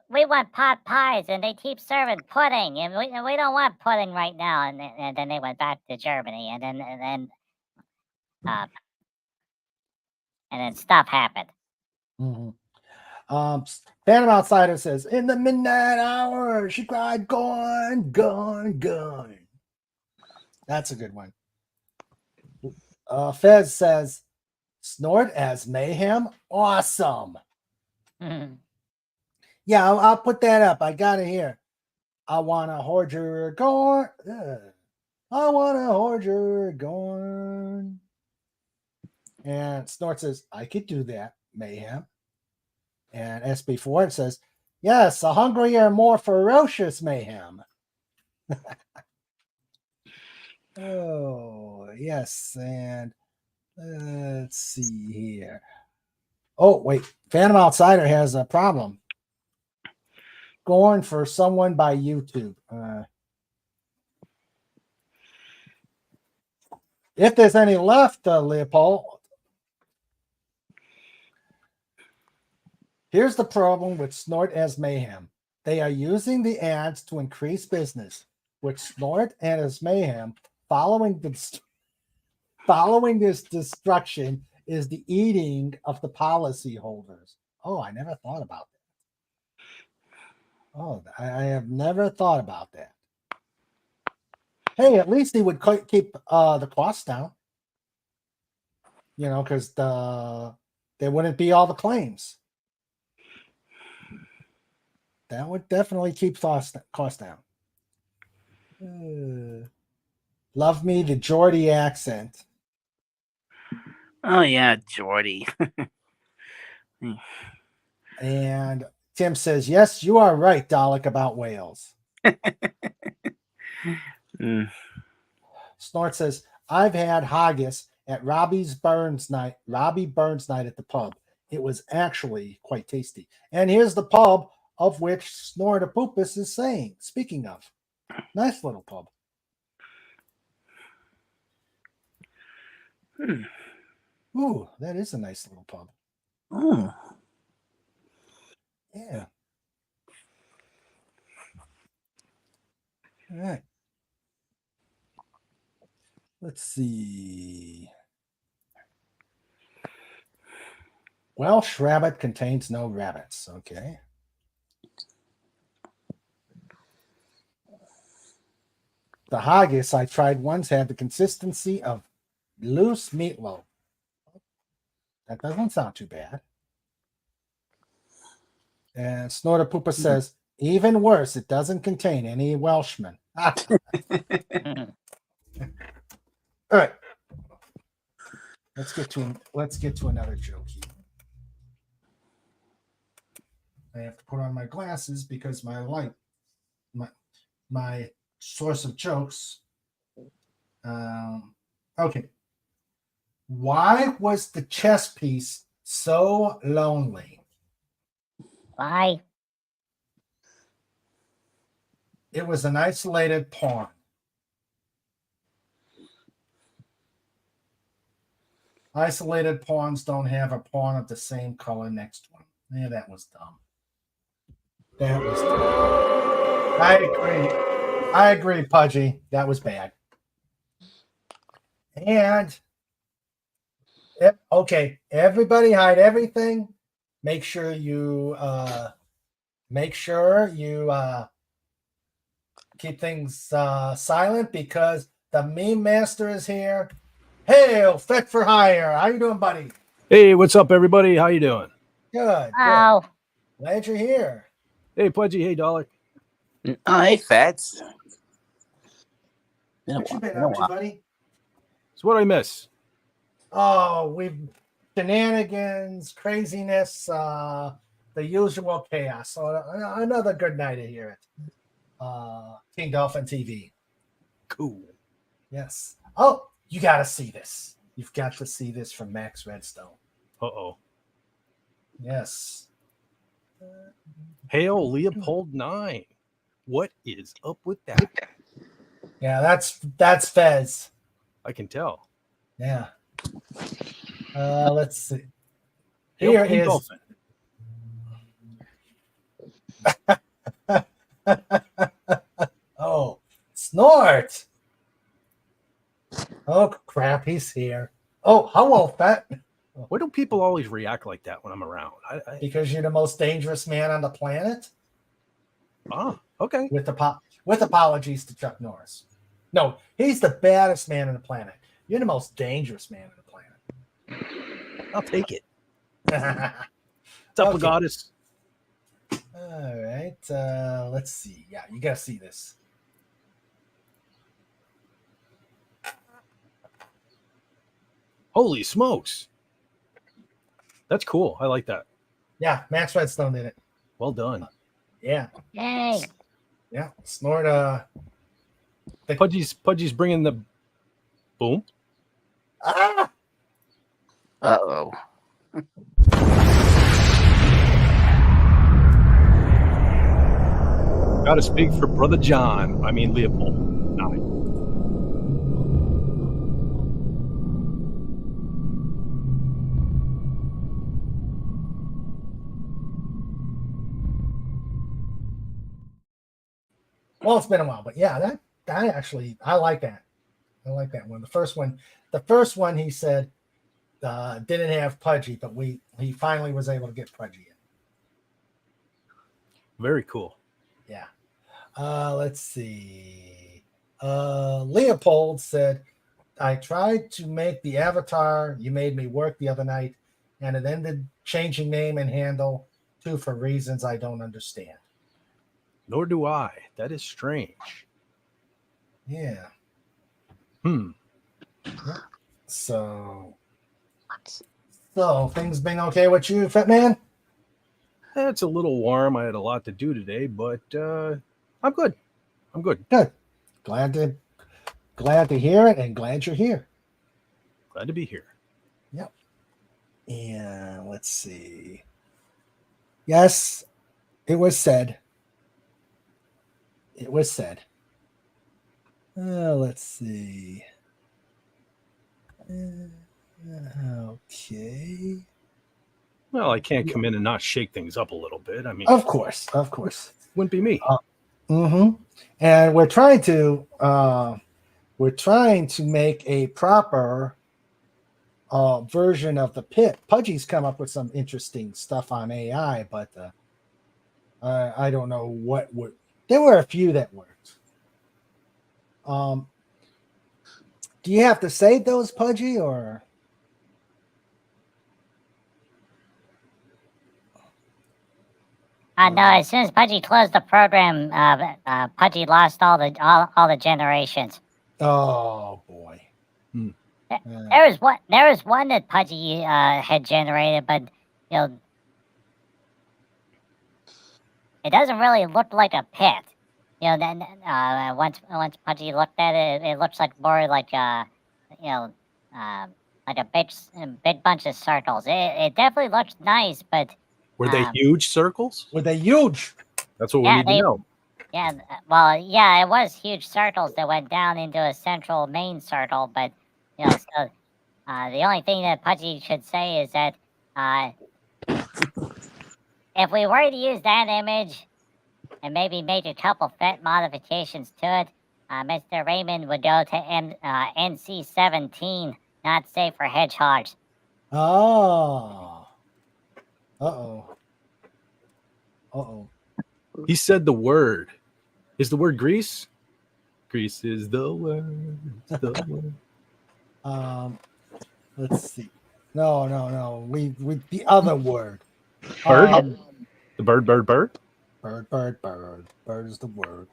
We want pot pies, and they keep serving pudding, and we don't want pudding right now. And then they went back to Germany, and then stuff happened. Mhm. Phantom Outsider says, in the midnight hour, she cried, gone, gone, gone. That's a good one. Fez says, snort as mayhem. Awesome. Yeah, I'll put that up. I got it here. I want to hoard your gorn. I want to hoard your gorn. And Snort says, I could do that, mayhem. And SB Ford says, yes, a hungrier, more ferocious mayhem. Oh, yes. And let's see here. Oh, wait. Phantom Outsider has a problem. Going for someone by YouTube. If there's any left, Leopold. Here's the problem with Snort as Mayhem. They are using the ads to increase business, with Snort and as Mayhem following this destruction is the eating of the policyholders. Oh, I never thought about that. Oh, I have never thought about that. Hey, at least he would keep the costs down. You know, because there wouldn't be all the claims. That would definitely keep cost down. Love me the Geordie accent. Oh yeah, Geordie. And Tim says, yes, you are right, Dalek, about Wales. Snort says, I've had haggis at Robbie Burns night at the pub. It was actually quite tasty. And here's the pub of which Snortapoopus is saying. Speaking of, nice little pub. Ooh, that is a nice little pub. Ooh. Yeah. All right. Let's see. Welsh rabbit contains no rabbits. Okay. The haggis I tried once had the consistency of loose meatloaf. That doesn't sound too bad. And Snortapoopa says, even worse, it doesn't contain any Welshmen. All right. Let's get to another joke here. I have to put on my glasses because my source of jokes. Okay. Why was the chess piece so lonely? Why? It was an isolated pawn. Isolated pawns don't have a pawn of the same color next to them. Yeah, that was dumb. That was dumb. I agree, Pudgy. That was bad. And okay, everybody hide everything. Make sure you keep things silent because the meme master is here. Hail, Fet for Hire. How you doing, buddy? Hey, what's up, everybody? How you doing? Good. Oh, Glad you're here. Hey, Pudgy. Hey, Dollar. Oh, hey, Fats. What you been up to, buddy? So what I miss? Oh, we've shenanigans, craziness, the usual chaos. So another good night here at King Dolphin TV. Cool. Yes. Oh, you got to see this. You've got to see this from Max Redstone. Uh-oh. Yes. Hail Leopold 9. What is up with that? Yeah, that's Fez. I can tell. Yeah. Let's see. Hail Here King is Dolphin. Oh, Snort. Oh crap, he's here. Oh, hello, Fat. Why do people always react like that when I'm around? Because you're the most dangerous man on the planet. Okay. With apologies to Chuck Norris. No, he's the baddest man on the planet. You're the most dangerous man on the planet. I'll take it. What's up, Okay. Goddess? All right. Let's see. Yeah, you gotta see this. Holy smokes. That's cool. I like that. Yeah, Max Redstone did it. Well done. Yeah. yay. Yeah. Snort Pudgy's bringing the boom. Ah! Uh-oh. Gotta speak for Brother John. I mean, Leopold 9. Well, it's been a while, but yeah, that actually I like that. I like that one. The first one he said didn't have Pudgy, but he finally was able to get Pudgy in. Very cool. Yeah. Let's see. Leopold said, I tried to make the avatar you made me work the other night, and it ended changing name and handle too for reasons I don't understand. Nor do I. That is strange. Yeah. So things been okay with you, Fat Man? It's a little warm. I had a lot to do today, but I'm good. I'm good. Good. Glad to hear it, and glad you're here. Glad to be here. Yep. And let's see. Yes, it was said. It was said. Let's see. Okay. Well, I can't come in and not shake things up a little bit. I mean, Of course. wouldn't be me. And we're trying to make a proper version of the pit. Pudgy's come up with some interesting stuff on AI, but I don't know what would. There were a few that worked. Do you have to save those, Pudgy, or? No, as soon as Pudgy closed the program, Pudgy lost all the generations. Oh boy. There was one that Pudgy had generated, but you know, it doesn't really look like a pit. You know, then once Pudgy looked at it, it looks like more like like a big bunch of circles. It definitely looks nice, but Were they huge circles? Were they huge? That's what we need to know. Yeah, well, yeah, it was huge circles that went down into a central main circle, but so the only thing that Pudgy should say is that if we were to use that image and maybe make a couple fit modifications to it, Mr. Raymond would go to NC-17, not safe for hedgehogs. Oh. Uh-oh. Uh-oh. He said the word. Is the word Greece? Greece is the word. It's the word. Let's see. No. We the other word. Bird? The bird. Bird. Bird is the word.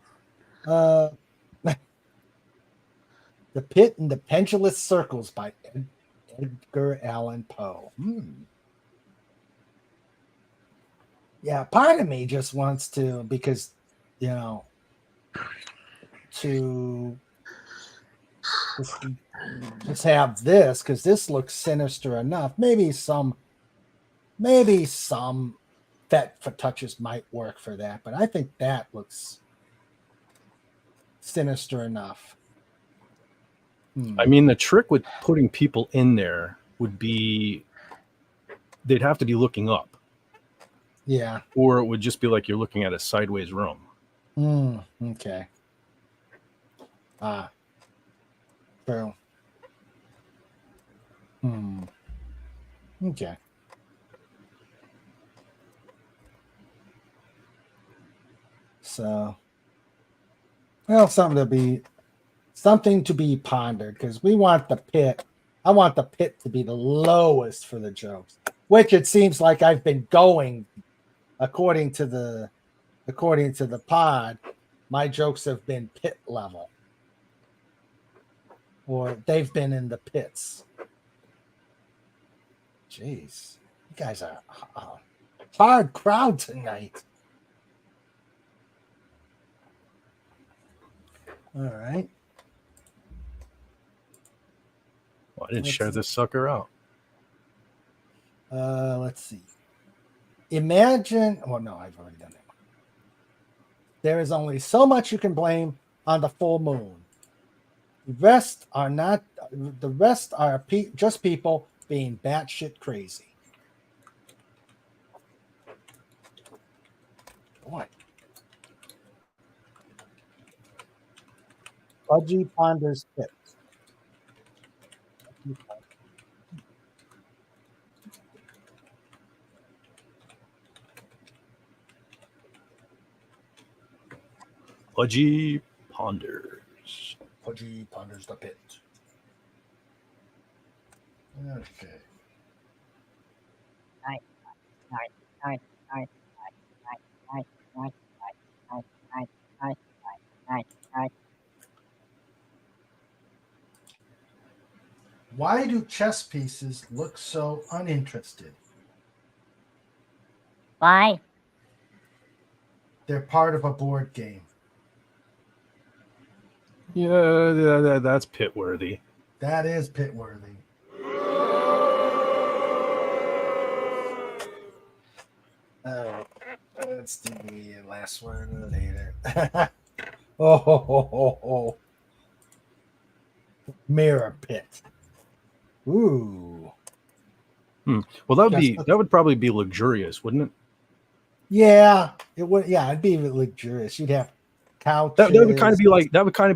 The Pit and the Pendulous Circles by Edgar Allan Poe. Yeah, part of me just wants to, because, to just have this, because this looks sinister enough. Maybe some Fet for touches might work for that, but I think that looks sinister enough. I mean, the trick with putting people in there would be they'd have to be looking up. Yeah. Or it would just be like you're looking at a sideways room. Okay. True. Okay. So, well, something to be pondered, because we want the pit. I want the pit to be the lowest for the jokes, which it seems like I've been going according to the pod. My jokes have been pit level, or they've been in the pits. Jeez, you guys are a hard crowd tonight. All right. Well, I didn't share this sucker out. Let's see. Imagine. Oh no, I've already done that. There is only so much you can blame on the full moon. The rest are not. The rest are just people being batshit crazy. Boy. Pudgy ponders pit. Pudgy ponders. Pudgy ponders the pit. Okay. Why do chess pieces look so uninterested? Why? They're part of a board game. Yeah, that's pit worthy. That is pit worthy. Let's do the last one later. Oh. Mirror pit. Ooh. Well, that would probably be luxurious, wouldn't it? Yeah, it would. Yeah, it'd be luxurious. You'd have couches. That would kind of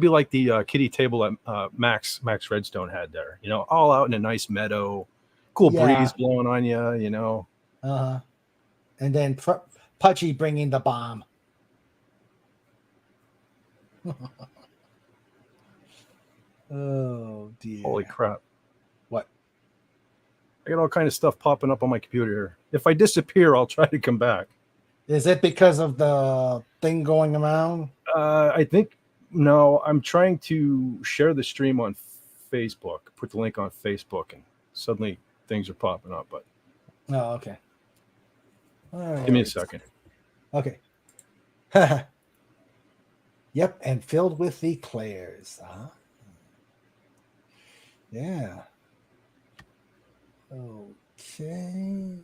be like the kiddie table that Max Redstone had there. All out in a nice meadow, cool breeze blowing on you. And then Pudgy bringing the bomb. Oh dear! Holy crap! What? I got all kind of stuff popping up on my computer here. If I disappear, I'll try to come back. Is it because of the thing going around? I think no. I'm trying to share the stream on Facebook. Put the link on Facebook, and suddenly things are popping up. But okay. Give me a second. Okay. Yep, and filled with eclairs. Yeah. Okay.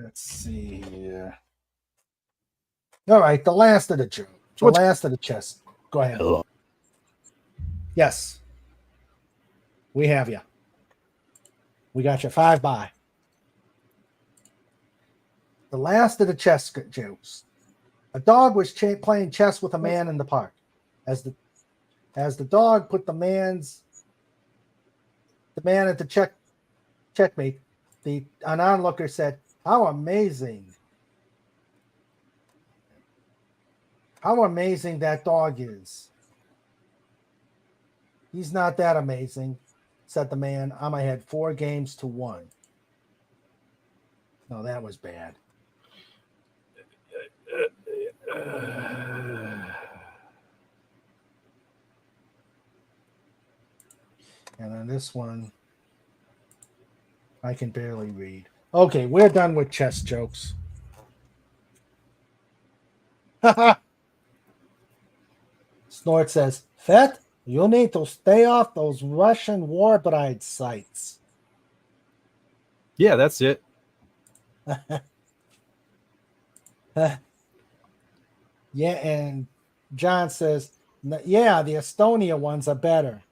Let's see here. All right, the last of the joke. The what's- last of the chess. Go ahead. Hello. Yes. We have you. We got you 5 by. The last of the chess jokes. A dog was playing chess with a man in the park. As the dog put the man at the checkmate, an onlooker said, "How amazing! How amazing that dog is." "He's not that amazing," said the man. "I'm ahead 4 games to 1." No, that was bad. And on this one, I can barely read. Okay, we're done with chess jokes. Snort says, "Fet, you need to stay off those Russian war bride sites." Yeah, that's it. Yeah, and John says, "Yeah, the Estonia ones are better."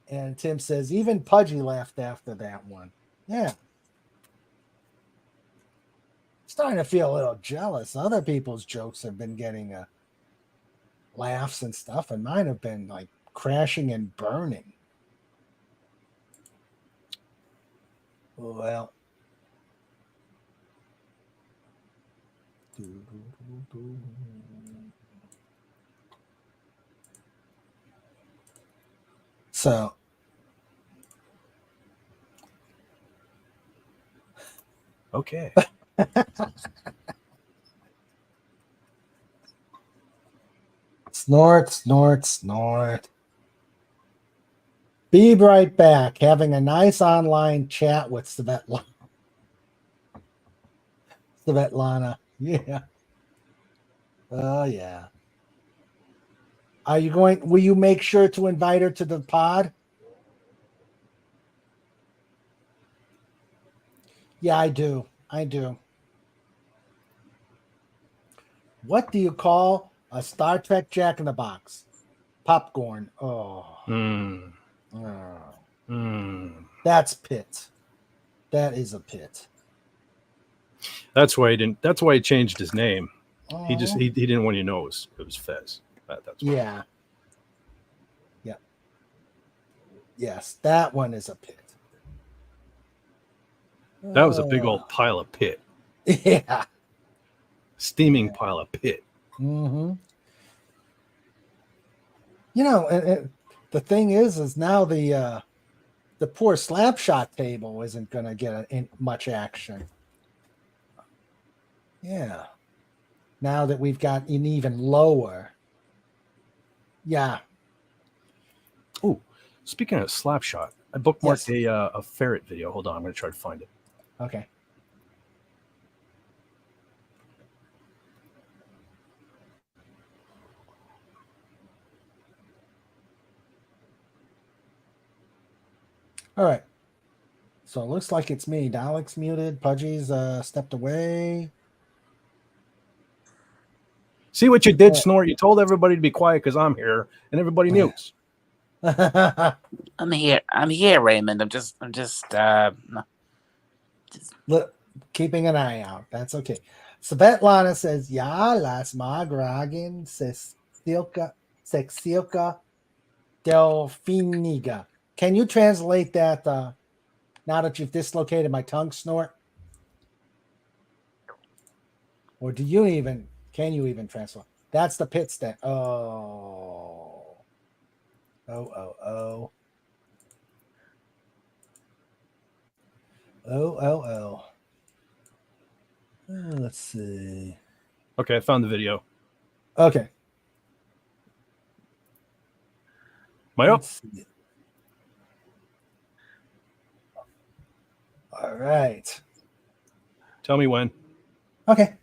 And Tim says, "Even Pudgy laughed after that one." Yeah. Starting to feel a little jealous. Other people's jokes have been getting laughs and stuff, and mine have been like crashing and burning. Well. So Okay. Snort, snort, snort. Be right back. Having a nice online chat with Svetlana. Yeah. Oh, yeah. Will you make sure to invite her to the pod? Yeah, I do. What do you call a Star Trek Jack in the Box? Popcorn. Oh. Mm. Oh. Mm. That's Pit. That is a Pit. That's why he changed his name. Oh. He didn't want you to know it was Fez. That's why. Yeah. Yeah. Yes, that one is a Pit. That was a big old pile of pit. Yeah. Steaming pile of pit. Mm-hmm. You know, the thing is now the poor Slapshot table isn't going to get much action. Yeah. Now that we've got an even lower. Yeah. Oh, speaking of Slapshot, I bookmarked Yes. a ferret video. Hold on, I'm going to try to find it. Okay. All right. So it looks like it's me. Dalek's muted. Pudgy's stepped away. See what you did, Snort? You told everybody to be quiet because I'm here, and everybody mutes. I'm here, Raymond. I'm just Look, keeping an eye out. That's okay. Svetlana says, "Ya las magragin sexilka delfiniga." Can you translate that now that you've dislocated my tongue, Snort? Or can you even translate? That's the pit stand. Oh. Let's see. Okay, I found the video. Okay. Am I up? All right. Tell me when. Okay.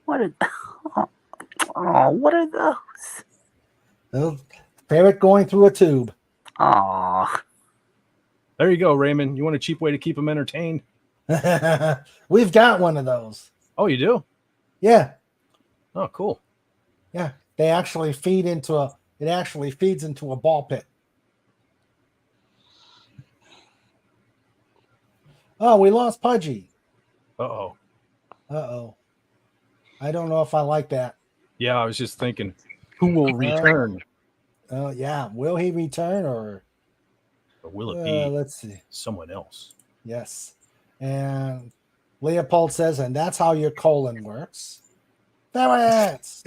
What are oh, what are those? Oh, ferret going through a tube. Oh, There you go, Raymond. You want a cheap way to keep them entertained? We've got one of those. Oh, you do? Yeah. Oh, cool. Yeah. They actually feed into a. It actually feeds into a ball pit. Oh, we lost Pudgy. Uh-oh. Uh-oh. I don't know if I like that. Yeah, I was just thinking, who will return? Oh, yeah. Will he return or will it be let's see. someone else? Yes. And Leopold says, and that's how your colon works. Ferrets!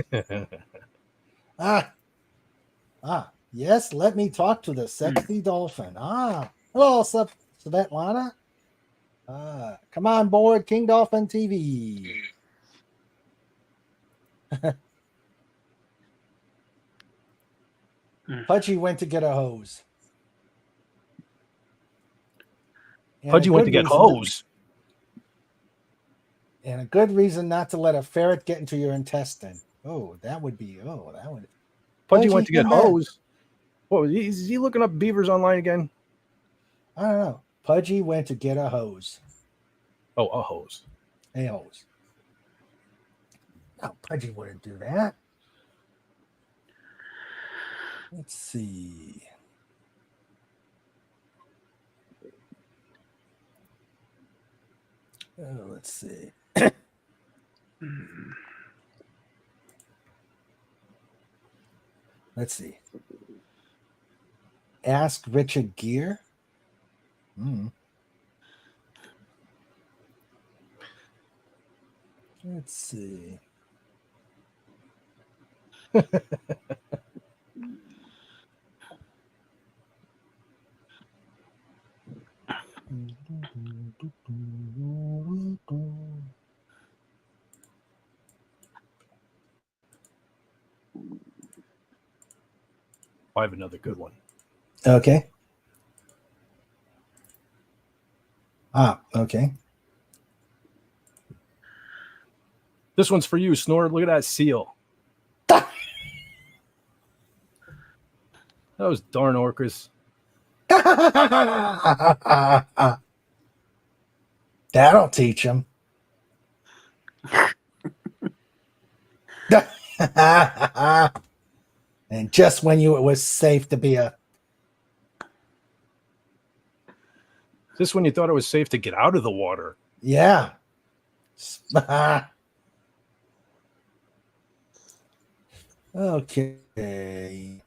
Yes, let me talk to the sexy dolphin. Hello, Svetlana. Come on board King Dolphin TV. Pudgy went to get a hose. And Pudgy went to get hose. And a good reason not to let a ferret get into your intestine. Pudgy went to get hose. What is he looking up beavers online again? I don't know. Pudgy went to get a hose. Oh, a hose. A hose. No, Pudgy wouldn't do that. Let's see. Let's see. Let's see. Ask Richard Gere. Let's see. I have another good one. Okay. Okay. This one's for you, Snort. Look at that seal. Those darn orcas. That'll teach him. And just when it was safe to be a. Just when you thought it was safe to get out of the water. Yeah. Okay.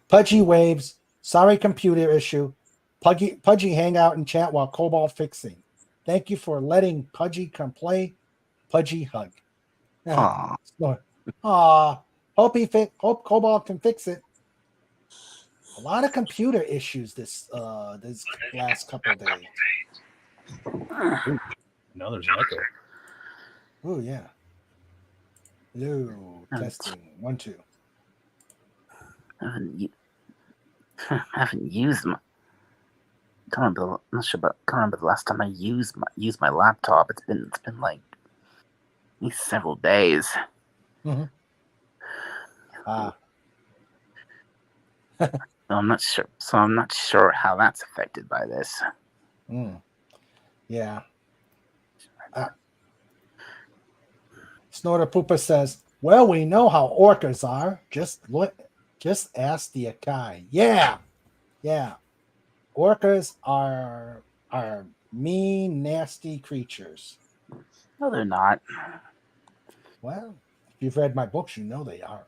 Pudgy waves. Sorry, computer issue. Pudgy hang out and chat while Cobalt fixing. Thank you for letting Pudgy come play. Pudgy hug. Hope Cobalt can fix it. A lot of computer issues this last couple of days. Now there's an echo. Oh yeah. Hello, testing 1 2. I haven't used my. Can't remember the last time I used my laptop. It's been like at least several days. Mm-hmm. I'm not sure. So I'm not sure how that's affected by this. Yeah. Snorter Poopa says, "Well, we know how orcas are. Just ask the Akai." Yeah. Orcas are mean, nasty creatures. No, they're not. Well, if you've read my books, you know they are.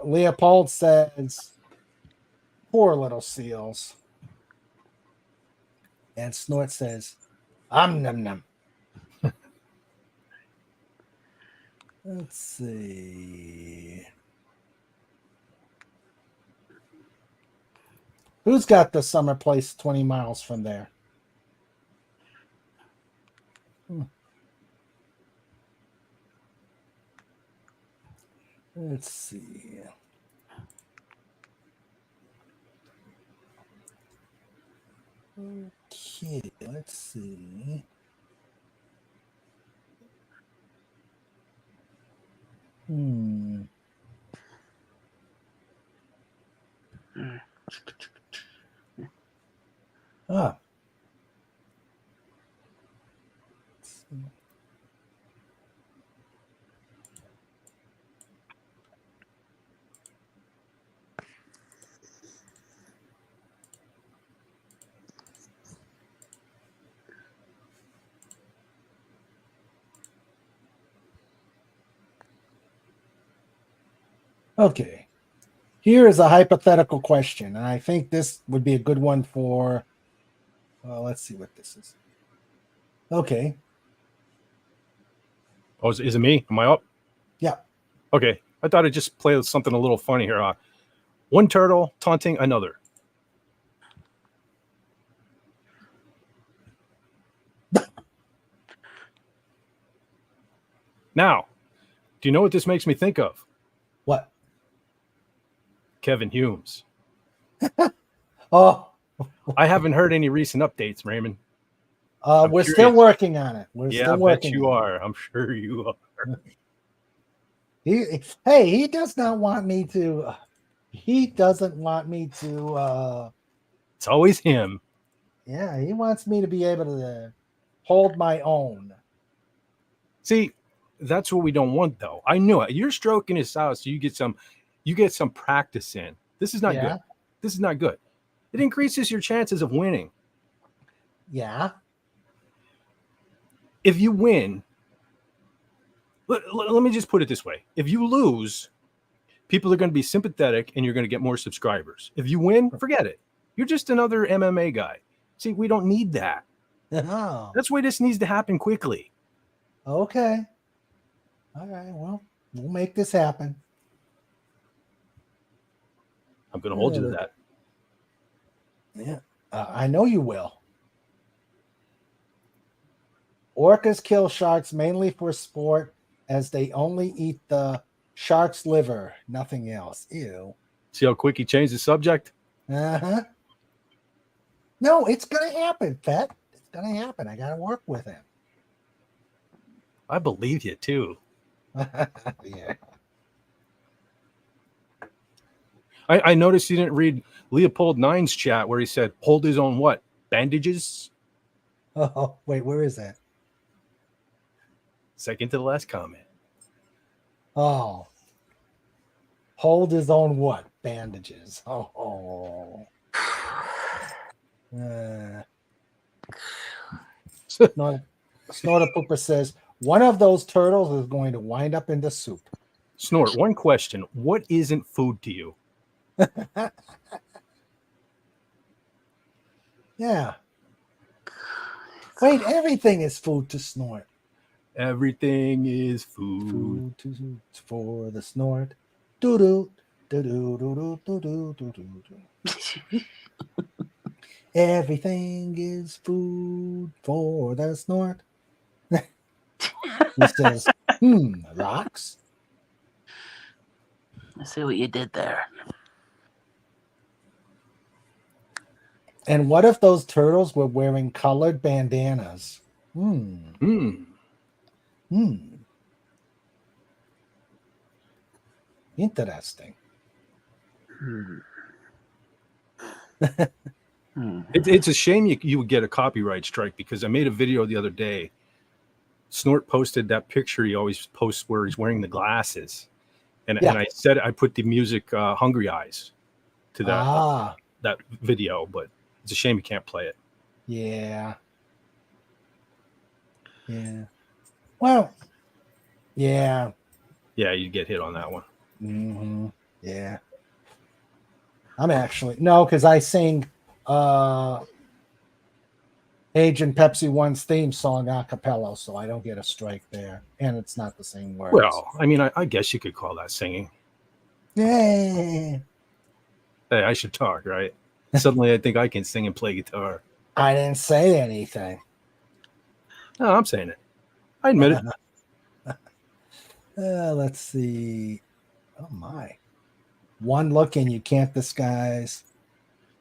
Leopold says, "Poor little seals." And Snort says, "Num num." Let's see. Who's got the summer place 20 miles from there? Let's see. Okay, let's see. Hmm. Ah. Let's see. Okay. Here is a hypothetical question, and I think this would be a good one for. Let's see what this is. Okay. Oh, is it me? Am I up? Yeah. Okay. I thought I'd just play something a little funny here. One turtle taunting another. Now, do you know what this makes me think of? What? Kevin Humes. Oh, I haven't heard any recent updates, Raymond. we're curious. still working on it. We're Yeah, still I bet working. you on are. I'm sure you are. it. He does not want me to. He doesn't want me to. It's always him. Yeah, he wants me to be able to hold my own. See, that's what we don't want, though. I knew it. You're stroking his out, so you get some practice in. This is not Yeah. good. This is not good. It increases your chances of winning. Yeah. If you win, let me just put it this way. If you lose, people are going to be sympathetic and you're going to get more subscribers. If you win, forget it. You're just another MMA guy. See, we don't need that. Oh, That's why this needs to happen quickly. okay. All right. Well, we'll make this happen. I'm going to hold you to that. Yeah, I know you will. Orcas kill sharks mainly for sport, as they only eat the shark's liver, nothing else. Ew. See how quick he changed the subject? Uh-huh. No, it's gonna happen, Fett. It's gonna happen. I gotta work with him. I believe you, too. Yeah. I noticed you didn't read Leopold Nine's chat where he said, hold his own what? Bandages? Oh, wait, where is that? Second to the last comment. Oh. Hold his own what? Bandages. Oh. Snorter Pooper says, one of those turtles is going to wind up in the soup. Snort, one question. What isn't food to you? Yeah. Wait, everything is food to Snort. Everything is food. Food for the Snort. Doo-doo. Doo-doo, doo-doo, doo-doo, doo-doo. Everything is food for the Snort. He says, rocks? I see what you did there. And what if those turtles were wearing colored bandanas? Interesting. It's a shame you would get a copyright strike, because I made a video the other day. Snort posted that picture he always posts where he's wearing the glasses. And I said I put the music Hungry Eyes to that video, but it's a shame you can't play it. Yeah. Yeah. Well, yeah. Yeah, you get hit on that one. Mm-hmm. Yeah. I'm actually no, because I sing Agent Pepsi One's theme song a cappella, so I don't get a strike there. And it's not the same words. Well, I mean, I guess you could call that singing. Yeah. Hey, I should talk, right? Suddenly I think I can sing and play guitar. I didn't say anything. No, I'm saying it. I admit it. Let's see. Oh my. One look and you can't disguise.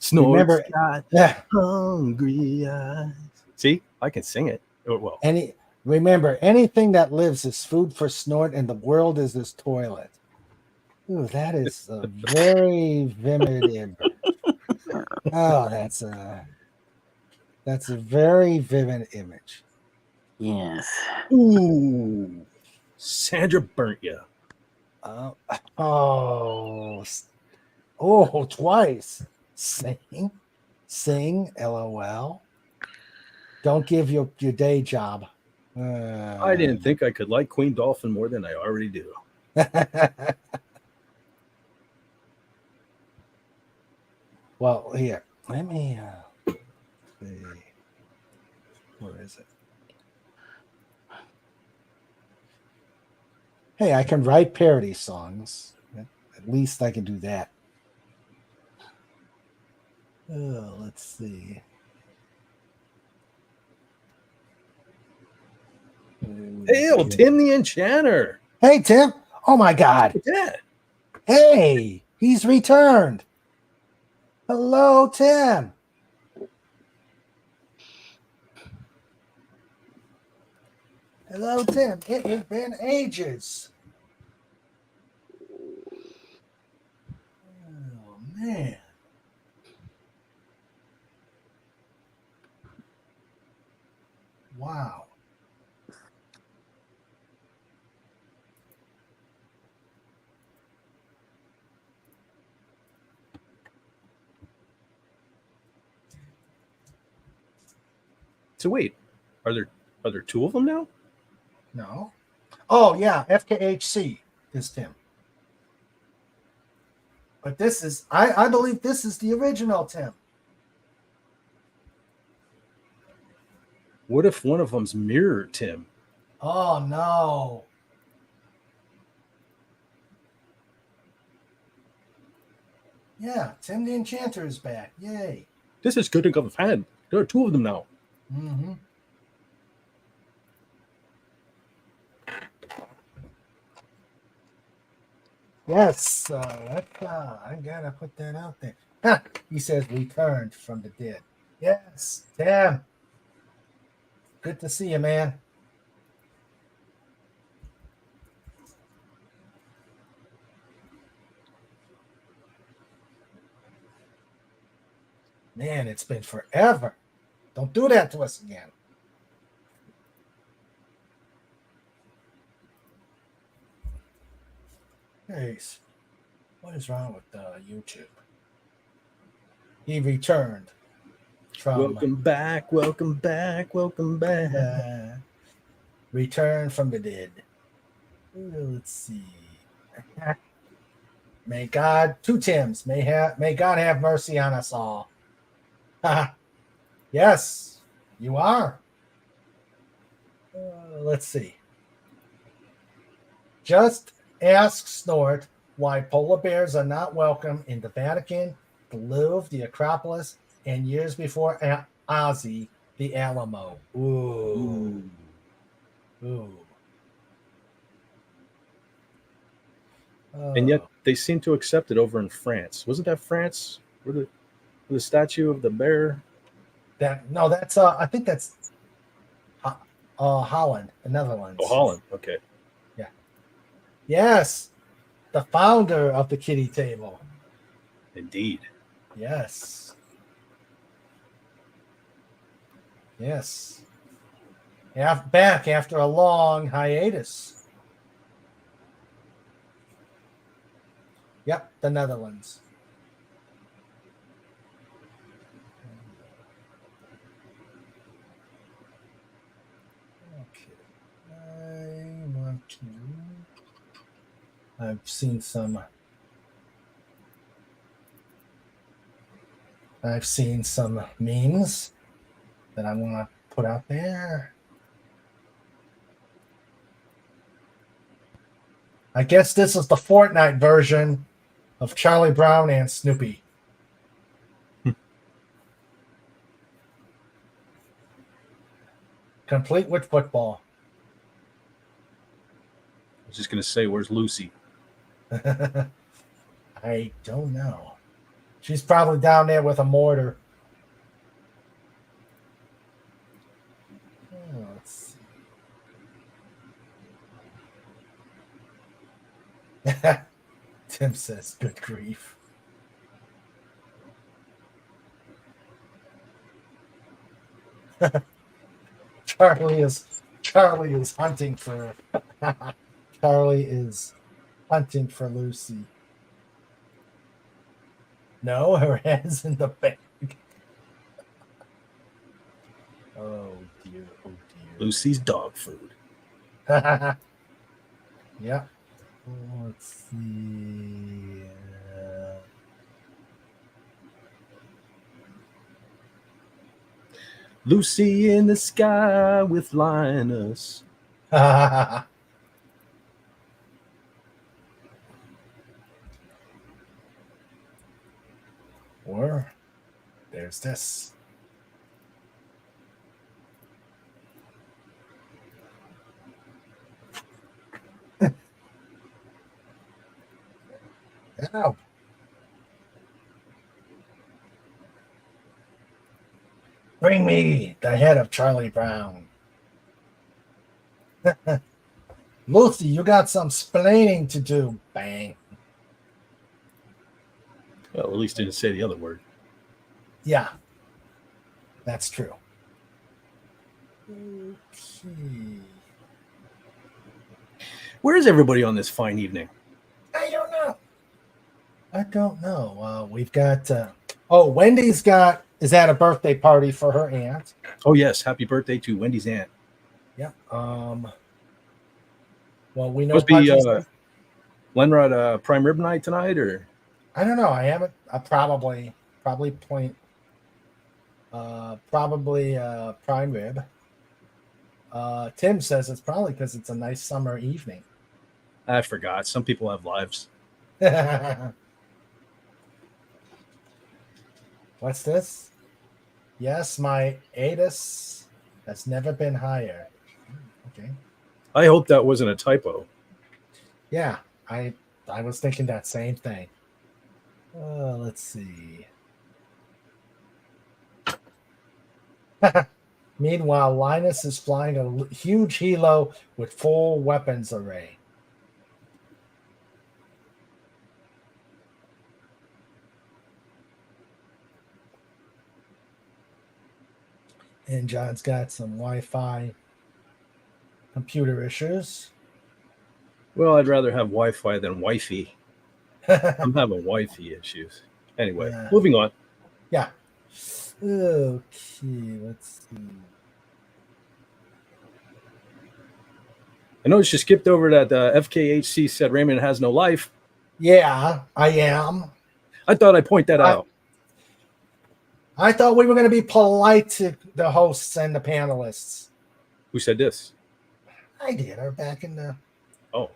Snort's Remember, got yeah. hungry eyes. See, I can sing it. Oh, well, Remember, anything that lives is food for Snort, and the world is his toilet. Ooh, that is a very vivid image. Oh, that's a very vivid image. Yes. ooh, Sandra burnt you. Oh, oh, twice. Sing, LOL. Don't give your day job. I didn't think I could like Queen Dolphin more than I already do. Well, here, let me see. Where is it? Hey, I can write parody songs. At least I can do that. Oh, let's see. Hail, Tim the Enchanter. Hey, Tim. Oh, my God. What's that? Hey, he's returned. Hello, Tim. Hello, Tim. It has been ages. Oh, man. Wow. So wait, are there two of them now? No. Oh, yeah. FKHC is Tim. But this is, I believe this is the original Tim. What if one of them's Mirror Tim? Oh, no. Yeah, Tim the Enchanter is back. Yay. This is good enough fan. There are two of them now. Mm-hmm. Yes, I gotta put that out there. Ha, he says returned from the dead. Yes, Tim. Good to see you, man. Man, it's been forever. Don't do that to us again. Hey, what is wrong with YouTube? He returned from Welcome back, welcome back, welcome back. return from the dead. Let's see. May God, two Tims, may God have mercy on us all. Yes, you are. Let's see. Just ask Snort why polar bears are not welcome in the Vatican, the Louvre, the Acropolis, and years before Ozzy, the Alamo. Ooh. Ooh. And yet they seem to accept it over in France. Wasn't that France? Where the statue of the bear? That's I think that's Holland, the Netherlands. Oh, Holland. Okay. Yeah. Yes. The founder of the kitty table. Indeed. Yes. Yes. Back after a long hiatus. Yep, the Netherlands. Okay. I've seen some memes that I want to put out there. I guess this is the Fortnite version of Charlie Brown and Snoopy. Complete with football. I was just gonna say, where's Lucy? I don't know. She's probably down there with a mortar. Oh, let's see. Tim says, "Good grief." Charlie is hunting for Charlie is hunting for Lucy. No, her head's in the bag. Oh dear, oh dear. Lucy's dog food. Yeah. Let's see. Lucy in the sky with Linus. Or there's this. Ow. Bring me the head of Charlie Brown. Lucy, you got some splaining to do. Bang. Well, at least didn't say the other word. Yeah, that's true. Okay. Where is everybody on this fine evening? I don't know. We've got. Wendy's is at a birthday party for her aunt. Oh yes, happy birthday to Wendy's aunt. Yeah. Well, we know. Must be Lenrod prime rib night tonight, or I don't know. I haven't. Probably point. Probably prime rib. Tim says it's probably because it's a nice summer evening. I forgot. Some people have lives. What's this? Yes, my ATIS has never been higher. Okay. I hope that wasn't a typo. Yeah, I was thinking that same thing. Let's see. Meanwhile, Linus is flying a huge helo with full weapons array. And John's got some Wi-Fi computer issues. Well, I'd rather have Wi-Fi than wifey. I'm having wifey issues. Anyway, moving on. Yeah. Okay, let's see. I noticed you skipped over that FKHC said Raymond has no life. Yeah, I am. I thought I'd point that out. I thought we were going to be polite to the hosts and the panelists. Who said this? I did. Or back in the. Oh.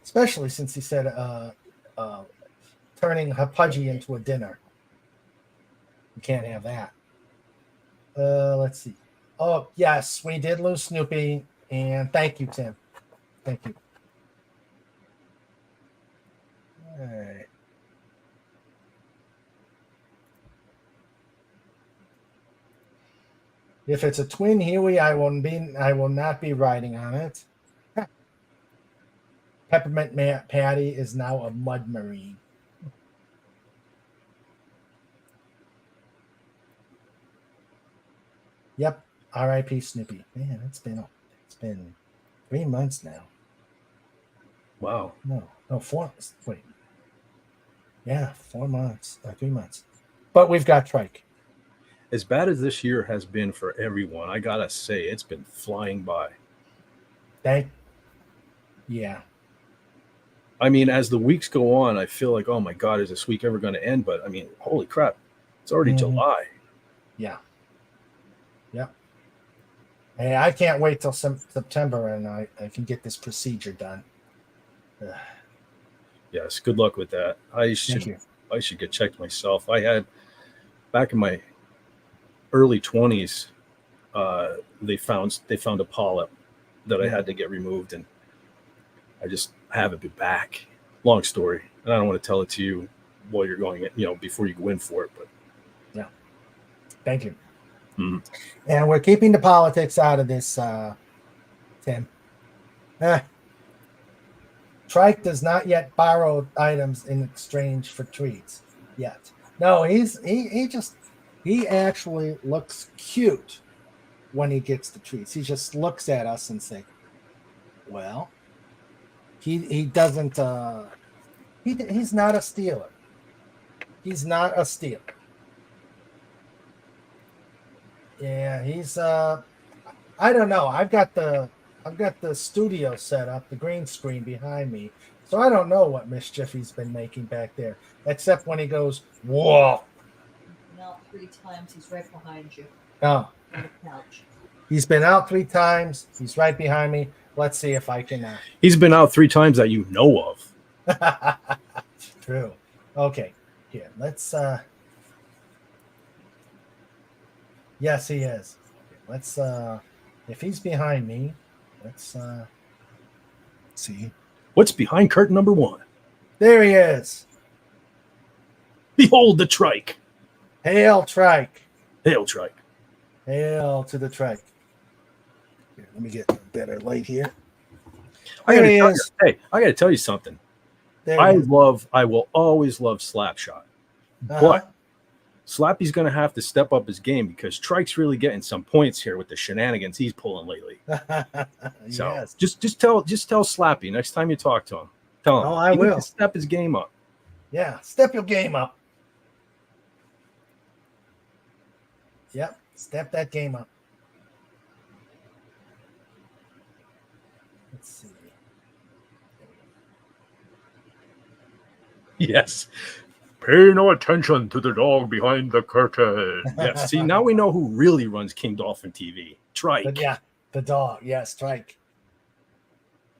Especially since he said turning Hapudgy into a dinner. You can't have that. Let's see. Oh, yes, we did lose Snoopy. And thank you, Tim. Thank you. All right. If it's a twin Huey, I will not be riding on it. Peppermint Patty is now a mud marine. Yep. R.I.P. Snoopy. Man, it's been 3 months now. Wow. No, 4. Wait. Yeah, 4 months. 3 months. But we've got Trike. As bad as this year has been for everyone, I gotta say it's been flying by. Yeah. I mean, as the weeks go on, I feel like, oh my God, is this week ever going to end? But I mean, holy crap, it's already July. Yeah. Yep. Hey, I can't wait till September and I can get this procedure done. Yes, good luck with that. I should get checked myself. I had back in my early 20s, they found a polyp that I had to get removed, and I just haven't been back. Long story. And I don't want to tell it to you while you're going, before you go in for it. But Thank you. Mhm. And we're keeping the politics out of this, Tim. Trike does not yet borrow items in exchange for treats yet. No, he actually looks cute when he gets the treats. He just looks at us and say, "Well," he doesn't. He's not a stealer. He's not a stealer. Yeah, he's I don't know. I've got the studio set up, the green screen behind me. So I don't know what mischief he's been making back there, except when he goes, whoa. Now 3 times, he's right behind you Oh, on the couch. he's been out 3 times. He's right behind me. Let's see if I can. He's been out 3 times that you know of. True. Okay. Here, let's. Yes, he is. Let's. If he's behind me, let's see. What's behind curtain number 1? There he is. Behold the trike. Hail, Trike. Hail, trike. Hail to the trike. Here, let me get a better light here. I There gotta he tell is. you, hey, I got to tell you something. There I he is. will always love Slapshot. Uh-huh. But Slappy's going to have to step up his game because Trike's really getting some points here with the shenanigans he's pulling lately. So Yes. just tell Slappy next time you talk to him. Tell him. Oh, I he needs will. to step his game up. Yeah. Step your game up. Yep. Step that game up. Let's see. Yes. Pay no attention to the dog behind the curtain. Yes. See, now we know who really runs King Dolphin TV. Trike. But yeah, the dog. Yes, Trike.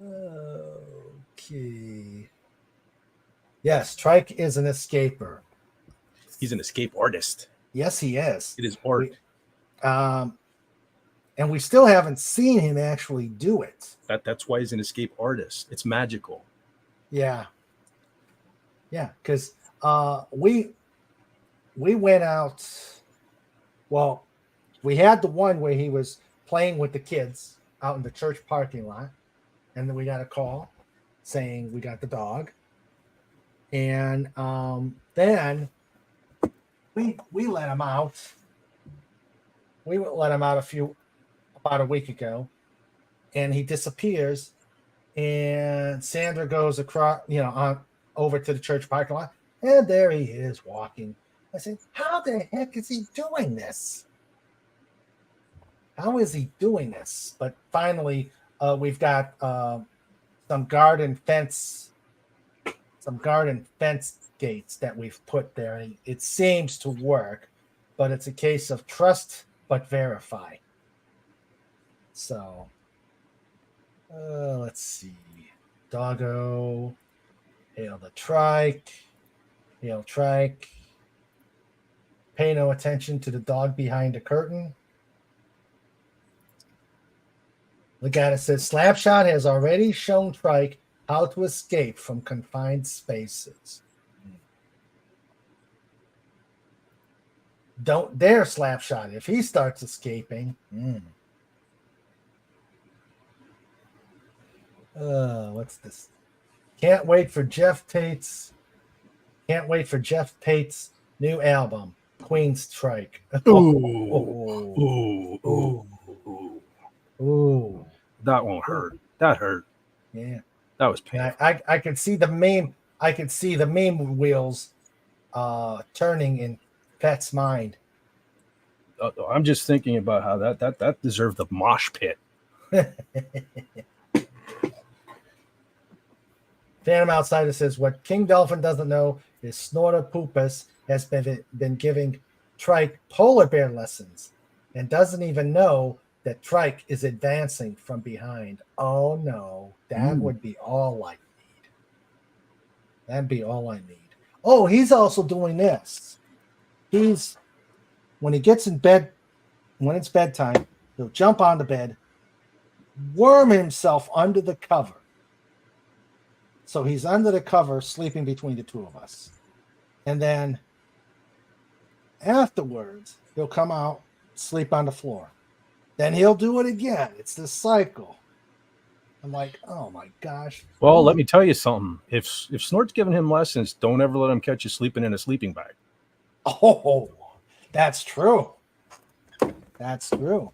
Okay. Yes, Trike is an escaper. He's an escape artist. Yes, he is. It is art. And we still haven't seen him actually do it. That's why he's an escape artist. It's magical. Yeah. Yeah, because we went out. Well, we had the one where he was playing with the kids out in the church parking lot, and then we got a call saying we got the dog, and then we let him out. We let him out about a week ago, and he disappears, and Sandra goes across, on over to the church parking lot, and there he is walking. I said, how the heck is he doing this? How is he doing this? But finally, we've got some garden fence gates that we've put there. And it seems to work, but it's a case of trust but verify. So, let's see. Doggo. Hail the trike. Hail trike. Pay no attention to the dog behind the curtain. Look at it. Says Slapshot has already shown Trike how to escape from confined spaces. Don't dare Slapshot. If he starts escaping. What's this? Can't wait for Jeff Tate's new album, Queen's Trike. Ooh. That won't hurt. That hurt. Yeah. That was painful. And I could see the meme. I could see the meme wheels turning in Pet's mind. I'm just thinking about how that deserved the mosh pit. Phantom Outsider says, what King Dolphin doesn't know is Snorter Poopus has been giving Trike polar bear lessons and doesn't even know that Trike is advancing from behind. Oh, no. That would be all I need. That'd be all I need. Oh, he's also doing this. When he gets in bed, when it's bedtime, he'll jump on the bed, worm himself under the cover, So he's under the cover, sleeping between the two of us. And then afterwards, he'll come out, sleep on the floor. Then he'll do it again. It's this cycle. I'm like, oh my gosh. Well, let me tell you something. If Snort's giving him lessons, don't ever let him catch you sleeping in a sleeping bag. Oh, that's true. That's true.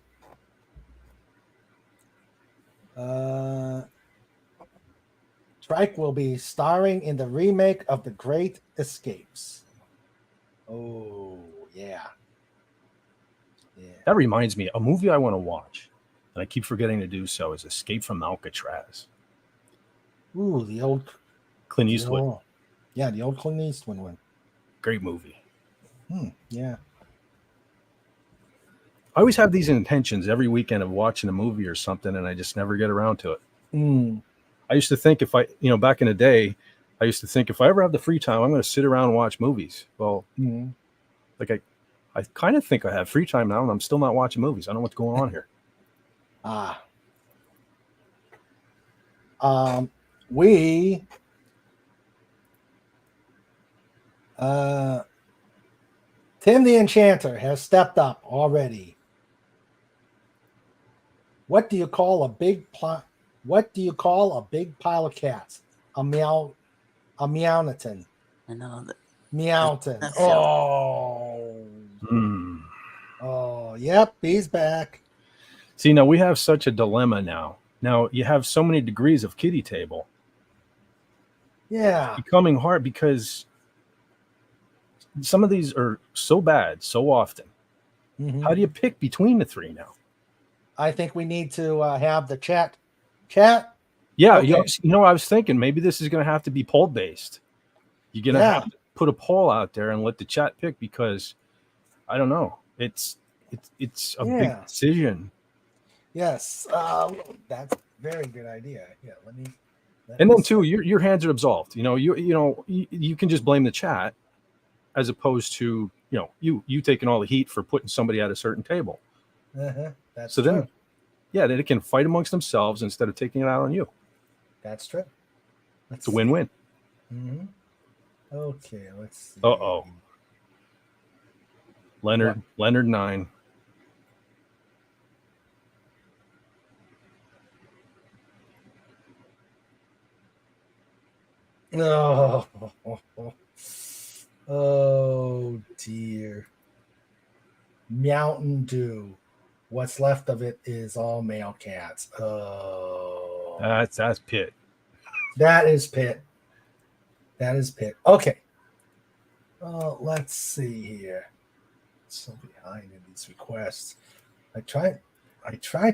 Trike will be starring in the remake of The Great Escapes. Oh, yeah. Yeah. That reminds me, a movie I want to watch, and I keep forgetting to do so, is Escape from Alcatraz. Ooh, the old Clint Eastwood. Yeah, the old Clint Eastwood one. Great movie. Yeah. I always have these intentions every weekend of watching a movie or something, and I just never get around to it. I used to think back in the day, I used to think if I ever have the free time, I'm going to sit around and watch movies. Well, like I kind of think I have free time now, and I'm still not watching movies. I don't know what's going on here. We Tim the Enchanter has stepped up already. What do you call a big pile of cats? A meownaton. I know that. Meowton. That's Oh, yep, he's back. See, now we have such a dilemma now. Now you have so many degrees of kitty table. Yeah. It's becoming hard because some of these are so bad so often. How do you pick between the three now? I think we need to have the chat. Yeah, Okay. I was thinking maybe this is going to have to be poll based. You're going to have to put a poll out there and let the chat pick, because I don't know. It's a big decision. Yes, that's a very good idea. Yeah, And then too, your hands are absolved. You can just blame the chat, as opposed to you taking all the heat for putting somebody at a certain table. That's so true. Then, yeah, they can fight amongst themselves instead of taking it out on you. That's true. It's a win-win. Okay, let's see. Leonard 9. Oh dear. Mountain Dew. What's left of it is all male cats. Oh. That's Pitt. That is Pitt. Okay. Let's see here. So behind in these requests. I tried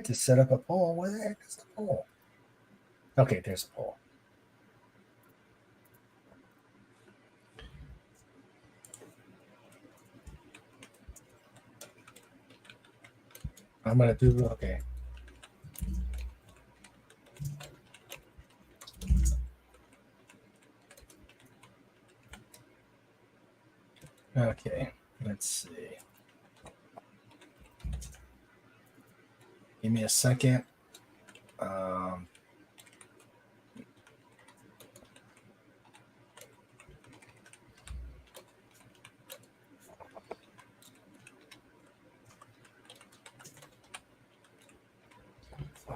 to set up a poll. Where the heck is the poll? Okay, there's a poll. I'm gonna do okay. Okay, let's see. Give me a second.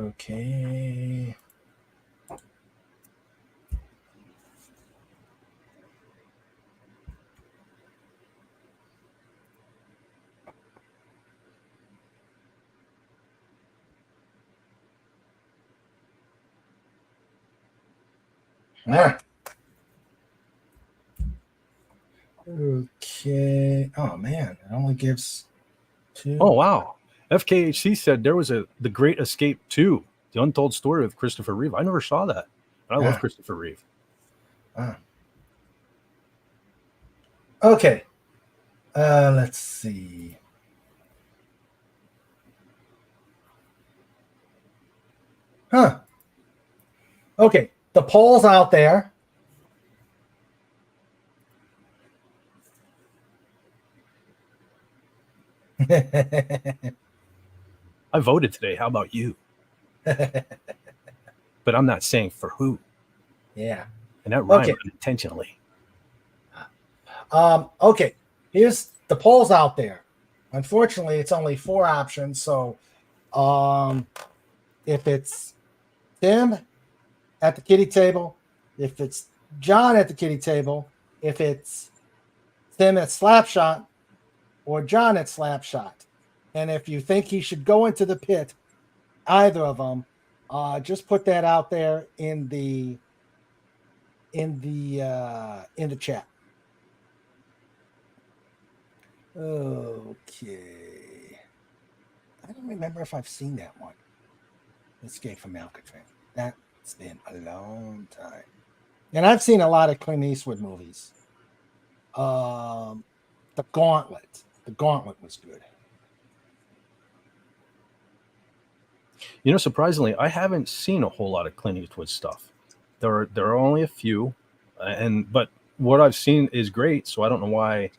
Okay. Okay. Oh man, it only gives 2. Oh wow. FKHC said there was The Great Escape 2, The Untold Story with Christopher Reeve. I never saw that. I love Christopher Reeve. Okay. Let's see. Okay. The poll's out there. I voted today. How about you? But I'm not saying for who. Yeah. and that rhymed Okay. unintentionally. Okay, here's the polls out there. Unfortunately, it's only 4 options. So, if it's Tim at the kitty table, if it's John at the kitty table, if it's Tim at Slapshot, or John at Slapshot, and if you think he should go into the pit, either of them, just put that out there in the chat. Okay. I don't remember if I've seen that one. Escape from Alcatraz. That's been a long time. And I've seen a lot of Clint Eastwood movies. The Gauntlet. The Gauntlet was good. You know, surprisingly, I haven't seen a whole lot of Clint Eastwood stuff. There are only a few, but what I've seen is great. So I don't know why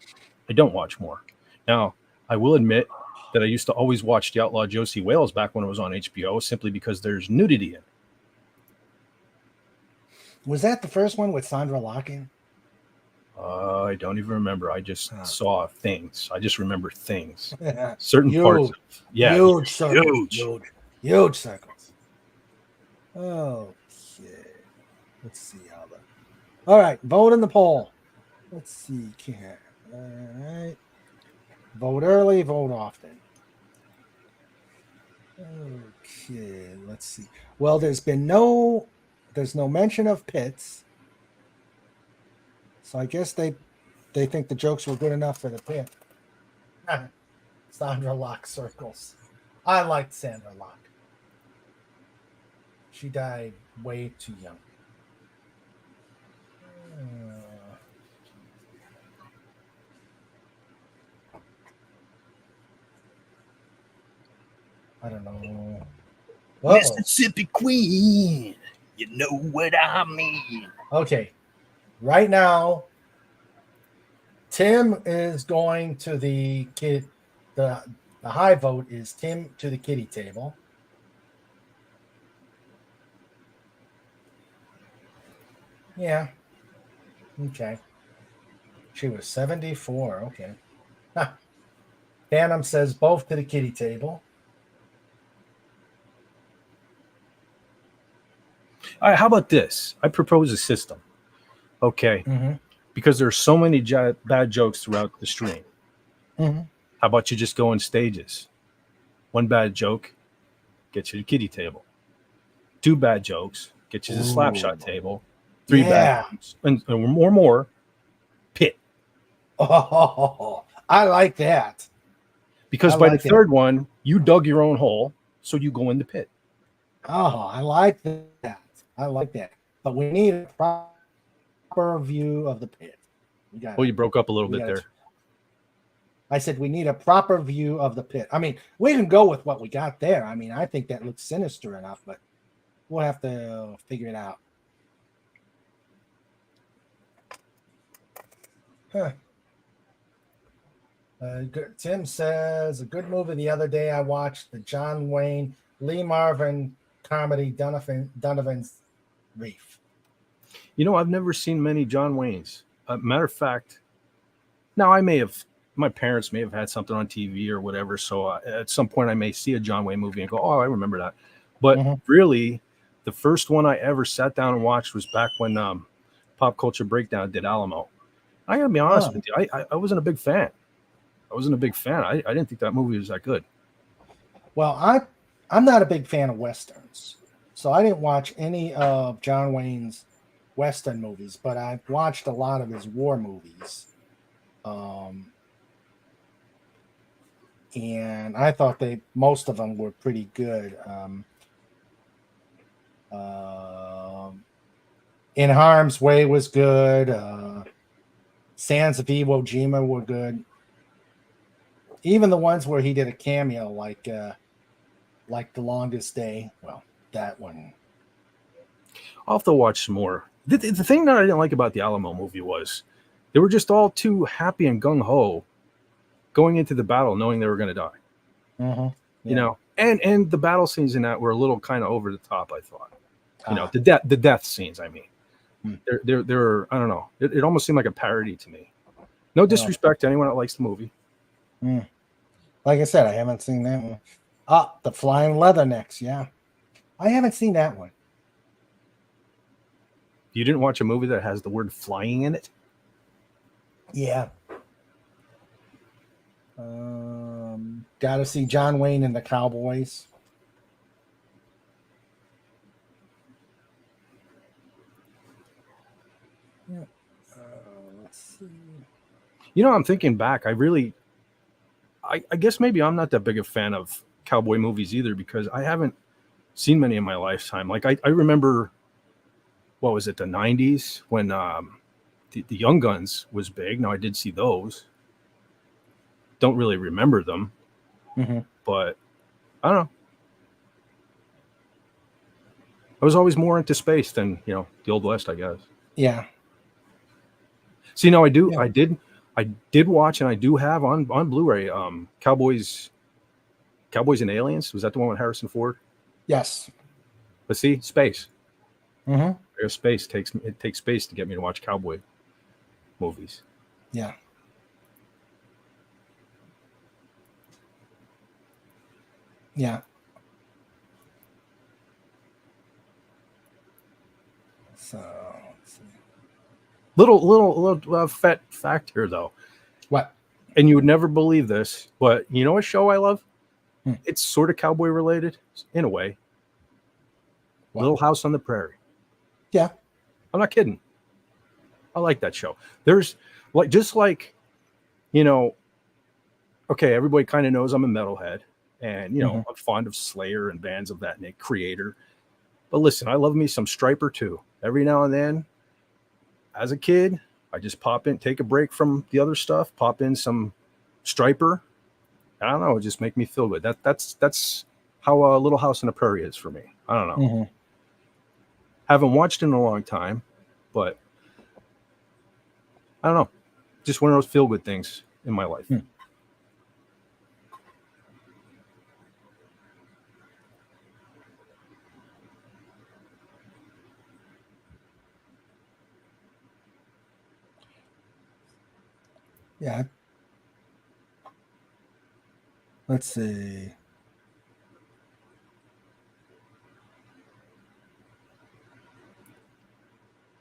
I don't watch more. Now, I will admit that I used to always watch The Outlaw Josie Wales back when it was on HBO, simply because there's nudity in it. Was that the first one with Sandra Locken? I don't even remember. I just saw things. I just remember things. Yeah. Certain parts. Yeah, Huge circles. Huge circles. Okay. Let's see how the. All right. Vote in the poll. Let's see. All right. Vote early. Vote often. Okay. Let's see. Well, there's no mention of pits. So I guess they think the jokes were good enough for the pit. Sandra Locke circles. I liked Sandra Locke. She died way too young. I don't know. Whoa. Mississippi Queen. You know what I mean. Okay. Right now, Tim is going to the kid. The high vote is Tim to the kitty table. Yeah. Okay. She was 74. Okay. Huh. Phantom says both to the kitty table. All right, how about this? I propose a system. Okay. Mm-hmm. Because there's so many bad jokes throughout the stream. Mm-hmm. How about you just go in stages? 1 bad joke, get you the kitty table. 2 bad jokes, get you the slapshot table. 3 bad jokes, and more, pit. Oh, I like that. Because by the third one, you dug your own hole, so you go in the pit. Oh, I like that. I like that. But we need a proper view of the pit. You broke up a little bit there. I said we need a proper view of the pit. I mean, we can go with what we got there. I mean, I think that looks sinister enough, but we'll have to figure it out. Huh. Tim says, a good movie the other day I watched, the John Wayne, Lee Marvin comedy Donovan's Reef. You know, I've never seen many John Waynes. Matter of fact, now my parents may have had something on TV or whatever, so at some point I may see a John Wayne movie and go, oh, I remember that. But really, the first one I ever sat down and watched was back when Pop Culture Breakdown did Alamo. I gotta be honest with you, I wasn't a big fan. I didn't think that movie was that good. Well, I'm not a big fan of Westerns, so I didn't watch any of John Wayne's Western movies, but I've watched a lot of his war movies. And I thought most of them were pretty good. In Harm's Way was good. Sands of Iwo Jima were good. Even the ones where he did a cameo, like The Longest Day. Well, that one. I'll have to watch some more. The thing that I didn't like about the Alamo movie was they were just all too happy and gung-ho going into the battle knowing they were going to die. Mm-hmm. Yeah. You know, and the battle scenes in that were a little kind of over the top, I thought. You know, the death scenes, I mean. They're I don't know. It almost seemed like a parody to me. No disrespect to anyone that likes the movie. Like I said, I haven't seen that one. The Flying Leathernecks. Yeah, I haven't seen that one. You didn't watch a movie that has the word flying in it? Yeah. Got to see John Wayne and the Cowboys. Yeah. Let's see. I'm thinking back. I guess maybe I'm not that big a fan of cowboy movies either because I haven't seen many in my lifetime. Like I remember, what was it, the 90s when the Young Guns was big. Now I did see those. Don't really remember them, but I don't know. I was always more into space than the Old West, I guess. Yeah. See, now I did watch, and I do have on Blu-ray, Cowboys and Aliens. Was that the one with Harrison Ford? Yes. But see, space. Mm-hmm. Space takes space to get me to watch cowboy movies. Yeah. Yeah. So, let's see. Little fact here though. What? And you would never believe this, but you know a show I love? Hmm. It's sort of cowboy related in a way. What? Little House on the Prairie. Yeah. I'm not kidding. I like that show. There's okay, everybody kind of knows I'm a metalhead and, I'm fond of Slayer and bands of that Creator. But listen, I love me some Striper too. Every now and then, as a kid, I just pop in, take a break from the other stuff, pop in some Striper. I don't know, it just make me feel good. That's how Little House on the Prairie is for me. I don't know. Haven't watched it in a long time, but I don't know. Just one of those feel good things in my life. Yeah. Let's see.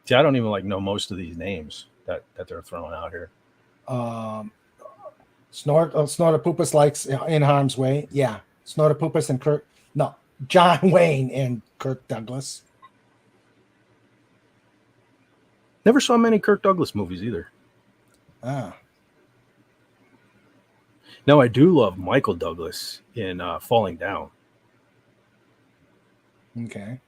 See, I don't even know most of these names that they're throwing out here. Snortopupus likes In Harm's Way. Yeah. Snortopupus and John Wayne and Kirk Douglas. Never saw many Kirk Douglas movies either. No, I do love Michael Douglas in Falling Down. Okay.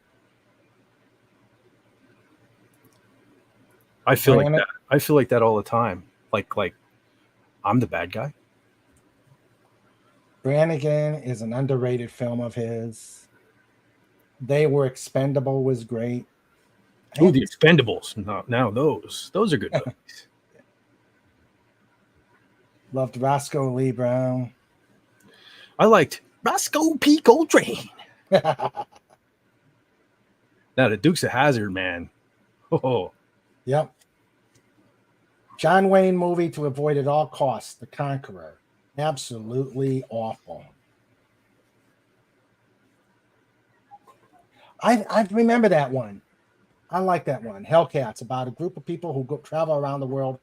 I feel like that. I feel like that all the time. Like I'm the bad guy. Brannigan is an underrated film of his. They Were Expendable was great. Oh, The Expendables. Now those are good movies. Loved Roscoe Lee Brown. I liked Roscoe P. Coltrane. Now the Dukes of Hazzard, man. Oh. Yep. John Wayne movie to avoid at all costs, The Conqueror. Absolutely awful. I remember that one. I like that one. Hellcats, about a group of people who travel around the world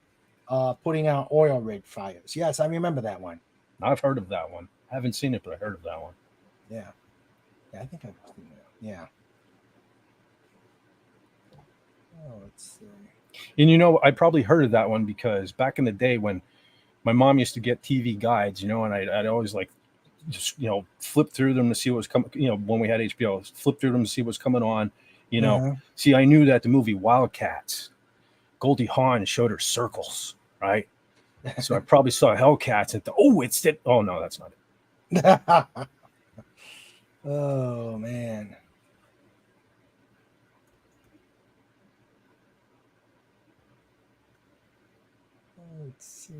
putting out oil rig fires. Yes, I remember that one. I've heard of that one. I haven't seen it, but I heard of that one. Yeah. I think I've seen that. Yeah. Oh, let's see. And I probably heard of that one because back in the day when my mom used to get TV guides, and I'd always just flip through them to see what was coming. When we had HBO, flip through them to see what's coming on. See, I knew that the movie Wildcats, Goldie Hawn showed her circles, right? So I probably saw Hellcats and thought, oh, it's it. Oh no, that's not it. Oh man. Let's see.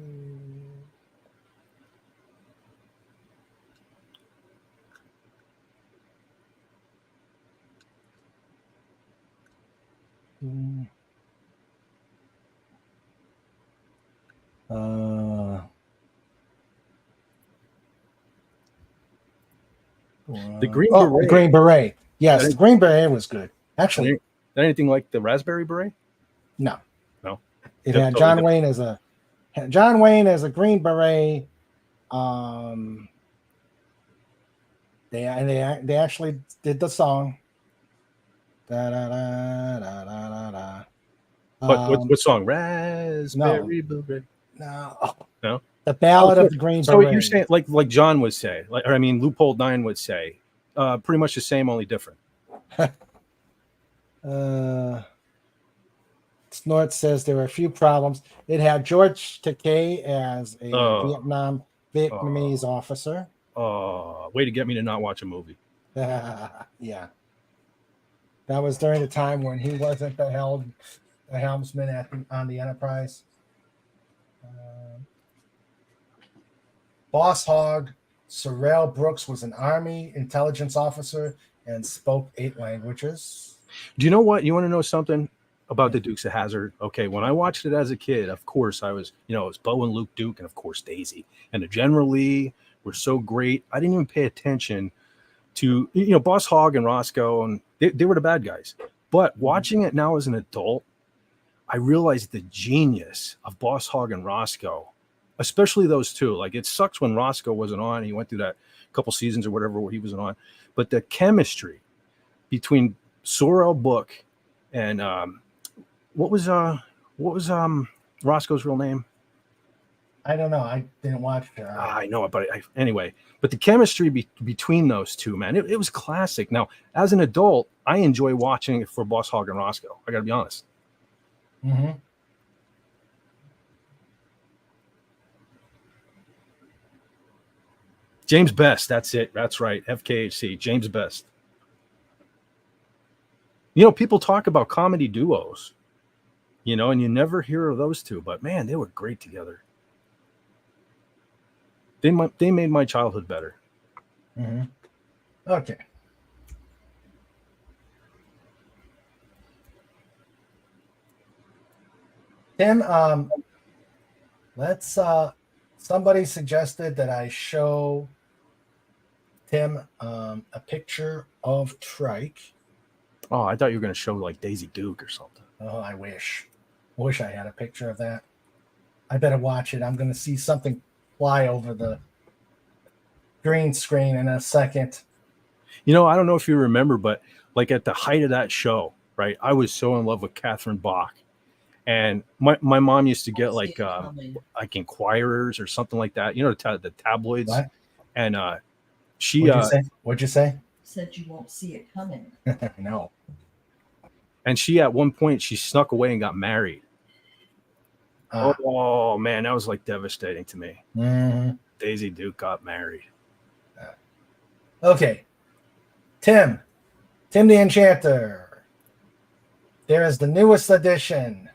The Green The Beret. Green Beret. Yes, That the Green Beret was good. That Actually, ain't, that anything like the Raspberry Beret? no. No. It That's had totally John different. Wayne as a Green Beret. They actually did the song. Da, da, da, da, da, da, da. What song? Raspberry Beret. No. No. The Ballad so, of the Green so Beret. you're saying like John would say, or I mean Loophole 9 would say, pretty much the same, only different. Snort says there were a few problems. It had George Takei as a Vietnamese officer. Oh, way to get me to not watch a movie. Yeah. That was during the time when he wasn't the helmsman on the Enterprise. Boss Hog Sorrell Brooks was an Army intelligence officer and spoke 8 languages. Do you know what? You want to know something about the Dukes of Hazzard? Okay, when I watched it as a kid, of course I was, it was Bo and Luke Duke, and of course Daisy, and the General Lee were so great. I didn't even pay attention to Boss Hogg and Roscoe, and they were the bad guys. But watching it now as an adult, I realized the genius of Boss Hogg and Roscoe, especially those two. Like, it sucks when Roscoe wasn't on. He went through that couple seasons or whatever where he wasn't on, but the chemistry between Sorrell Book and what was Roscoe's real name? I don't know. I didn't watch. I know, but anyway. But the chemistry between those two, man, it was classic. Now, as an adult, I enjoy watching it for Boss Hogg and Roscoe. I got to be honest. Mm-hmm. James Best, that's it. That's right. FKHC, James Best. People talk about comedy duos, and you never hear of those two, but man, they were great together. They made my childhood better. Mm-hmm. Okay. Tim, let's somebody suggested that I show Tim a picture of Trike. Oh, I thought you were going to show like Daisy Duke or something. Oh, I wish I had a picture of that. I better watch it. I'm going to see something fly over the green screen in a second. I don't know if you remember, but like at the height of that show, right? I was so in love with Catherine Bach, and my mom used to get like Inquirers or something like that. The tabloids. What? And she. What'd you say? Said you won't see it coming. No. And she, at one point, she snuck away and got married. Oh man, that was like devastating to me. Mm-hmm. Daisy Duke got married. Okay. Tim the Enchanter. There is the newest addition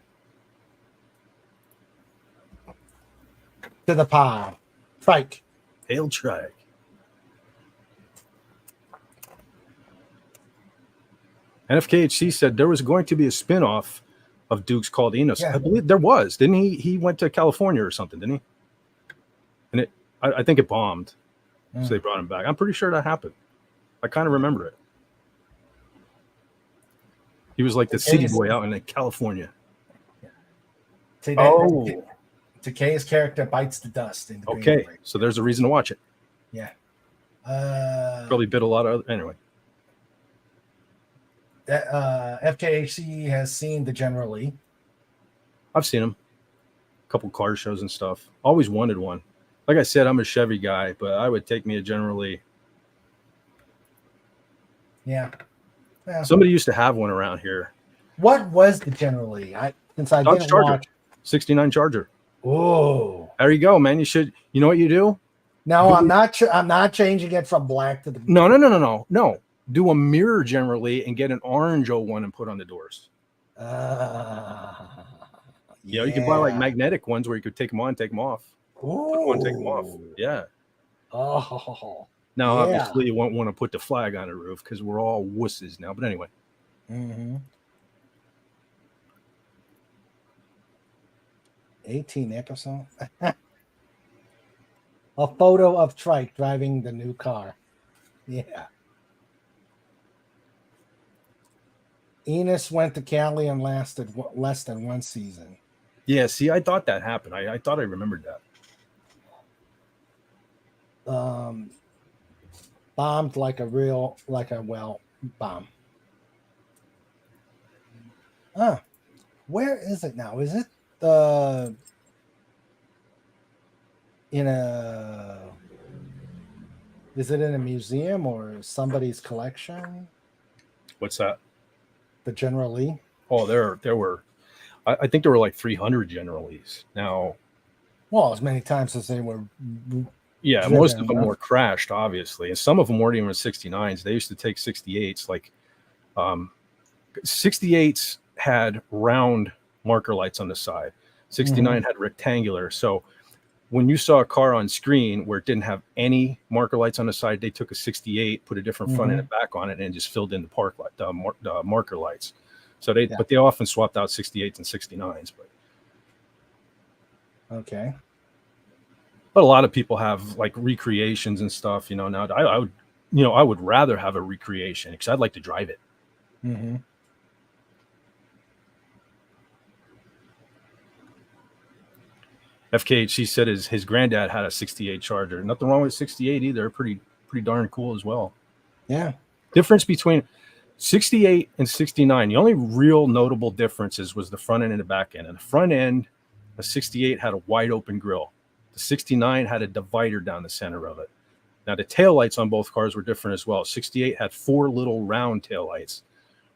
to the pod. Trike. Hail Trike. NFKHC said there was going to be a spinoff of Dukes called Enos. Yeah. I believe there was. Didn't he? He went to California or something, didn't he? And I think it bombed. So they brought him back. I'm pretty sure that happened. I kind of remember it. He was like the city boy out in California. See, Takei's character bites the dust. In the okay, so there's a reason to watch it. Yeah. Probably bit a lot of anyway. FKHC has seen the General Lee. I've seen him. A couple car shows and stuff. Always wanted one. Like I said, I'm a Chevy guy, but I would take me a General Lee. Yeah. Somebody used to have one around here. What was the General Lee? Since I Dodge didn't Charger. watch. 69 Charger. Oh. There you go, man. You should. You know what you do? No, I'm not. I'm not changing it from black to the. No. Do a mirror generally and get an orange 01 and put on the doors. You can buy like magnetic ones where you could take them on, take them off. Ooh. Take them off. Yeah. Oh. Now, obviously, you won't want to put the flag on the roof because we're all wusses now. But anyway. Mm-hmm. 18 episode. A photo of Trike driving the new car. Yeah. Enos went to Cali and lasted less than one season. Yeah, see, I thought that happened. I thought I remembered that. Bombed like a bomb. Where is it now? Is it in a is it in a museum or somebody's collection? What's that? The General Lee? Oh, there were. I think there were like 300 General Lees. Now, Well, as many times as they were. yeah, most of them were crashed, obviously, and some of them weren't even 69s. They used to take 68s. Like 68s had round marker lights on the side. 69 had rectangular. So when you saw a car on screen where it didn't have any marker lights on the side, they took a 68, put a different front end and back on it, and just filled in the marker lights. So but they often swapped out 68s and 69s. Okay. But a lot of people have like recreations and stuff. Now I would rather have a recreation because I'd like to drive it. Mm-hmm. FKHC said his granddad had a 68 Charger. Nothing wrong with 68 either. Pretty darn cool as well. Yeah. Difference between 68 and 69. The only real notable differences was the front end and the back end. And the front end, the 68 had a wide open grille. The 69 had a divider down the center of it. Now the taillights on both cars were different as well. 68 had 4 little round taillights,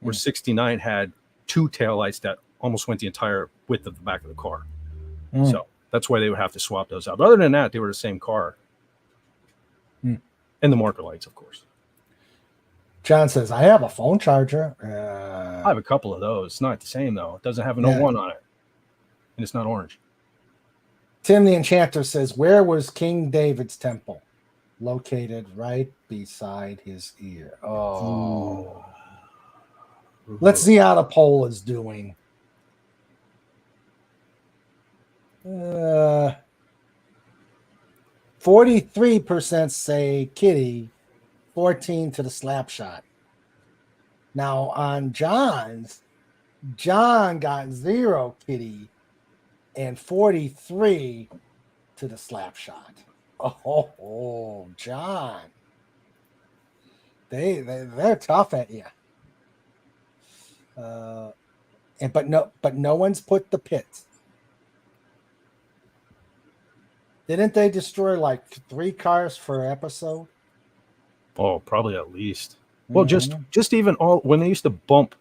where 69 had 2 taillights that almost went the entire width of the back of the car. So that's why they would have to swap those out. But other than that, they were the same car. And the marker lights, of course. John says, I have a phone charger. I have a couple of those. It's not the same, though. It doesn't have an 01 on it. And it's not orange. Tim the Enchanter says, where was King David's temple? Located right beside his ear. Oh. Let's see how the poll is doing. 43% say Kitty, 14 to the slap shot. Now on John got 0 Kitty and 43 to the slap shot. Oh, John. They're tough at you. But no one's put the pit. Didn't they destroy like 3 cars per episode? Oh, probably at least. Well, just even when they used to bump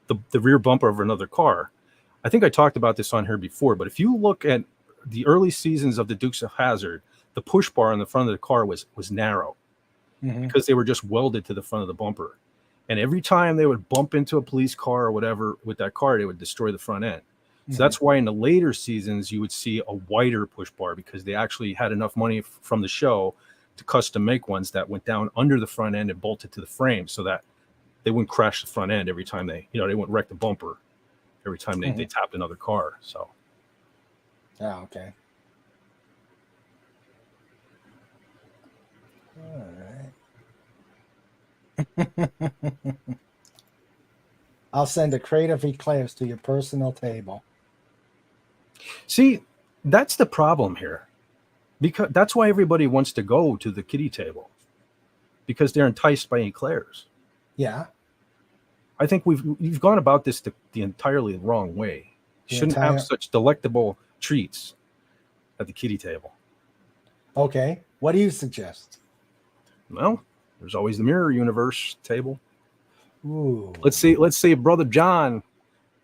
the rear bumper of another car. I think I talked about this on here before, but if you look at the early seasons of the Dukes of Hazzard, the push bar on the front of the car was narrow because they were just welded to the front of the bumper. And every time they would bump into a police car or whatever with that car, they would destroy the front end. So that's why in the later seasons, you would see a wider push bar because they actually had enough money from the show to custom make ones that went down under the front end and bolted to the frame so that they wouldn't crash the front end every time they wouldn't wreck the bumper every time they tapped another car. So. Oh, okay. All right. I'll send a crate of eclairs to your personal table. See, that's the problem here. Because that's why everybody wants to go to the kiddie table. Because they're enticed by eclairs. Yeah. I think we've gone about this the entirely wrong way. You shouldn't have such delectable treats at the kiddie table. Okay. What do you suggest? Well, there's always the Mirror Universe table. Ooh. Let's say Brother John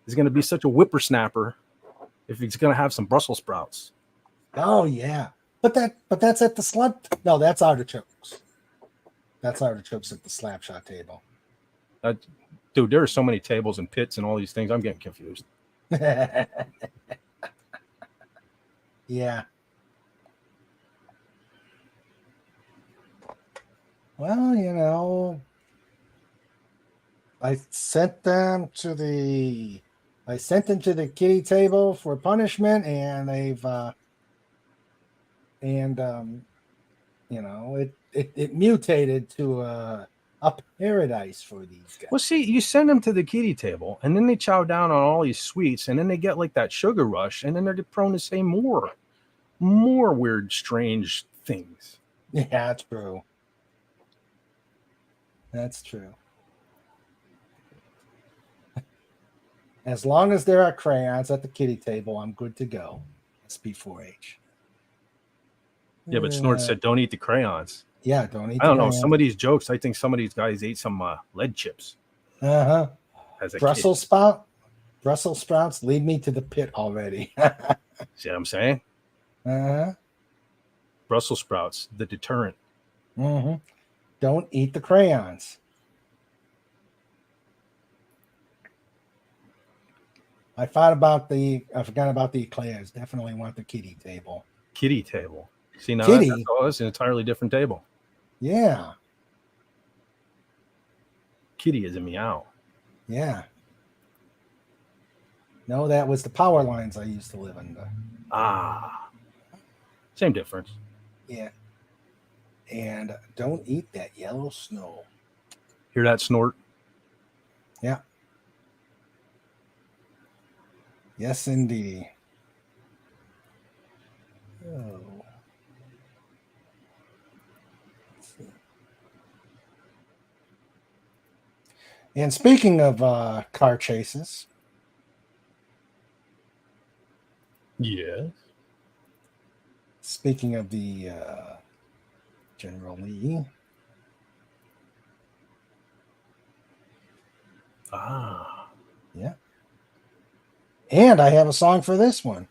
is going to be such a whippersnapper if he's going to have some Brussels sprouts. Oh yeah, but that's at the slap. No, that's artichokes. That's artichokes at the slap shot table. Dude, there are so many tables and pits and all these things. I'm getting confused. Yeah. Well, I sent them to the kiddie table for punishment, and they've it mutated to a paradise for these guys. Well, see, you send them to the kiddie table, and then they chow down on all these sweets, and then they get like that sugar rush, and then they're prone to say more weird, strange things. Yeah, that's true. That's true. As long as there are crayons at the kiddie table, I'm good to go. SP4H. Yeah, but Snort said don't eat the crayons. Yeah, don't eat I the don't know. crayons. Some of these jokes, I think some of these guys ate some lead chips. Uh-huh. As a Brussels sprout? Brussels sprouts lead me to the pit already. See what I'm saying? Uh-huh. Brussels sprouts, the deterrent. Mm-hmm. Don't eat the crayons. I forgot about the eclairs. Definitely want the kiddie table. Kiddie table. See, now Kiddie? that's an entirely different table. Yeah. Kitty is a meow. Yeah. No, that was the power lines I used to live under. Ah. Same difference. Yeah. And don't eat that yellow snow. Hear that, Snort? Yeah. Yes, indeed. Oh. And speaking of car chases. Yes. Speaking of the General Lee. Ah. Yeah. And I have a song for this one.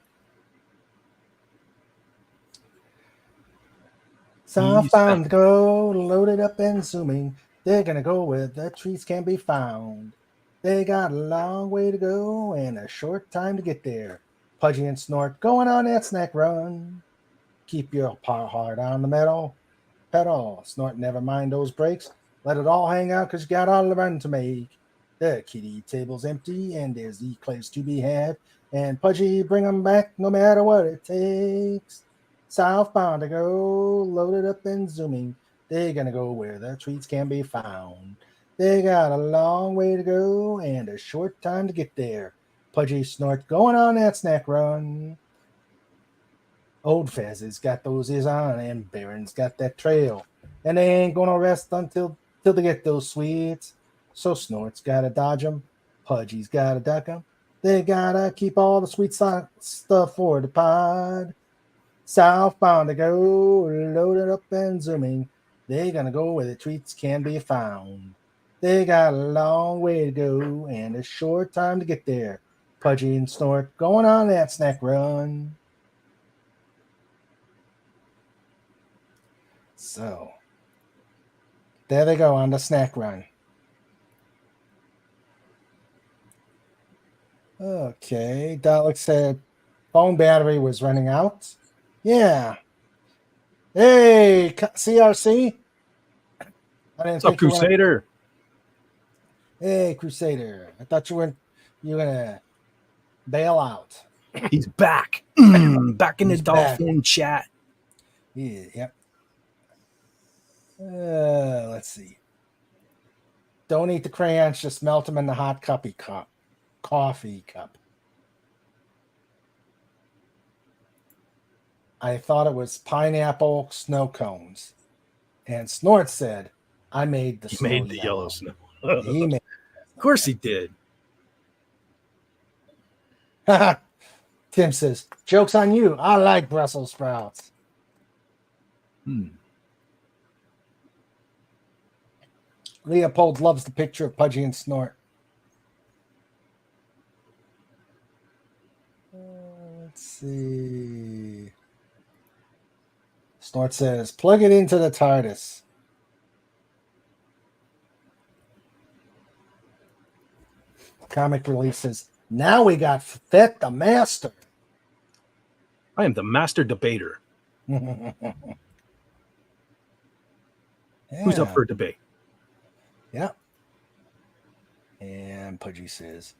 Southbound to go, loaded up and zooming. They're going to go where the trees can be found. They got a long way to go and a short time to get there. Pudgy and Snort going on that snack run. Keep your heart on the pedal. Snort, never mind those brakes. Let it all hang out because you got all the run to make. The kiddie table's empty and there's eclairs to be had. And Pudgy, bring them back no matter what it takes. Southbound to go, loaded up and zooming. They're going to go where the treats can be found. They got a long way to go and a short time to get there. Pudgy, Snort going on that snack run. Old Fez has got those ears on, and Baron's got that trail. And they ain't going to rest until they get those sweets. So Snort's got to dodge them. Pudgy's got to duck them. They got to keep all the sweet stuff for the pod. Southbound to go, loaded up and zooming. They're going to go where the treats can be found. They got a long way to go and a short time to get there. Pudgy and Snort going on that snack run. So, there they go on the snack run. Okay, Dalek said phone battery was running out. Yeah. Hey, CRC. What's up, Crusader? Hey, Crusader. I thought you were gonna bail out. He's back. Back in the Dolphin chat. Yeah, yep. Let's see. Don't eat the crayons, just melt them in the hot coffee cup. I thought it was pineapple snow cones. And Snort said, I made the snow made the yellow snow. He made Of course he did. Tim says, joke's on you. I like Brussels sprouts. Leopold loves the picture of Pudgy and Snort. Let's see. Snort says, plug it into the TARDIS. Comic Relief says, now we got Fet the Master. I am the master debater. Yeah. Who's up for a debate? Yeah. And Pudgy says,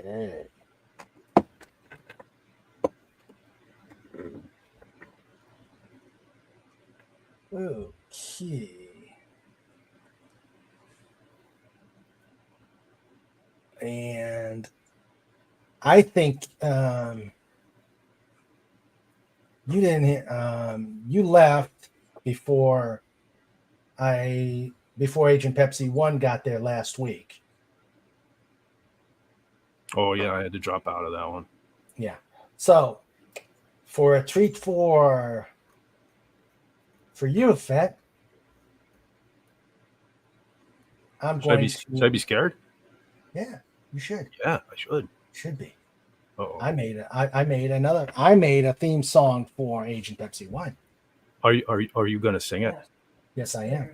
yeah. Okay. And I think you didn't. You left before before Agent Pepsi 1 got there last week. Oh yeah, I had to drop out of that one. Yeah. So for a treat for you, Fett, I'm Should I be going should I to. be scared? Yeah, you should. Yeah, I should. Should be. Oh, I made a theme song for Agent Pepsi 1. are you gonna sing it? Yes, I am.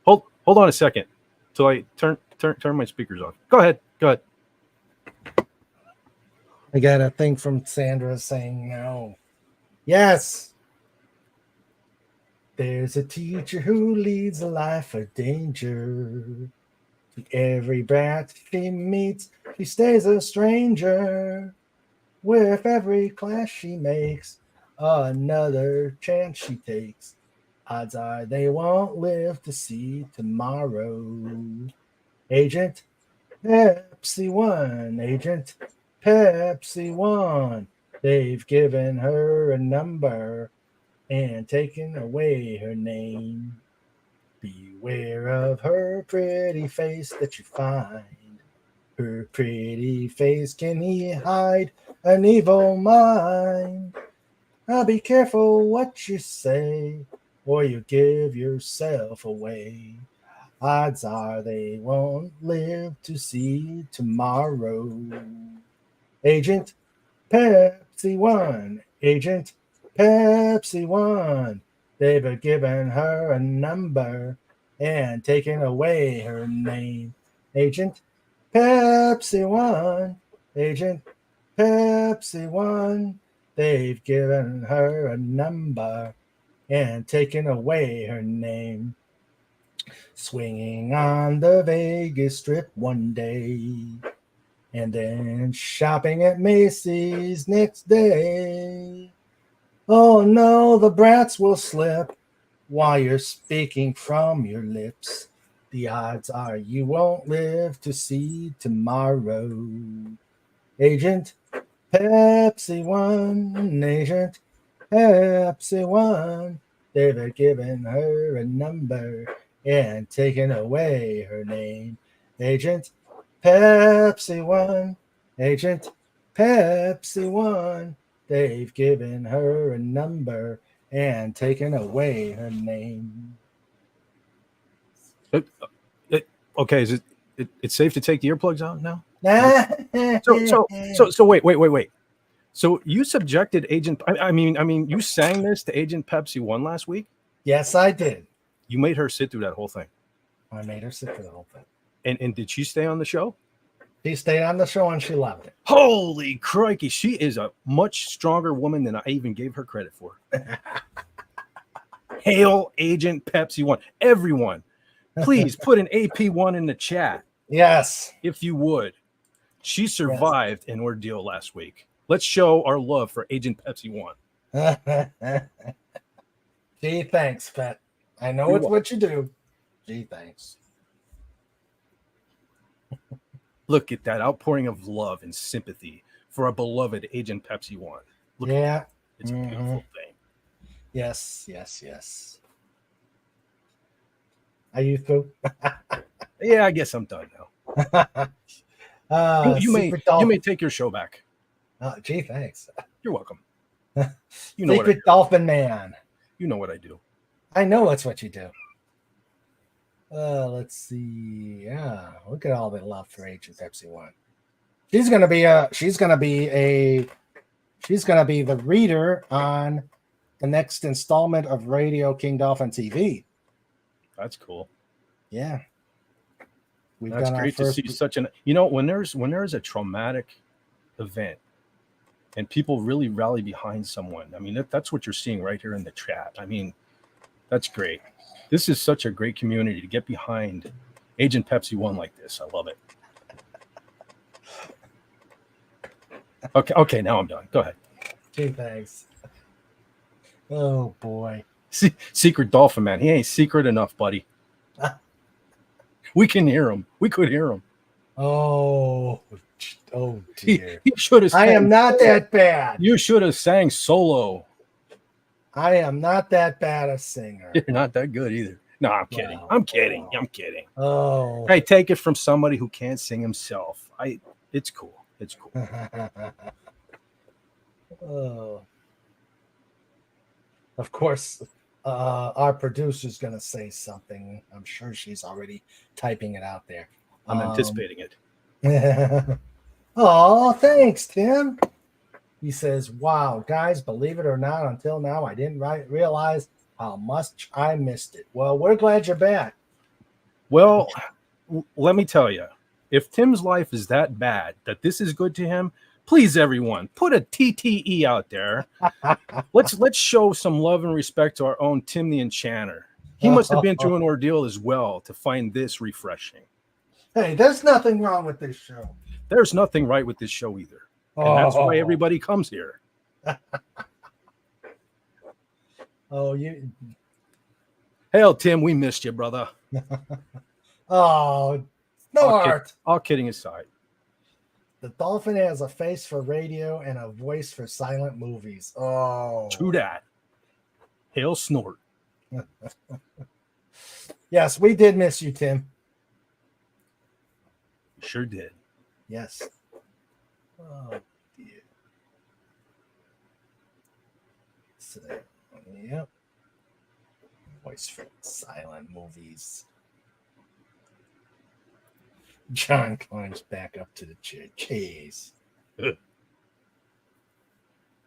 Hold on a second, till I turn my speakers off. Go ahead. I got a thing from Sandra saying no. Yes. There's a teacher who leads a life of danger. To every brat she meets, she stays a stranger. With every class she makes, another chance she takes. Odds are they won't live to see tomorrow. Agent Pepsi 1, Agent Pepsi 1. They've given her a number and taken away her name. Beware of her pretty face that you find. Her pretty face can hide an evil mind. Now be careful what you say, or you give yourself away. Odds are they won't live to see tomorrow. Agent Pepsi 1, Agent Pepsi 1. They've given her a number and taken away her name. Agent Pepsi 1, Agent Pepsi 1. They've given her a number and taken away her name. Swinging on the Vegas Strip one day, and then shopping at Macy's next day. Oh no, the brats will slip while you're speaking from your lips. The odds are you won't live to see tomorrow. Agent Pepsi 1, Agent Pepsi 1. They've given her a number and taken away her name. Agent Pepsi 1, Agent Pepsi 1. They've given her a number and taken away her name. Okay, is it's safe to take the earplugs out now? So So wait. So you subjected Agent. I mean, you sang this to Agent Pepsi 1 last week. yes, I did. You made her sit through that whole thing. I made her sit for the whole thing. And did she stay on the show? She stayed on the show and she loved it. Holy crikey, she is a much stronger woman than I even gave her credit for. Hail Agent Pepsi 1. Everyone, please put an AP1 in the chat Yes. if you would. She survived an ordeal last week. Let's show our love for Agent Pepsi 1. Gee, thanks, Pet. I know You're it's what you do. Gee, thanks. Look at that outpouring of love and sympathy for our beloved Agent Pepsi 1. Look at that. It's a beautiful thing. Yes. Are you through? Yeah, I guess I'm done now. You may take your show back. Gee, thanks. You're welcome. You know Secret Dolphin Man. You know what I do. I know that's what you do. Let's see. Yeah, look at all the love for Agent Pepsi 1. She's gonna be the reader on the next installment of Radio King Dolphin TV. That's cool. Yeah. That's great to see such an, when there's a traumatic event and people really rally behind someone. I mean, that's what you're seeing right here in the chat. I mean, that's great. This is such a great community to get behind Agent Pepsi 1 like this. I love it. Okay, now I'm done. Go ahead. Gee, thanks. Oh boy. Secret dolphin man. He ain't secret enough, buddy. We can hear him. We could hear him. Oh dear. He should have. I am not that bad. You should have sang solo. I am not that bad a singer. You're not that good either. No, I'm kidding. Wow. I'm kidding. I'm kidding. Oh. Hey, take it from somebody who can't sing himself. It's cool. It's cool. Oh. Of course, our producer's going to say something. I'm sure she's already typing it out there. I'm anticipating it. Oh, thanks, Tim. He says, wow, guys, believe it or not, until now, I didn't realize how much I missed it. Well, we're glad you're back. Well, let me tell you, if Tim's life is that bad that this is good to him, please, everyone, put a TTE out there. Let's show some love and respect to our own Tim the Enchanter. He must have been through an ordeal as well to find this refreshing. Hey, there's nothing wrong with this show. There's nothing right with this show either. And that's why everybody comes here. Oh, you. Hell, Tim, we missed you, brother. Oh, no art. All kidding aside. The dolphin has a face for radio and a voice for silent movies. Oh. True that. Hail Snort. Yes, we did miss you, Tim. Sure did. Yes. Oh, dear. So, yep. Voice for silent movies. John climbs back up to the chair. Jeez.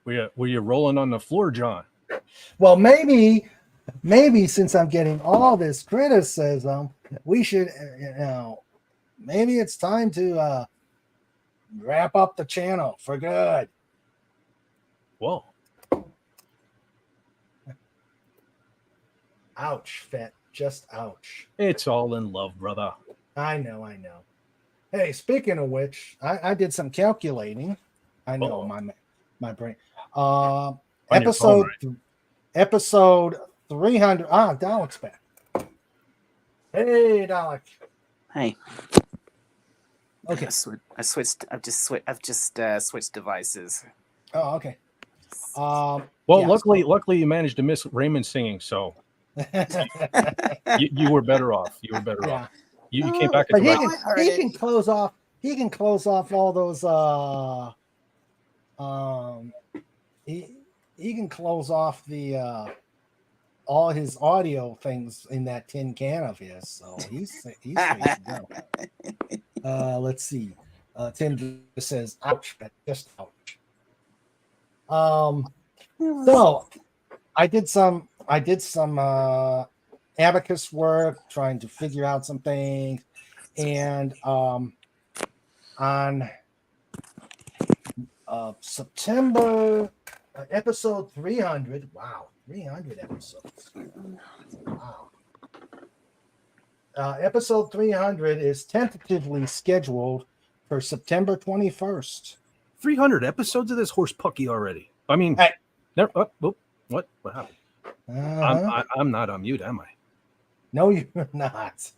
Were you rolling on the floor, John? Well, maybe since I'm getting all this criticism, we should, maybe it's time to wrap up the channel for good. Whoa. Ouch, Fett. Just ouch. It's all in love, brother. I know. Hey, speaking of which, I did some calculating. I know my brain. Episode 300. Dalek's back. Hey, Dalek. Hey. Okay. I've just switched devices. Oh, okay. Well, yeah, luckily you managed to miss Raymond singing, so you were better off. You were better off. You came back at But the right he can close off. He can close off all those. He can close off the all his audio things in that tin can of his. So he's ready to go. Let's see. Tim just says, "Ouch!" But just ouch. So I did some abacus work, trying to figure out some things, and on September episode 300. Wow, 300 episodes. Wow. Episode 300 is tentatively scheduled for September 21st. 300 episodes of this horse pucky already. I mean, Hey. What happened? I'm not on mute, am I? No, you're not.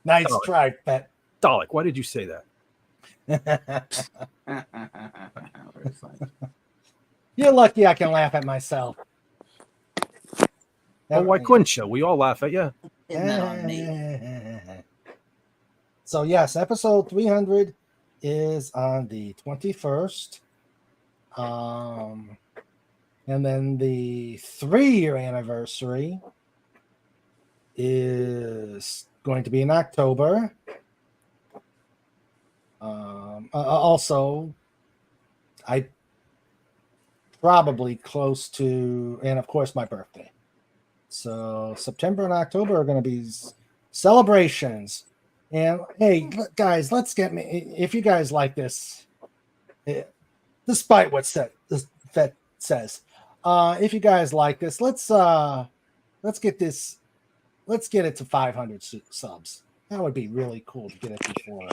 Nice Dalek. try, Pet. Dalek, why did you say that? You're lucky I can laugh at myself. Well, why couldn't you? We all laugh at you. So yes, episode 300 is on the 21st. And then the 3-year anniversary is going to be in October. Also, I probably close to, and of course, my birthday. So September and October are going to be celebrations. And hey, guys, let's get me. If you guys like this, despite what that says, if you guys like this, let's get this. Let's get it to 500 subs. That would be really cool to get it before.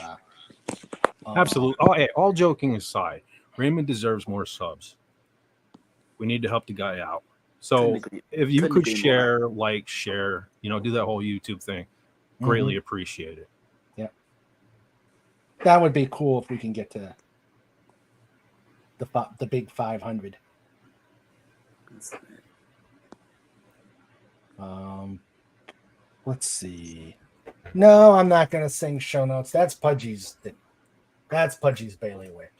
Absolutely. Hey, all joking aside, Raymond deserves more subs. We need to help the guy out. So Couldn't agree- if you couldn't could agree more. share, like, share, do that whole YouTube thing, greatly appreciate it. That would be cool if we can get to the big 500. Let's see. No, I'm not gonna sing show notes. That's Pudgy's bailiwick.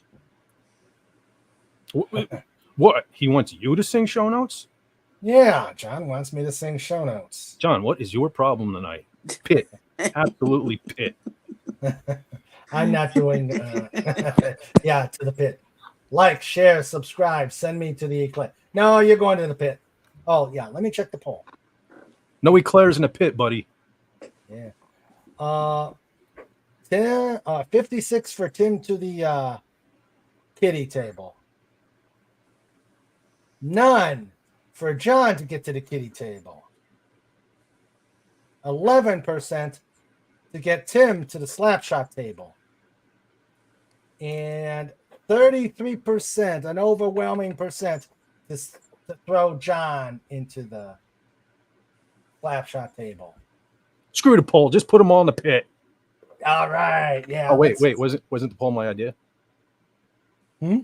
What? He wants you to sing show notes? Yeah, John wants me to sing show notes. John, what is your problem tonight? Pit. Absolutely pit. I'm not doing yeah, to the pit. Like, share, subscribe, send me to the eclipse. No, you're going to the pit. Oh, yeah, let me check the poll. No eclairs in the pit, buddy. Yeah. 56 for Tim to the kitty table. None for John to get to the kitty table. 11% to get Tim to the slap shot table. And 33%, an overwhelming percent, to throw John into the slap shot table. Screw the poll. Just put them all in the pit. All right. Yeah. Oh, wait. Wasn't the poll my idea? Hmm?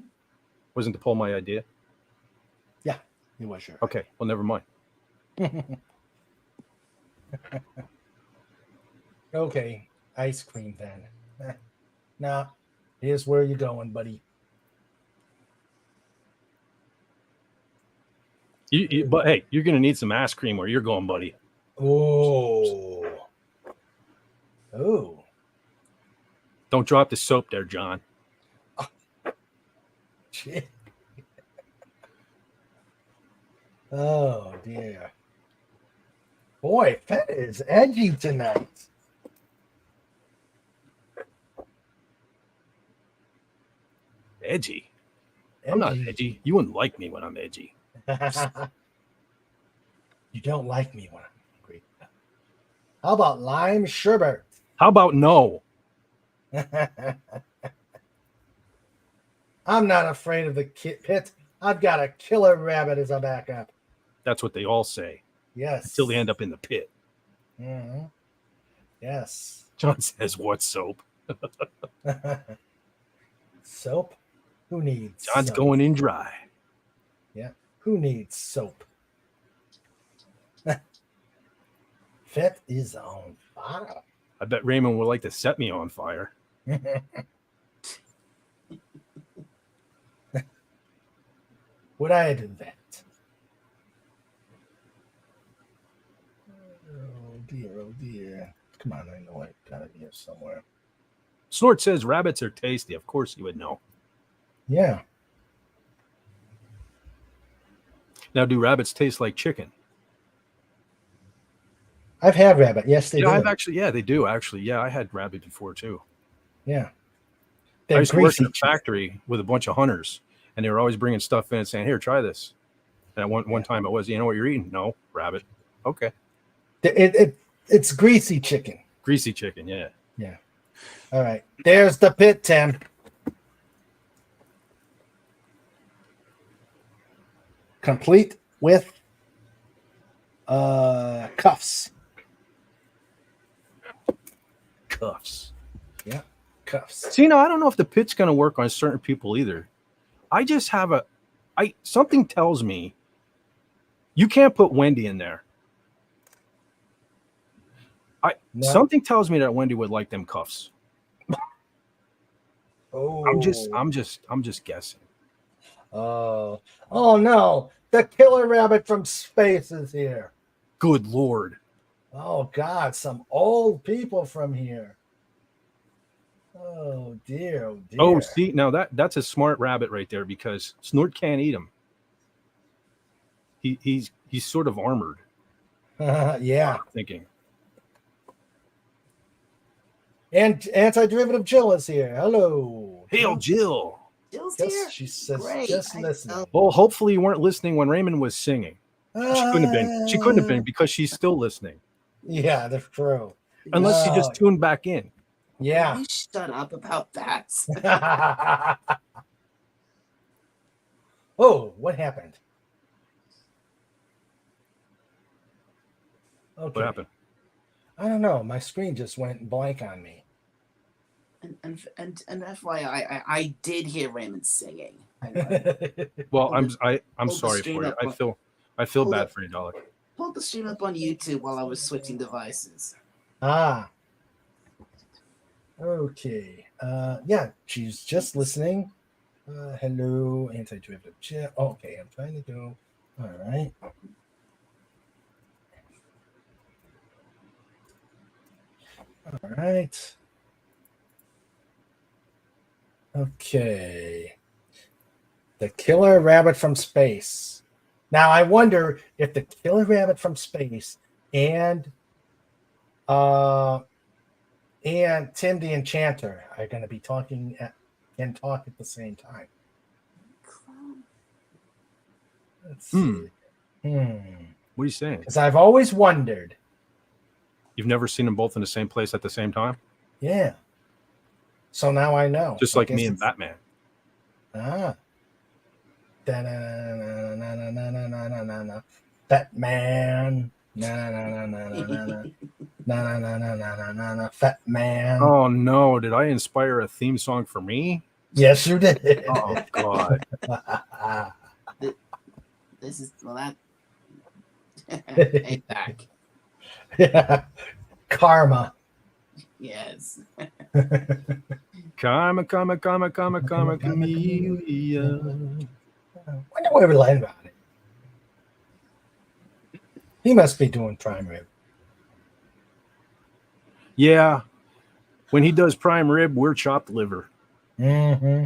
Wasn't the poll my idea? Yeah, it was sure. Okay. Well, never mind. Okay. Ice cream then. Now, here's where you're going, buddy. But hey, you're gonna need some ice cream where you're going, buddy. Oh. Oh. Don't drop the soap there, John. Shit. Oh dear. Boy, Fett is edgy tonight. Edgy. I'm not edgy. You wouldn't like me when I'm edgy. You don't like me when I'm angry. How about lime sherbet? How about no? I'm not afraid of the pit. I've got a killer rabbit as a backup. That's what they all say. Yes. Until they end up in the pit. Mm-hmm. Yes. John says, "What soap?" Soap? Who needs John's soap? going in dry. Yeah. Who needs soap? Fett is on fire. I bet Raymond would like to set me on fire. Would I do that? Oh dear, oh dear. Come on, I know I got it here somewhere. Snort says rabbits are tasty. Of course you would know. Yeah. Now, do rabbits taste like chicken? I've had rabbit. Yes, they do. I've actually, they do actually. Yeah, I had rabbit before too. Yeah. I used to work in a chicken. factory with a bunch of hunters, and they were always bringing stuff in and saying, "Here, try this." And one time it was, "You know what you're eating?" "No, rabbit." "Okay." It's greasy chicken. Greasy chicken, yeah. Yeah. All right. There's the pit, Tim. Complete with cuffs. Cuffs. Yeah, cuffs. See, I don't know if the pit's going to work on certain people either. I just have something tells me you can't put Wendy in there. No. Something tells me that Wendy would like them cuffs. Oh. I'm just guessing. Oh no. The killer rabbit from space is here. Good Lord. Oh God, some old people from here. Oh dear, oh dear. Oh, see, now that's a smart rabbit right there because Snort can't eat him. He's sort of armored. Yeah. I'm thinking. And anti-derivative Jill is here. Hello. Hail, Jill. Jill's Yes, here. she says Great. just I listening. know. Well, hopefully you weren't listening when Raymond was singing. She couldn't have been. She couldn't have been because she's still listening. Yeah, that's true. Unless she just tuned back in. Yeah. You shut up about that. Oh, what happened? Okay. What happened? I don't know. My screen just went blank on me. And FYI, I did hear Raymond singing. Well, Hold I'm hold the sorry stream for you. up, I but- feel hold bad up. for you, Dollar. Pulled the stream up on YouTube while I was switching devices. Ah. Okay. Yeah, she's just listening. Hello, anti-derivative chip. Okay, I'm trying to go. All right. All right. Okay. The killer rabbit from space. Now I wonder if the killer rabbit from space and Tim the Enchanter are going to be talking and talk at the same time. Let's see. What are you saying? Because I've always wondered. You've never seen them both in the same place at the same time? Yeah. So now I know. Just like me and Batman. Ah. Batman. Fat man. Oh no! Did I inspire a theme song for me? Yes, you did. Oh God! This is that. Payback. Yeah. Karma. Yes. Karma, chameleon. Wonder where we land on it. He must be doing prime rib. Yeah. When he does prime rib, we're chopped liver. Mm-hmm.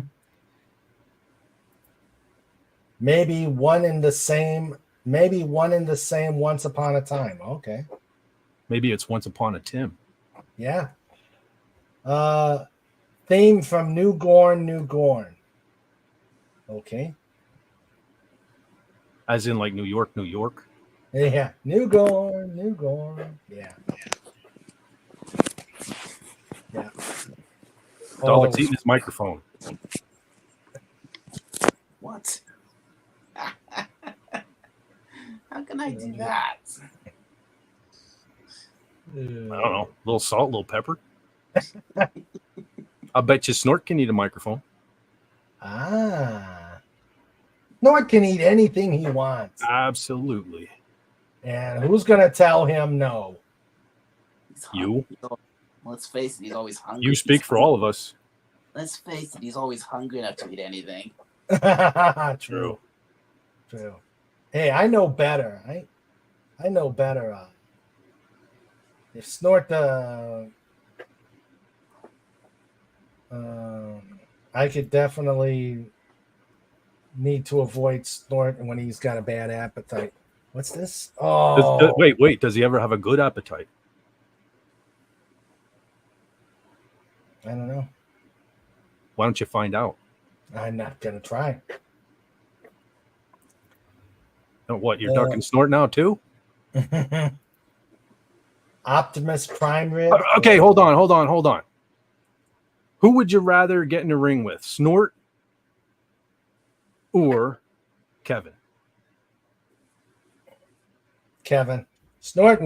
Maybe one in the same once upon a time. Okay. Maybe it's once upon a Tim. Yeah. Theme from New Gorn. Okay. As in like New York, New York. Yeah. New Gorn. Yeah. Yeah. Dalek's eating his microphone. What? How can I do that? I don't know. A little salt, a little pepper. I bet you Snort can eat a microphone. Ah. Snort can eat anything he wants. Absolutely. And who's going to tell him no? You. Let's face it, he's always hungry. You speak for all of us. Let's face it, he's always hungry enough to eat anything. True. Hey, I know better. I know better. If Snort I could definitely need to avoid Snort when he's got a bad appetite. What's this? Oh, Wait. Does he ever have a good appetite? I don't know. Why don't you find out? I'm not gonna try. What, you're ducking Snort now too? Optimus Prime Rib. Okay, hold on. Who would you rather get in the ring with, Snort or Kevin? Kevin. Snort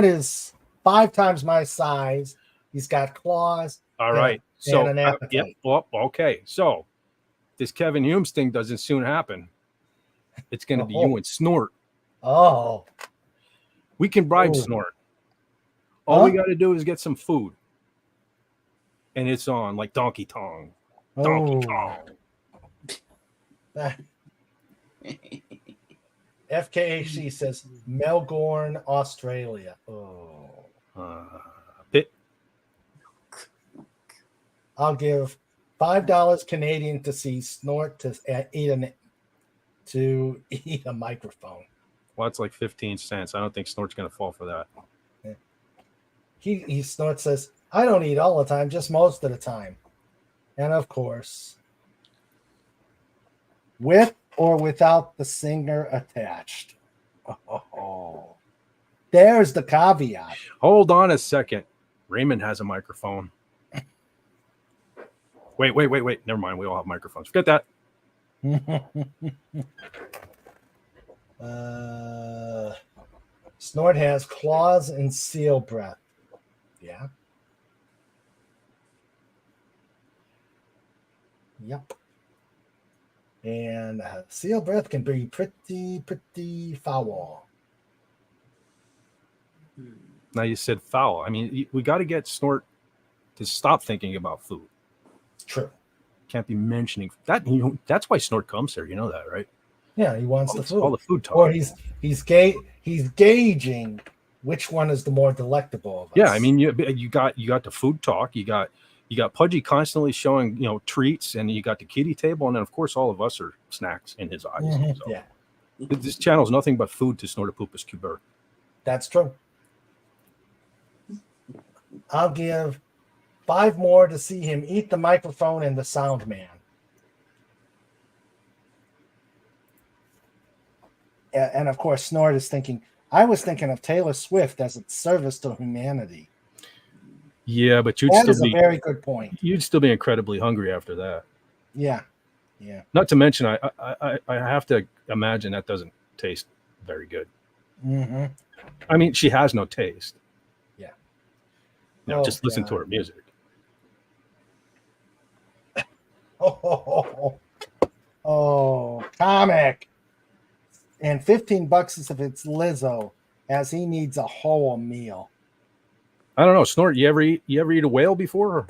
is 5 times my size. He's got claws. All right. So, and an appetite. yep. Well, okay. So, this Kevin Humes thing doesn't soon happen. It's going to be you and Snort. Oh. We can bribe Snort. All we got to do is get some food. And it's on like Donkey Kong. Donkey Kong. FKHC says Melbourne, Australia. Oh. Bit. I'll give $5 Canadian to see Snort to eat a microphone. Well, it's like 15 cents. I don't think Snort's going to fall for that. Yeah. He Snort says, I don't eat all the time, just most of the time. And of course, with or without the singer attached. Oh. There's the caveat. Hold on a second. Raymond has a microphone. Wait. Never mind. We all have microphones. Forget that. Snort has claws and seal breath. Yeah. Yep. And seal breath can be pretty foul. Now you said foul. I mean, we got to get Snort to stop thinking about food. It's true. Can't be mentioning that. That's why Snort comes here. You know that, right? Yeah, he wants the food. All the food talk. Or he's gauging which one is the more delectable of us. Yeah, I mean, you got the food talk. You got Pudgy constantly showing treats, and you got the kiddie table, and then of course all of us are snacks in his eyes. Mhm, So yeah, this channel is nothing but food to Snortopoopas Cuber. that's true. I'll give 5 more to see him eat the microphone and the sound man. And of course, Snort is thinking, I was thinking of Taylor Swift as a service to humanity. Yeah, but That is a very good point. You'd still be incredibly hungry after that. Yeah. Not to mention, I have to imagine that doesn't taste very good. Mm-hmm. I mean, she has no taste. Yeah. Just listen to her music. Oh, comic. And $15 is if it's Lizzo, as he needs a whole meal. I don't know, Snort. You ever eat a whale before?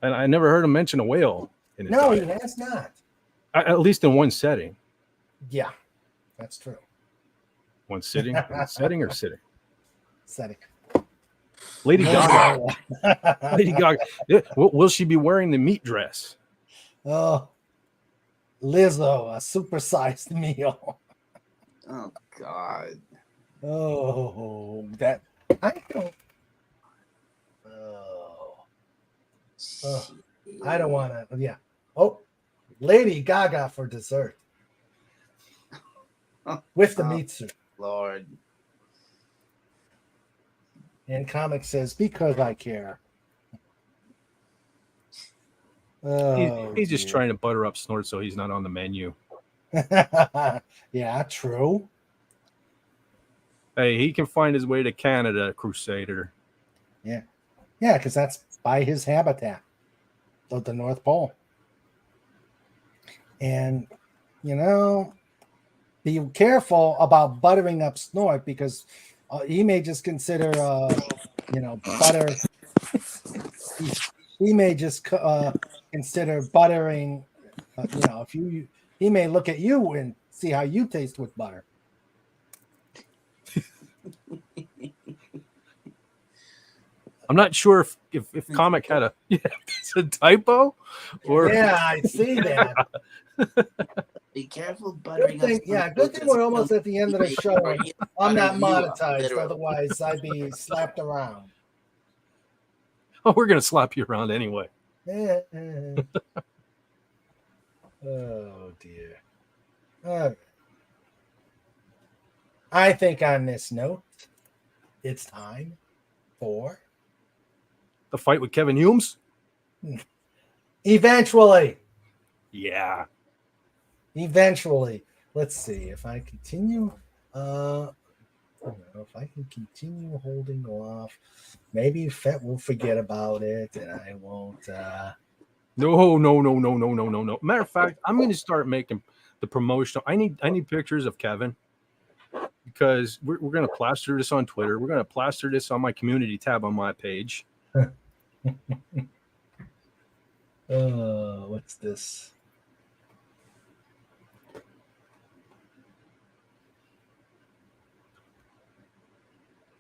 And I never heard him mention a whale in his diet. He has not. At least in one setting. Yeah, that's true. One sitting, setting or sitting. Setting. Lady Gaga. Lady Gaga. Will she be wearing the meat dress? Oh, Lizzo, a supersized meal. Oh God. Oh, that I don't. I don't want to. Yeah. Oh, Lady Gaga for dessert with the meat soup. Lord. And comic says because I care. Oh, he's just trying to butter up Snort so he's not on the menu. Yeah, true. Hey, he can find his way to Canada, Crusader. Yeah, because that's by his habitat of the North Pole. And be careful about buttering up Snort because he may just consider butter. He may just consider buttering. He may look at you and see how you taste with butter. I'm not sure if comic had it's a typo or I see that. Be careful buttering up. Good thing we're almost at the end of the show. I'm not monetized, otherwise I'd be slapped around. Oh, we're gonna slap you around anyway. Oh dear. I think on this note, it's time for the fight with Kevin Humes. Eventually. Yeah. Eventually. Let's see if I continue. If I can continue holding off, maybe Fett will forget about it, and I won't. No. Matter of fact, I'm going to start making the promotional. I need pictures of Kevin because we're going to plaster this on Twitter. We're going to plaster this on my community tab on my page. What's this?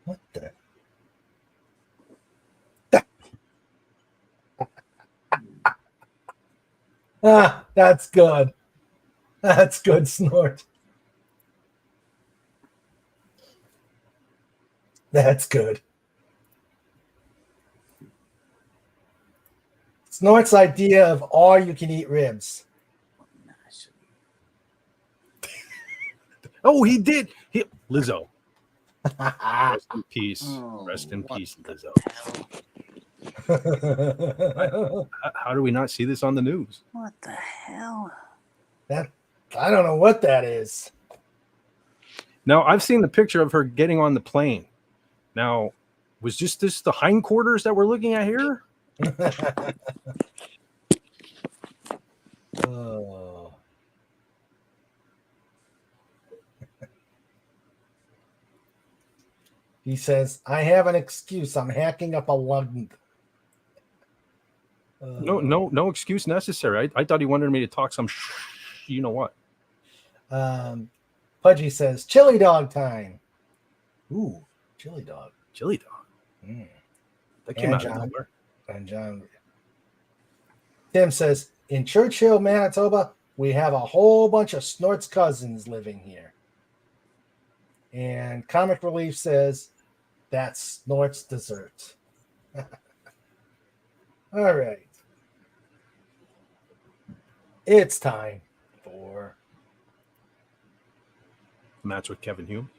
What the? That's good. That's good, Snort. That's good. Snort's idea of all you can eat ribs. Oh, he did. Lizzo. Rest in peace. Rest in peace, Lizzo. How do we not see this on the news? What the hell? I don't know what that is. Now, I've seen the picture of her getting on the plane. Now, was just this the hindquarters that we're looking at here? Oh. He says, I have an excuse. I'm hacking up a lug. No excuse necessary. I thought he wanted me to talk some you know what. Pudgy says, chili dog time. Ooh, chili dog. Chili dog. Mm. That came out of John, nowhere. and John. Tim says, in Churchill, Manitoba, we have a whole bunch of Snort's cousins living here. And Comic Relief says, that's Snort's dessert. All right. It's time for Match with Kevin Hume.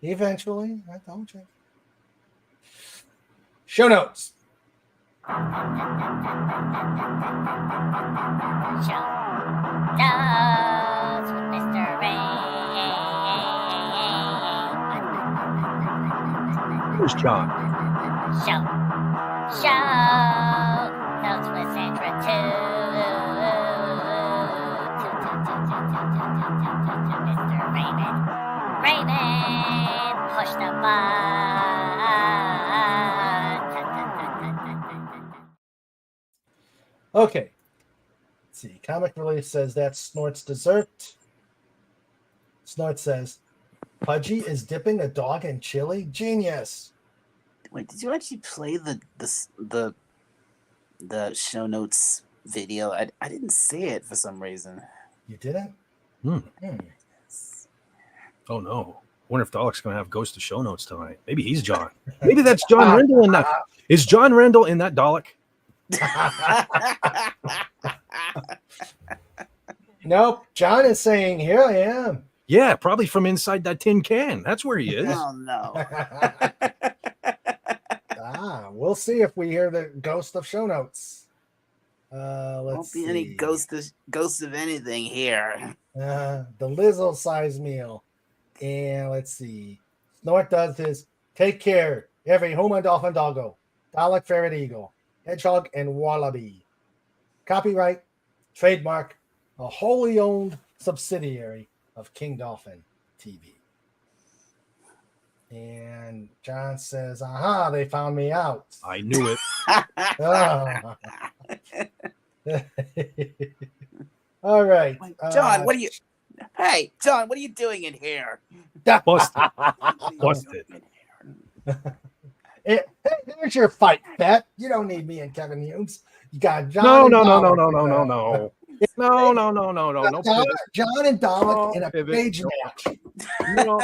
eventually. I told you. Show notes. Shows with Mr. Rain. Who's John? Show those with Sandra too. Mr. Raymond, push the button. Okay. Let's see. Comic Relief says that's Snort's dessert. Snort says, Pudgy is dipping a dog in chili. Genius. Wait, did you actually play the show notes video? I didn't see it for some reason. You didn't? Oh no. I wonder if Dalek's gonna have Ghost of Show Notes tonight. Maybe he's John. Maybe that's John Rendell in that. Is John Rendell in that Dalek? Nope. John is saying, here I am. Yeah, probably from inside that tin can. That's where he is. Oh no. We'll see if we hear the Ghost of Show Notes. Won't be any ghost of anything here. The Lizzo size meal. And let's see. Snort does his take care. Every human, dolphin, doggo, Dalek, ferret, eagle, hedgehog, and wallaby. Copyright, trademark, a wholly owned subsidiary of King Dolphin TV. And John says, aha, they found me out. I knew it. All right. John, what are you? Hey, John, what are you doing in here? Busted. Hey, there's your fight, Bet. You don't need me and Kevin Humes. You got John. No. No. No. John and Dalek in a pivot. cage match. No.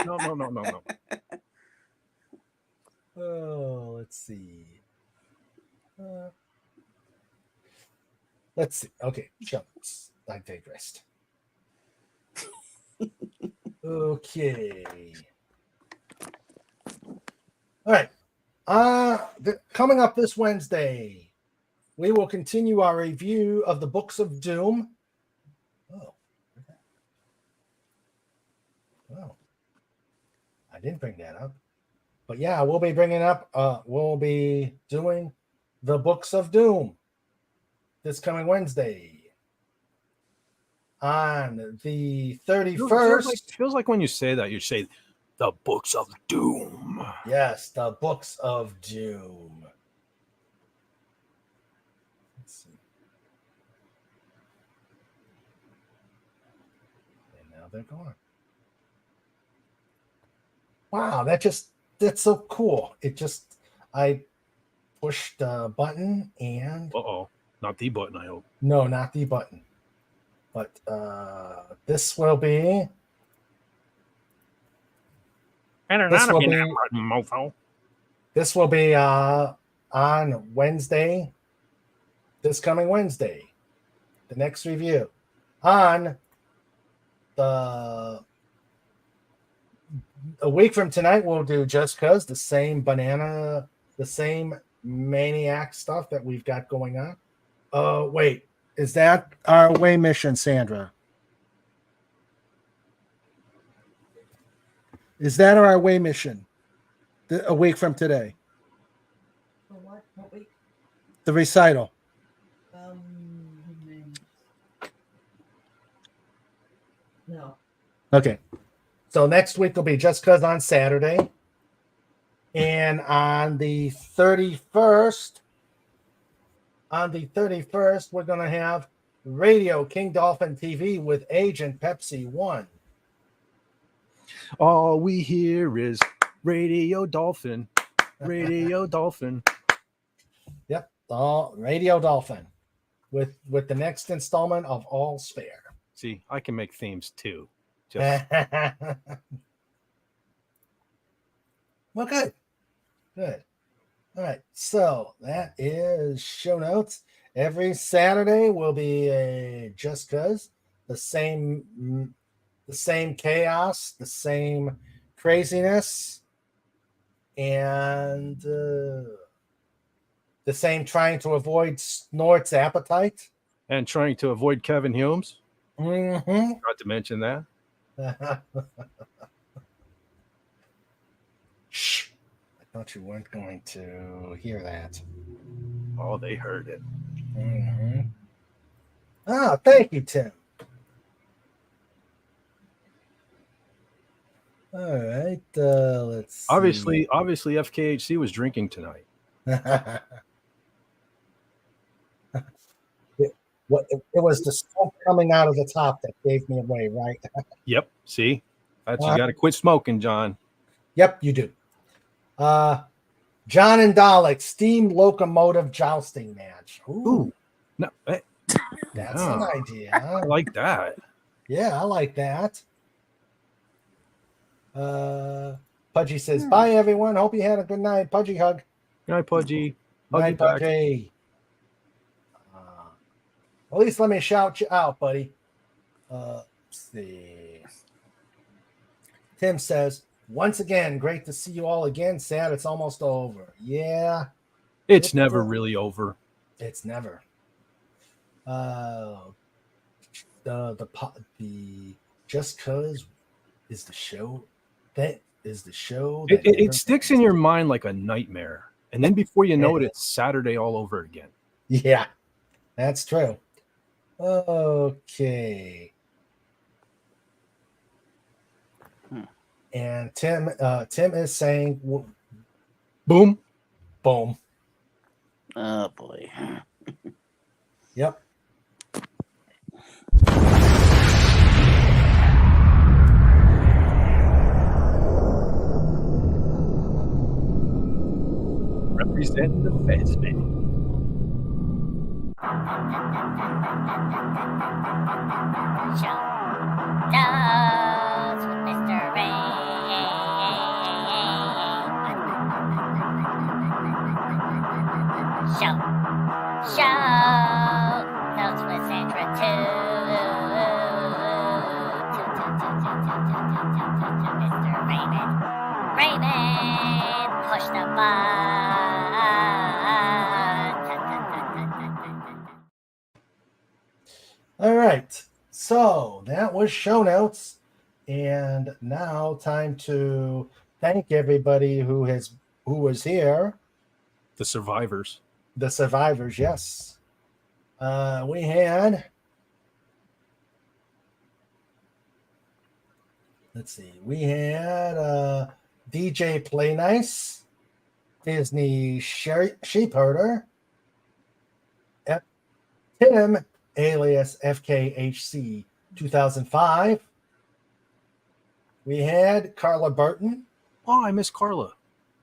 Oh, let's see. Let's see. Okay, jumps. I digressed. Okay. All right. Coming up this Wednesday, we will continue our review of the Books of Doom. Oh. I didn't bring that up. But yeah, we'll be we'll be doing the Books of Doom this coming Wednesday. On the 31st. Feels like when you say that, you say the Books of Doom. Yes, the Books of Doom. Let's see. And now they're gone. Wow, that's so cool. I pushed the button and not the button, I hope. No, not the button. But this will be This will be on Wednesday, this coming Wednesday, the next review. On a week from tonight, we'll do Just Cause, the same maniac stuff that we've got going on. Wait, is that our away mission, Sandra? Is that our away mission? A week from today. For what? What week? The recital. No. Okay. So next week will be Just Cause on Saturday. And on the 31st, we're going to have Radio King Dolphin TV with Agent Pepsi 1. All we hear is Radio Dolphin, Radio Dolphin. Yep, all Radio Dolphin with the next installment of All's Fair. See, I can make themes too. Just Well, good. All right, so that is show notes. Every Saturday will be a Just Cause, the same chaos, the same craziness, and the same trying to avoid Snort's appetite. and trying to avoid Kevin Humes. Mm-hmm. Not to mention that. Shh. I thought you weren't going to hear that. Oh, they heard it. Mm-hmm. Oh, thank you, Tim. All right, let's see. Obviously, FKHC was drinking tonight. It was the smoke coming out of the top that gave me away, right? Yep. See, that's you got to quit smoking, John. Yep, you do. John and Dalek steam locomotive jousting match. Ooh, No, that's an idea. I like that. Yeah, I like that. Pudgy says, "Bye, everyone. Hope you had a good night." Pudgy hug. Good night, Pudgy. Hug Night, you back. Pudgy. At least let me shout you out, buddy. Let's see. Tim says, "Once again, great to see you all again. Sad it's almost over." Yeah, It's never really over. it's never. The Just Cause is the show. That is the show. That It sticks in your mind like a nightmare, and then before you know it, it's Saturday all over again. Yeah, that's true. Okay. And Tim is saying, Boom. boom. Oh boy. Yep. Representing the feds, baby. Show does with Mr. Raymond. Show does with Sandra too. Mr. Raymond. Push the button. All right. So that was show notes. And now time to thank everybody who was here. The survivors. The survivors, yes. We had, let's see, we had DJ Play Nice, Disney Sheepherder, Tim alias FKHC 2005. We had Carla Burton. Oh, I miss Carla.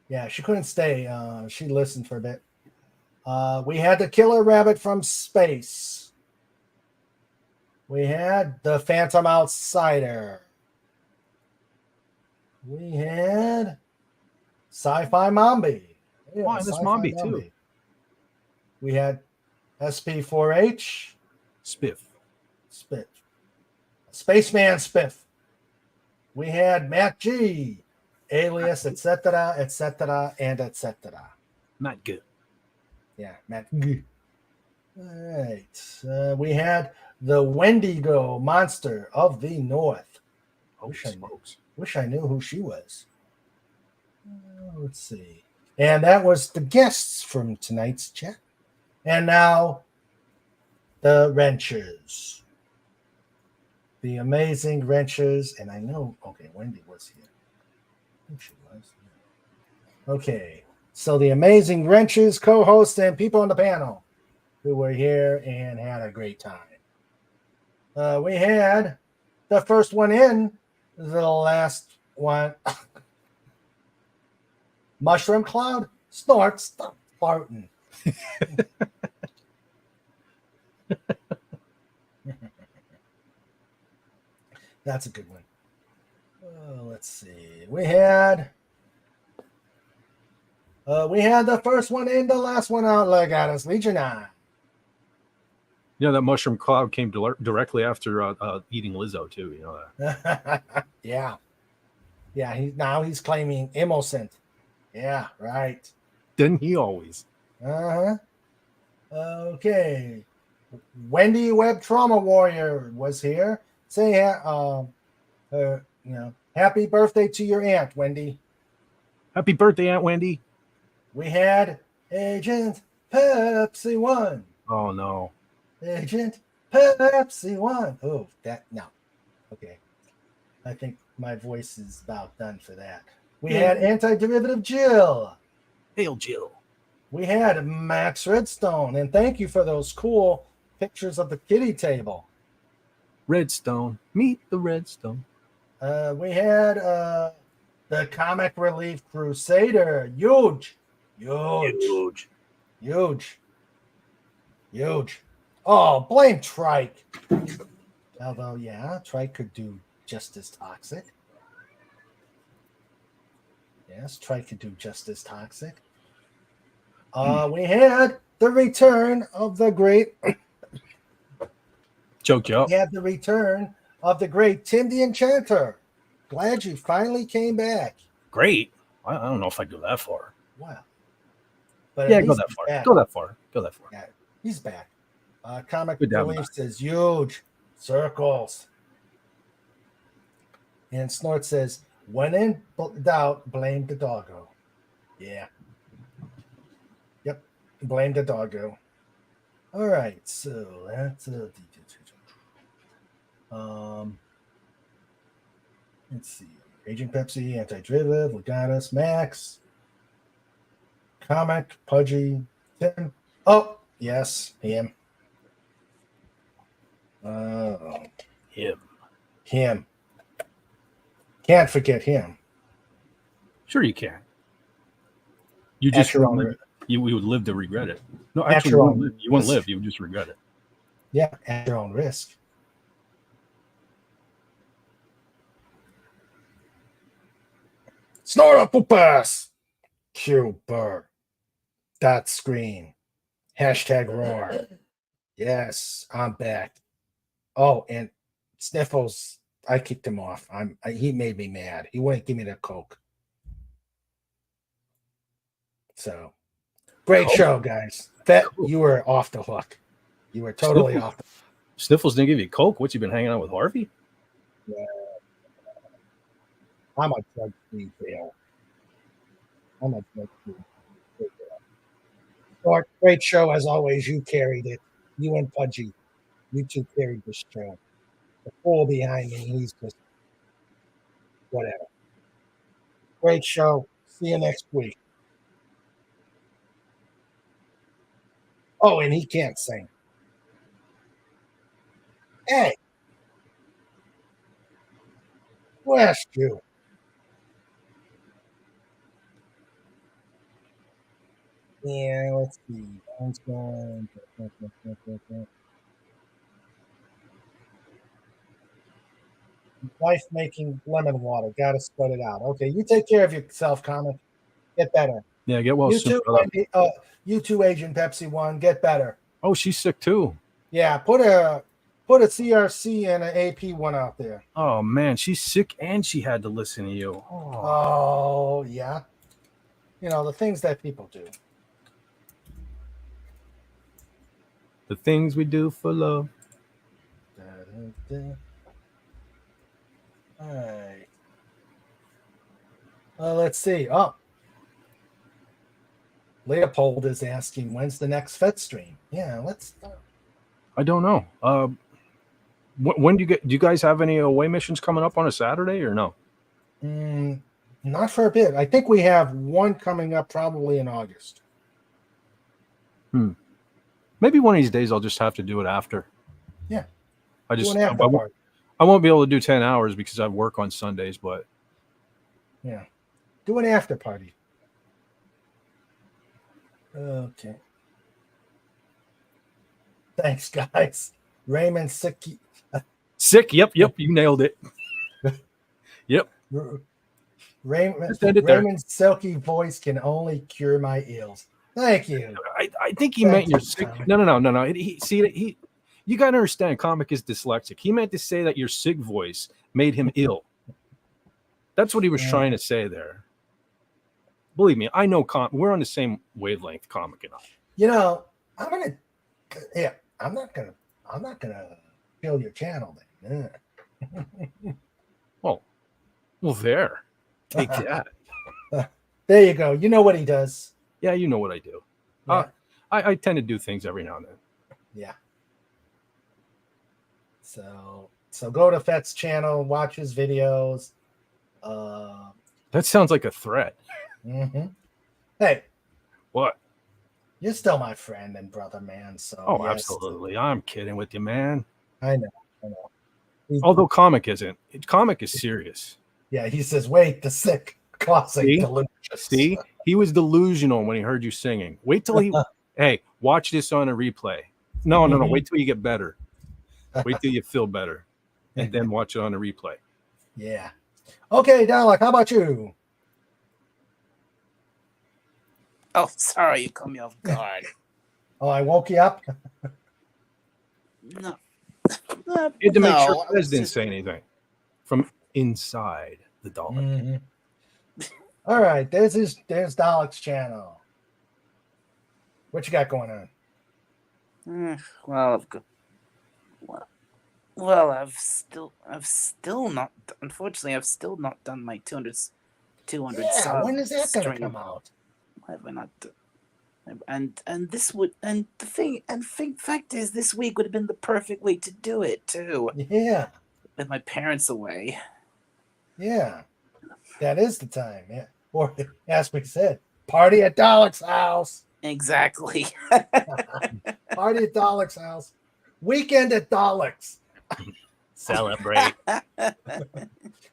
Yeah, she couldn't stay. She listened for a bit. We had the Killer Rabbit from Space. We had the Phantom Outsider. We had Sci-Fi Mombi. Yeah, Oh, I miss Sci-Fi Mombi too. We had SP4H. Spiff. Spaceman Spiff. We had Matt G, alias, etc., etc., and etc. Not good. Yeah, Matt G. All right. We had the Wendigo Monster of the North. Oh, Wish I smokes. Wish I knew who she was. Let's see. And that was the guests from tonight's chat. And now the wrenches. The amazing wrenches. And I know, okay, Wendy was here. I think she was. Okay. So the amazing wrenches, co-hosts, and people on the panel who were here and had a great time. We had the first one in, the last one. Mushroom Cloud, Snort, stop farting. That's a good one. Let's see. We had the first one in, the last one out. Legatus Legionine. That mushroom cloud came directly after eating Lizzo too. You know that. Yeah. He's claiming innocent. Yeah, right. Didn't he always? Uh-huh. Okay. Wendy Webb Trauma Warrior was here. Say happy birthday to your aunt, Wendy. Happy birthday, Aunt Wendy. We had Agent Pepsi One. Oh no. Agent Pepsi One. Oh, no. Okay. I think my voice is about done for that. We had Anti-Derivative Jill. Hail Jill. We had Max Redstone. And thank you for those cool pictures of the kitty table. Redstone. Meet the Redstone. We had the Comic Relief Crusader. Huge. Oh, blame Trike. Although, yeah, Trike could do just as toxic. Yes, Trike could do just as toxic. We had the return of the great. Choked you up. We had the return of the great Tim the Enchanter. Glad you finally came back. Great. I don't know if I'd go that far. Wow. But Yeah, go that far. Back. Go that far. Yeah, he's back. Comic Good to have him Relief back. says huge circles. And Snort says, when in doubt, blame the doggo. Yeah. Yep. Blame the doggo. All right. So that's let's see. Agent Pepsi, Anti-Derivative, Legatus, Max, Comic, Pudgy, Tim. Oh, yes, him. Him. Can't forget him. Sure you can. You just At your own we would live to regret it. No, At actually, your own you wouldn't risk. live. You would just regret it. Yeah, at your own risk. Snort up pass. Q Burr. Dot screen. Hashtag roar. Yes, I'm back. Oh, and Sniffles, I kicked him off. He made me mad. He wouldn't give me the Coke. So great Coke? show, guys. That Cool. you were off the hook. You were totally off the Sniffles didn't give you Coke. What, you been hanging out with Harvey? Yeah. I'm a drug-free fail. I'm a drug-free fail. Short, great show as always. You carried it. You and Pudgy. You two carried this show. The fool behind me, he's just whatever. Great show. See you next week. Oh, and he can't sing. Hey. Bless you. Yeah, let's see. One's going. Wife making lemon water. Got to spread it out. Okay, you take care of yourself, Comic. Get better. Yeah, get well You soon. too, Wendy, you too, Agent Pepsi One. Get better. Oh, she's sick too. Yeah, put a CRC and an AP one out there. Oh man, she's sick and she had to listen to you. Oh yeah. You know, the things that people do. The things we do for love. All right. Let's see. Oh, Leopold is asking, when's the next Fed stream? Yeah, let's. I don't know. When do you guys have any away missions coming up on a Saturday or no? Not for a bit. I think we have one coming up probably in August. Maybe one of these days I'll just have to do it after. Yeah. I just Do an after party. I won't be able to do 10 hours because I work on Sundays, but Yeah. Do an after party. Okay. Thanks, guys. Raymond Sicky. sick. Yep, you nailed it. Yep. Raymond's silky voice can only cure my ills. Thank you. I think he meant your sick. No. You got to understand, comic is dyslexic. He meant to say that your sick voice made him ill. That's what he was trying to say there. Believe me, I know. We're on the same wavelength, comic and I. You know, I'm not gonna kill your channel then. Well, there. Take that. There you go. You know what he does. Yeah, you know what I do. Yeah. I tend to do things every now and then. Yeah. So go to Fett's channel, watch his videos. That sounds like a threat. Mm-hmm. Hey, what? You're still my friend and brother, man. So yes. Absolutely. I'm kidding with you, man. I know. Although comic isn't. Comic is serious. Yeah, he says, wait, the sick classic delusion. See? He was delusional when he heard you singing. Wait till he hey, watch this on a replay. No, wait till you get better. Wait till you feel better. And then watch it on a replay. Yeah. Okay, Dalek, how about you? Oh, sorry, you caught me off guard. Oh, I woke you up? No. You had to make sure Fez didn't say anything from inside the Dalek. All right, there's Dalek's channel. What you got going on? Well, I've still not. Unfortunately, I've still not done my 200 Yeah, when is that going to come out? Why have I not? And this would the fact is, this week would have been the perfect week to do it too. Yeah. With my parents away. Yeah, that is the time. Yeah, or as we said, party at Dalek's house. Exactly. Party at Dalek's house. Weekend at Dalek's. Celebrate.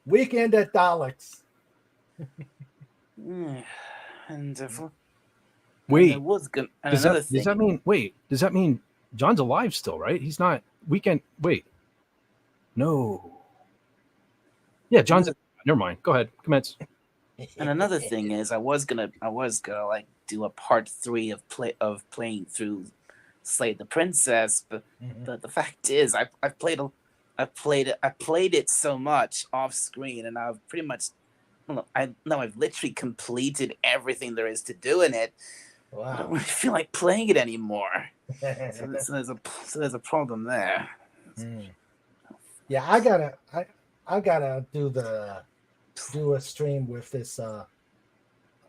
Weekend at Dalek's. And wait, does that mean John's alive still, right? He's not weekend. Wait, no. Yeah, John's. Never mind. Go ahead. Commence. And another thing is, I was gonna like do a part 3 of playing through Slay the Princess, but the fact is, I played it so much off screen, and I've pretty much. I've literally completed everything there is to do in it. Wow. I don't really feel like playing it anymore. so there's a problem there. Yeah, I gotta do a stream with this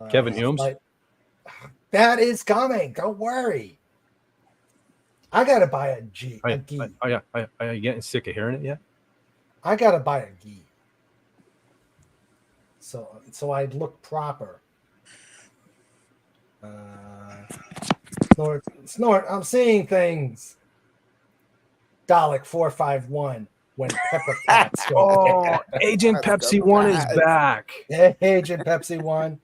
Kevin Humes. That is coming. Don't worry. I gotta buy a gi. Are you getting sick of hearing it yet? I gotta buy a gi. So I'd look proper. Snort. I'm seeing things. Dalek 451 when Pepper Potts go. Agent Pepsi 1 is back. Hey, Agent Pepsi 1.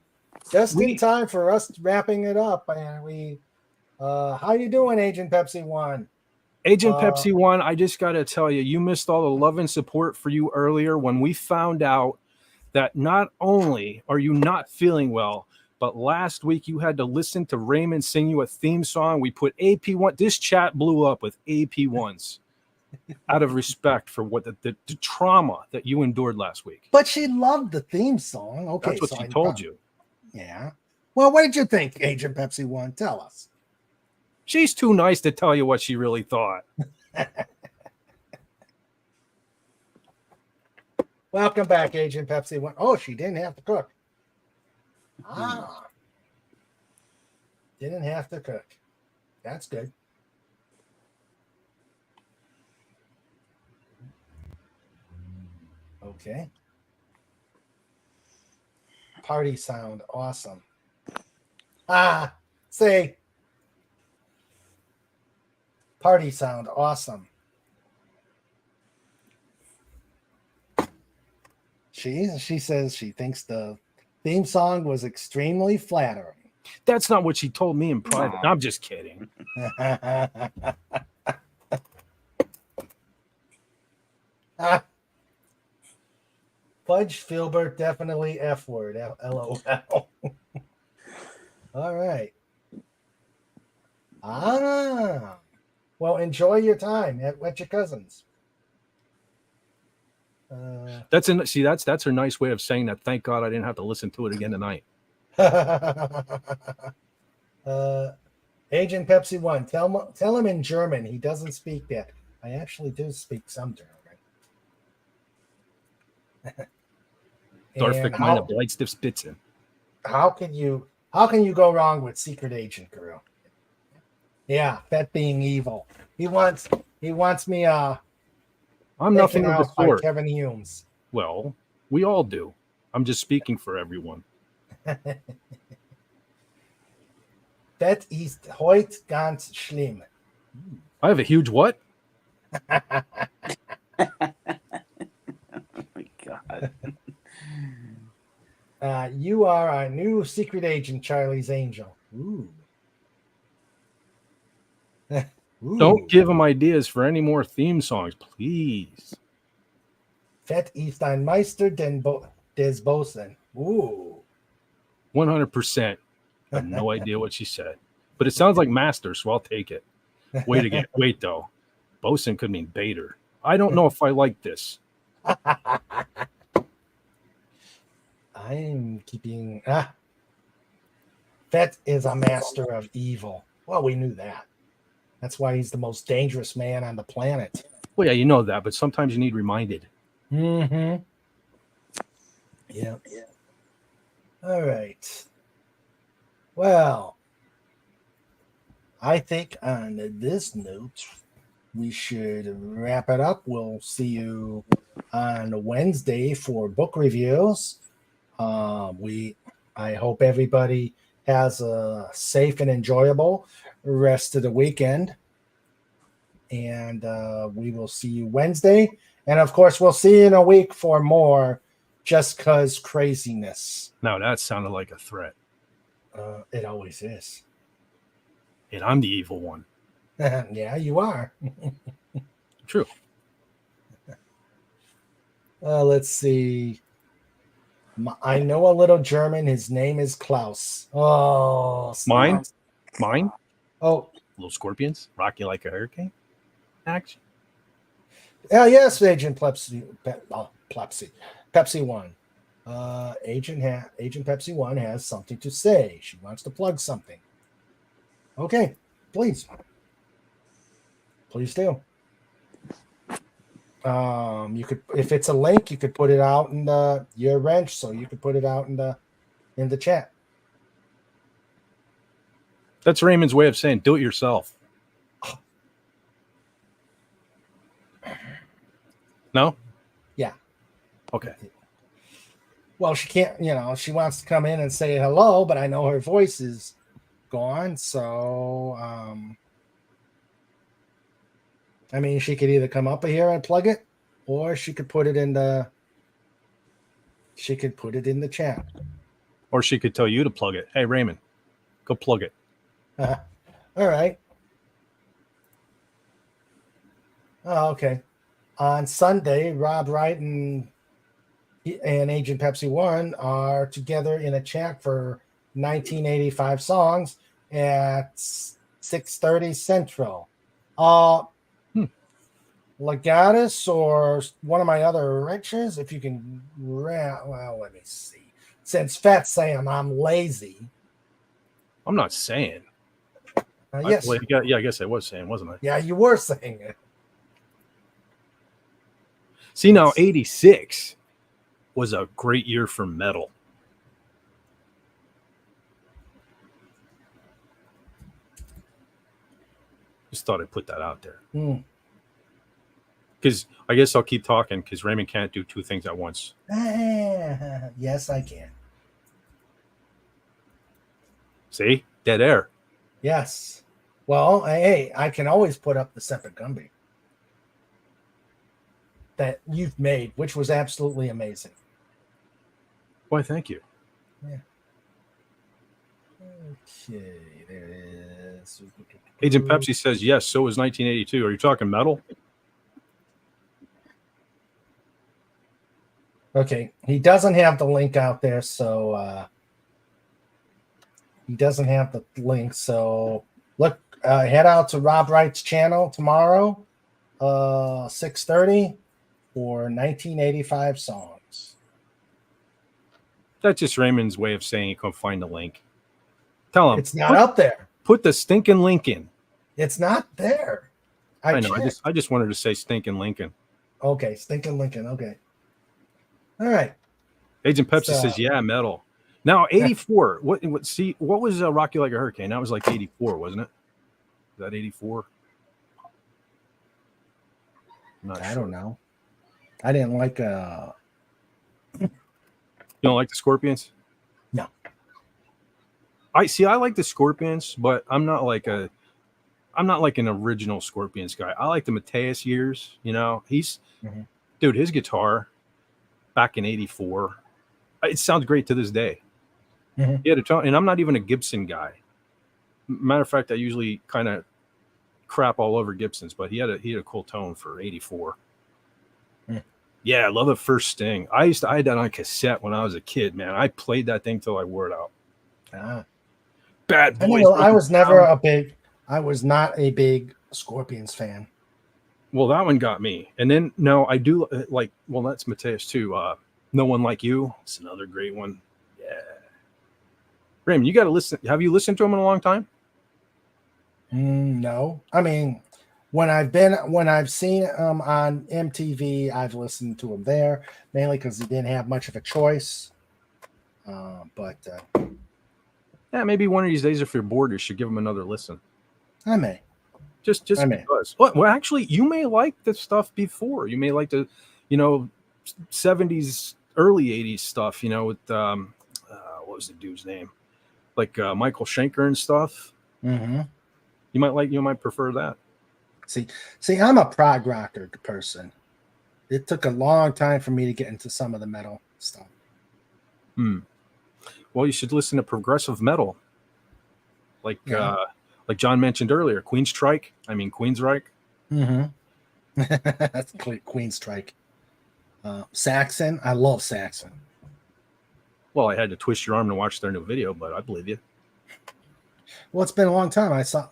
Just in time for us wrapping it up. And we how you doing, Agent Pepsi 1? Agent Pepsi 1, I just gotta tell you, you missed all the love and support for you earlier when we found out that not only are you not feeling well, but last week you had to listen to Raymond sing you a theme song. We put AP1. This chat blew up with AP1s out of respect for what the trauma that you endured last week. But she loved the theme song. Okay, that's what she told you. Yeah. Well, what did you think, Agent Pepsi 1? Tell us. She's too nice to tell you what she really thought. Welcome back, Agent Pepsi One. Oh, she didn't have to cook. Ah. Didn't have to cook. That's good. Okay. Party sound. Awesome. Say. Party sound. Awesome. She says she thinks the theme song was extremely flattering. That's not what she told me in private. Aw. I'm just kidding. Fudge Filbert, definitely F word. LOL. All right. Well, enjoy your time at your cousin's. That's her nice way of saying that. Thank God I didn't have to listen to it again tonight. Agent Pepsi One, tell him in German. He doesn't speak that. I actually do speak some German. Darf And ich meine Bleitstiftspitzen? how can you go wrong with Secret Agent Girl? Yeah, that being evil. He wants me I'm nothing taken of the out by sort. Kevin Humes. Well, we all do. I'm just speaking for everyone. That ist heute ganz schlimm. I have a huge what? Oh my god. You are our new secret agent, Charlie's Angel. Ooh. Ooh. Don't give him ideas for any more theme songs, please. Fett ist ein Meister des Bosen. Ooh. 100%. I have no idea what she said. But it sounds like master, so I'll take it. Wait though. Bosun could mean baiter. I don't know if I like this. I'm keeping. Fett is a master of evil. Well, we knew that. That's why he's the most dangerous man on the planet. Well, yeah, you know that, but sometimes you need reminded. Mm-hmm. Yeah. All right. Well, I think on this note, we should wrap it up. We'll see you on Wednesday for book reviews. I hope everybody has a safe and enjoyable rest of the weekend. And we will see you Wednesday. And of course, we'll see you in a week for more Just Cause craziness. Now that sounded like a threat. It always is. And I'm the evil one. Yeah, you are. True. Let's see. I know a little German. His name is Klaus. Oh, Mine? Oh, Little scorpions? Rock you like a hurricane? Action. Yes, Agent Pepsi One. Agent Pepsi One has something to say. She wants to plug something. Okay, please do. You could, if it's a link, you could put it out in your wrench, so you could put it out in the chat. That's Raymond's way of saying do it yourself. No? Yeah. Okay. Well, she can't, she wants to come in and say hello, but I know her voice is gone. So, I mean, she could either come up here and plug it, or she could put it in the chat. Or she could tell you to plug it. Hey, Raymond, go plug it. All right. Oh, okay. On Sunday, Rob Wright and Agent Pepsi One are together in a chat for 1985 songs at 6:30 Central. Legatus or one of my other wrenches, if you can. Well, let me see. Since Fat's saying I'm lazy. I'm not saying. Yes. I guess I was saying, wasn't I? Yeah, you were saying it. See, now 86. was a great year for metal. Just thought I'd put that out there. Because I guess I'll keep talking because Raymond can't do two things at once. Yes, I can. See? Dead air. Yes. Well, hey, I can always put up the separate Gumby that you've made, which was absolutely amazing. Why, thank you. Yeah. Okay, there it is. Agent Pepsi says, yes, so was 1982. Are you talking metal? Okay, he doesn't have the link out there, so he doesn't have the link. So look, head out to Rob Wright's channel tomorrow, 6:30 for 1985 songs. That's just Raymond's way of saying he couldn't find the link. Tell him. It's not up there. Put the stinking link in. It's not there. I know. I just wanted to say stinking Lincoln. Okay, stinking Lincoln. Okay. All right. Agent Pepsi says, yeah, metal. Now, 84. What was Rock You Like a Hurricane? That was like 84, wasn't it? Is that 84? I don't know. I didn't like You don't like the Scorpions? No. I like the Scorpions, but I'm not like an original Scorpions guy. I like the Mateus years, you know. Dude, his guitar back in 84, it sounds great to this day. He had a tone, and I'm not even a Gibson guy. Matter of fact, I usually kind of crap all over Gibsons, but he had a cool tone for 84. Yeah, I love the first Sting. I had that on cassette when I was a kid, man. I played that thing till I wore it out. Bad Boys. I was not a big Scorpions fan. Well, that one got me. And then, no, I do like, well, that's Mateus too. No One Like You. It's another great one. Yeah. Raymond, you got to listen. Have you listened to him in a long time? No. I mean, when I've seen him on MTV, I've listened to him there, mainly because he didn't have much of a choice. But yeah, maybe one of these days, if you're bored, you should give him another listen. I may. Just because. Well, actually, you may like the stuff before. You may like the, 70s, early 80s stuff, with what was the dude's name? Like Michael Schenker and stuff. Mm-hmm. You might prefer that. See, I'm a prog rocker person. It took a long time for me to get into some of the metal stuff. Well, you should listen to progressive metal. Like John mentioned earlier, Queensryche. Mm-hmm. That's Queensryche. Saxon. I love Saxon. Well, I had to twist your arm to watch their new video, but I believe you. Well, it's been a long time. I saw.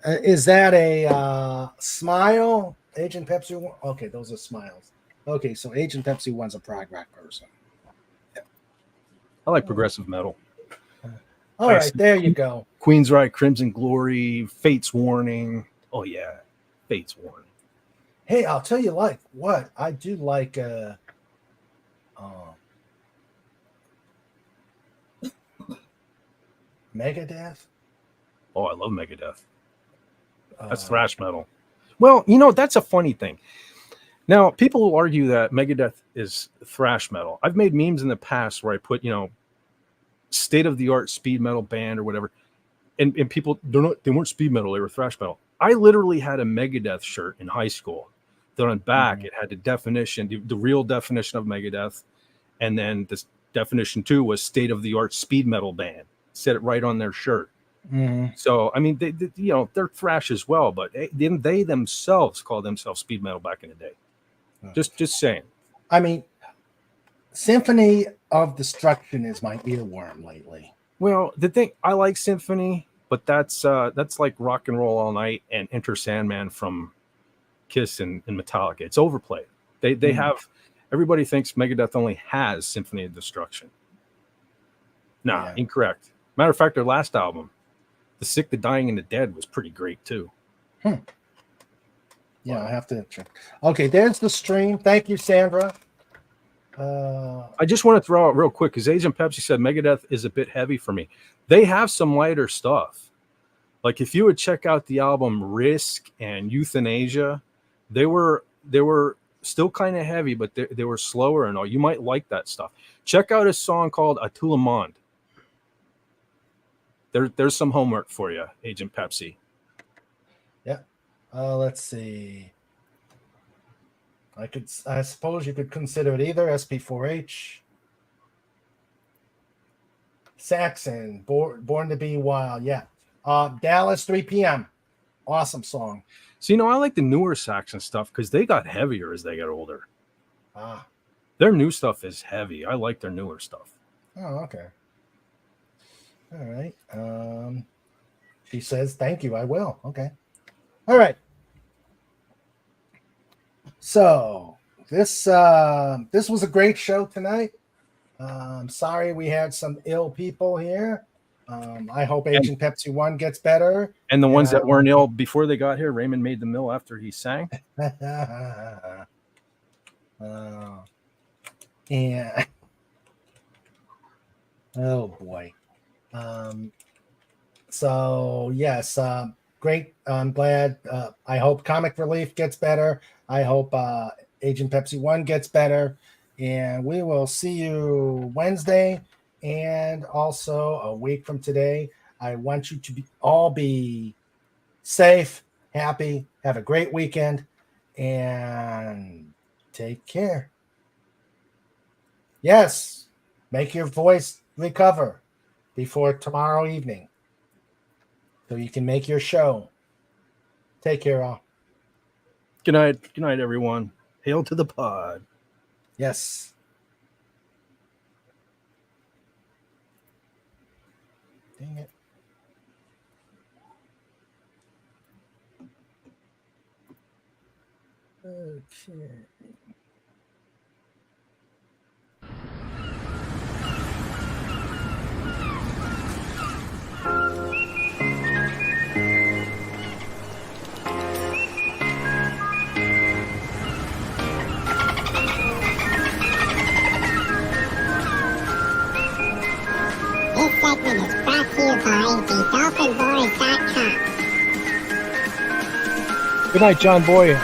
Is that a smile? Agent Pepsi one? Okay, those are smiles. Okay, so Agent Pepsi one's a prog rock person. Yeah. I like progressive metal. All right, there you go. Queensryche, Crimson Glory, Fate's Warning. Oh yeah, Fate's Warning. Hey, I'll tell you what I do like. Megadeth. Oh, I love Megadeth. That's thrash metal. Well, that's a funny thing. Now, people will argue that Megadeth is thrash metal. I've made memes in the past where I put, state-of-the-art speed metal band or whatever, and people they weren't speed metal, they were thrash metal. I literally had a Megadeth shirt in high school that on back it had the definition, the real definition of Megadeth, and then this definition 2 was state-of-the-art speed metal band. Said it right on their shirt. So I mean, they're thrash as well, but they themselves call themselves speed metal back in the day. Just saying. I mean, Symphony of Destruction is my earworm lately. Well, the thing, I like Symphony, but that's like Rock and Roll All Night and Enter Sandman from Kiss and Metallica. It's overplayed. They have, everybody thinks Megadeth only has Symphony of Destruction. Nah, incorrect. Matter of fact, their last album, The Sick, the Dying, and the Dead, was pretty great too. Yeah, I have to check. Okay, there's the stream. Thank you, Sandra. I just want to throw out real quick because Agent Pepsi said Megadeth is a bit heavy for me. They have some lighter stuff. Like if you would check out the album Risk and Euthanasia, they were still kind of heavy, but they were slower and all. You might like that stuff. Check out a song called Atulamond. There's some homework for you, Agent Pepsi. Yeah. Let's see. I suppose you could consider it either SP4H, Saxon, Born to Be Wild. Yeah. Dallas, 3 p.m. Awesome song. So, I like the newer Saxon stuff because they got heavier as they got older. Ah. Their new stuff is heavy. I like their newer stuff. Oh, okay. All right. She says, thank you. I will. Okay. All right. So this was a great show tonight. Sorry we had some ill people here. I hope Agent Pepsi 1 gets better. And the ones that weren't ill before they got here, Raymond made them ill after he sang. And oh boy. So yes, great. I'm glad. I hope Comic Relief gets better. I hope Agent Pepsi 1 gets better. And we will see you Wednesday and also a week from today. I want you to all be safe, happy, have a great weekend, and take care. Yes, make your voice recover before tomorrow evening so you can make your show. Take care, all. Good night. Good night, everyone. Hail to the pod. Yes. Dang it. Okay. This segment is brought to you by TheDolphinBoys.com. Good night, John Boy.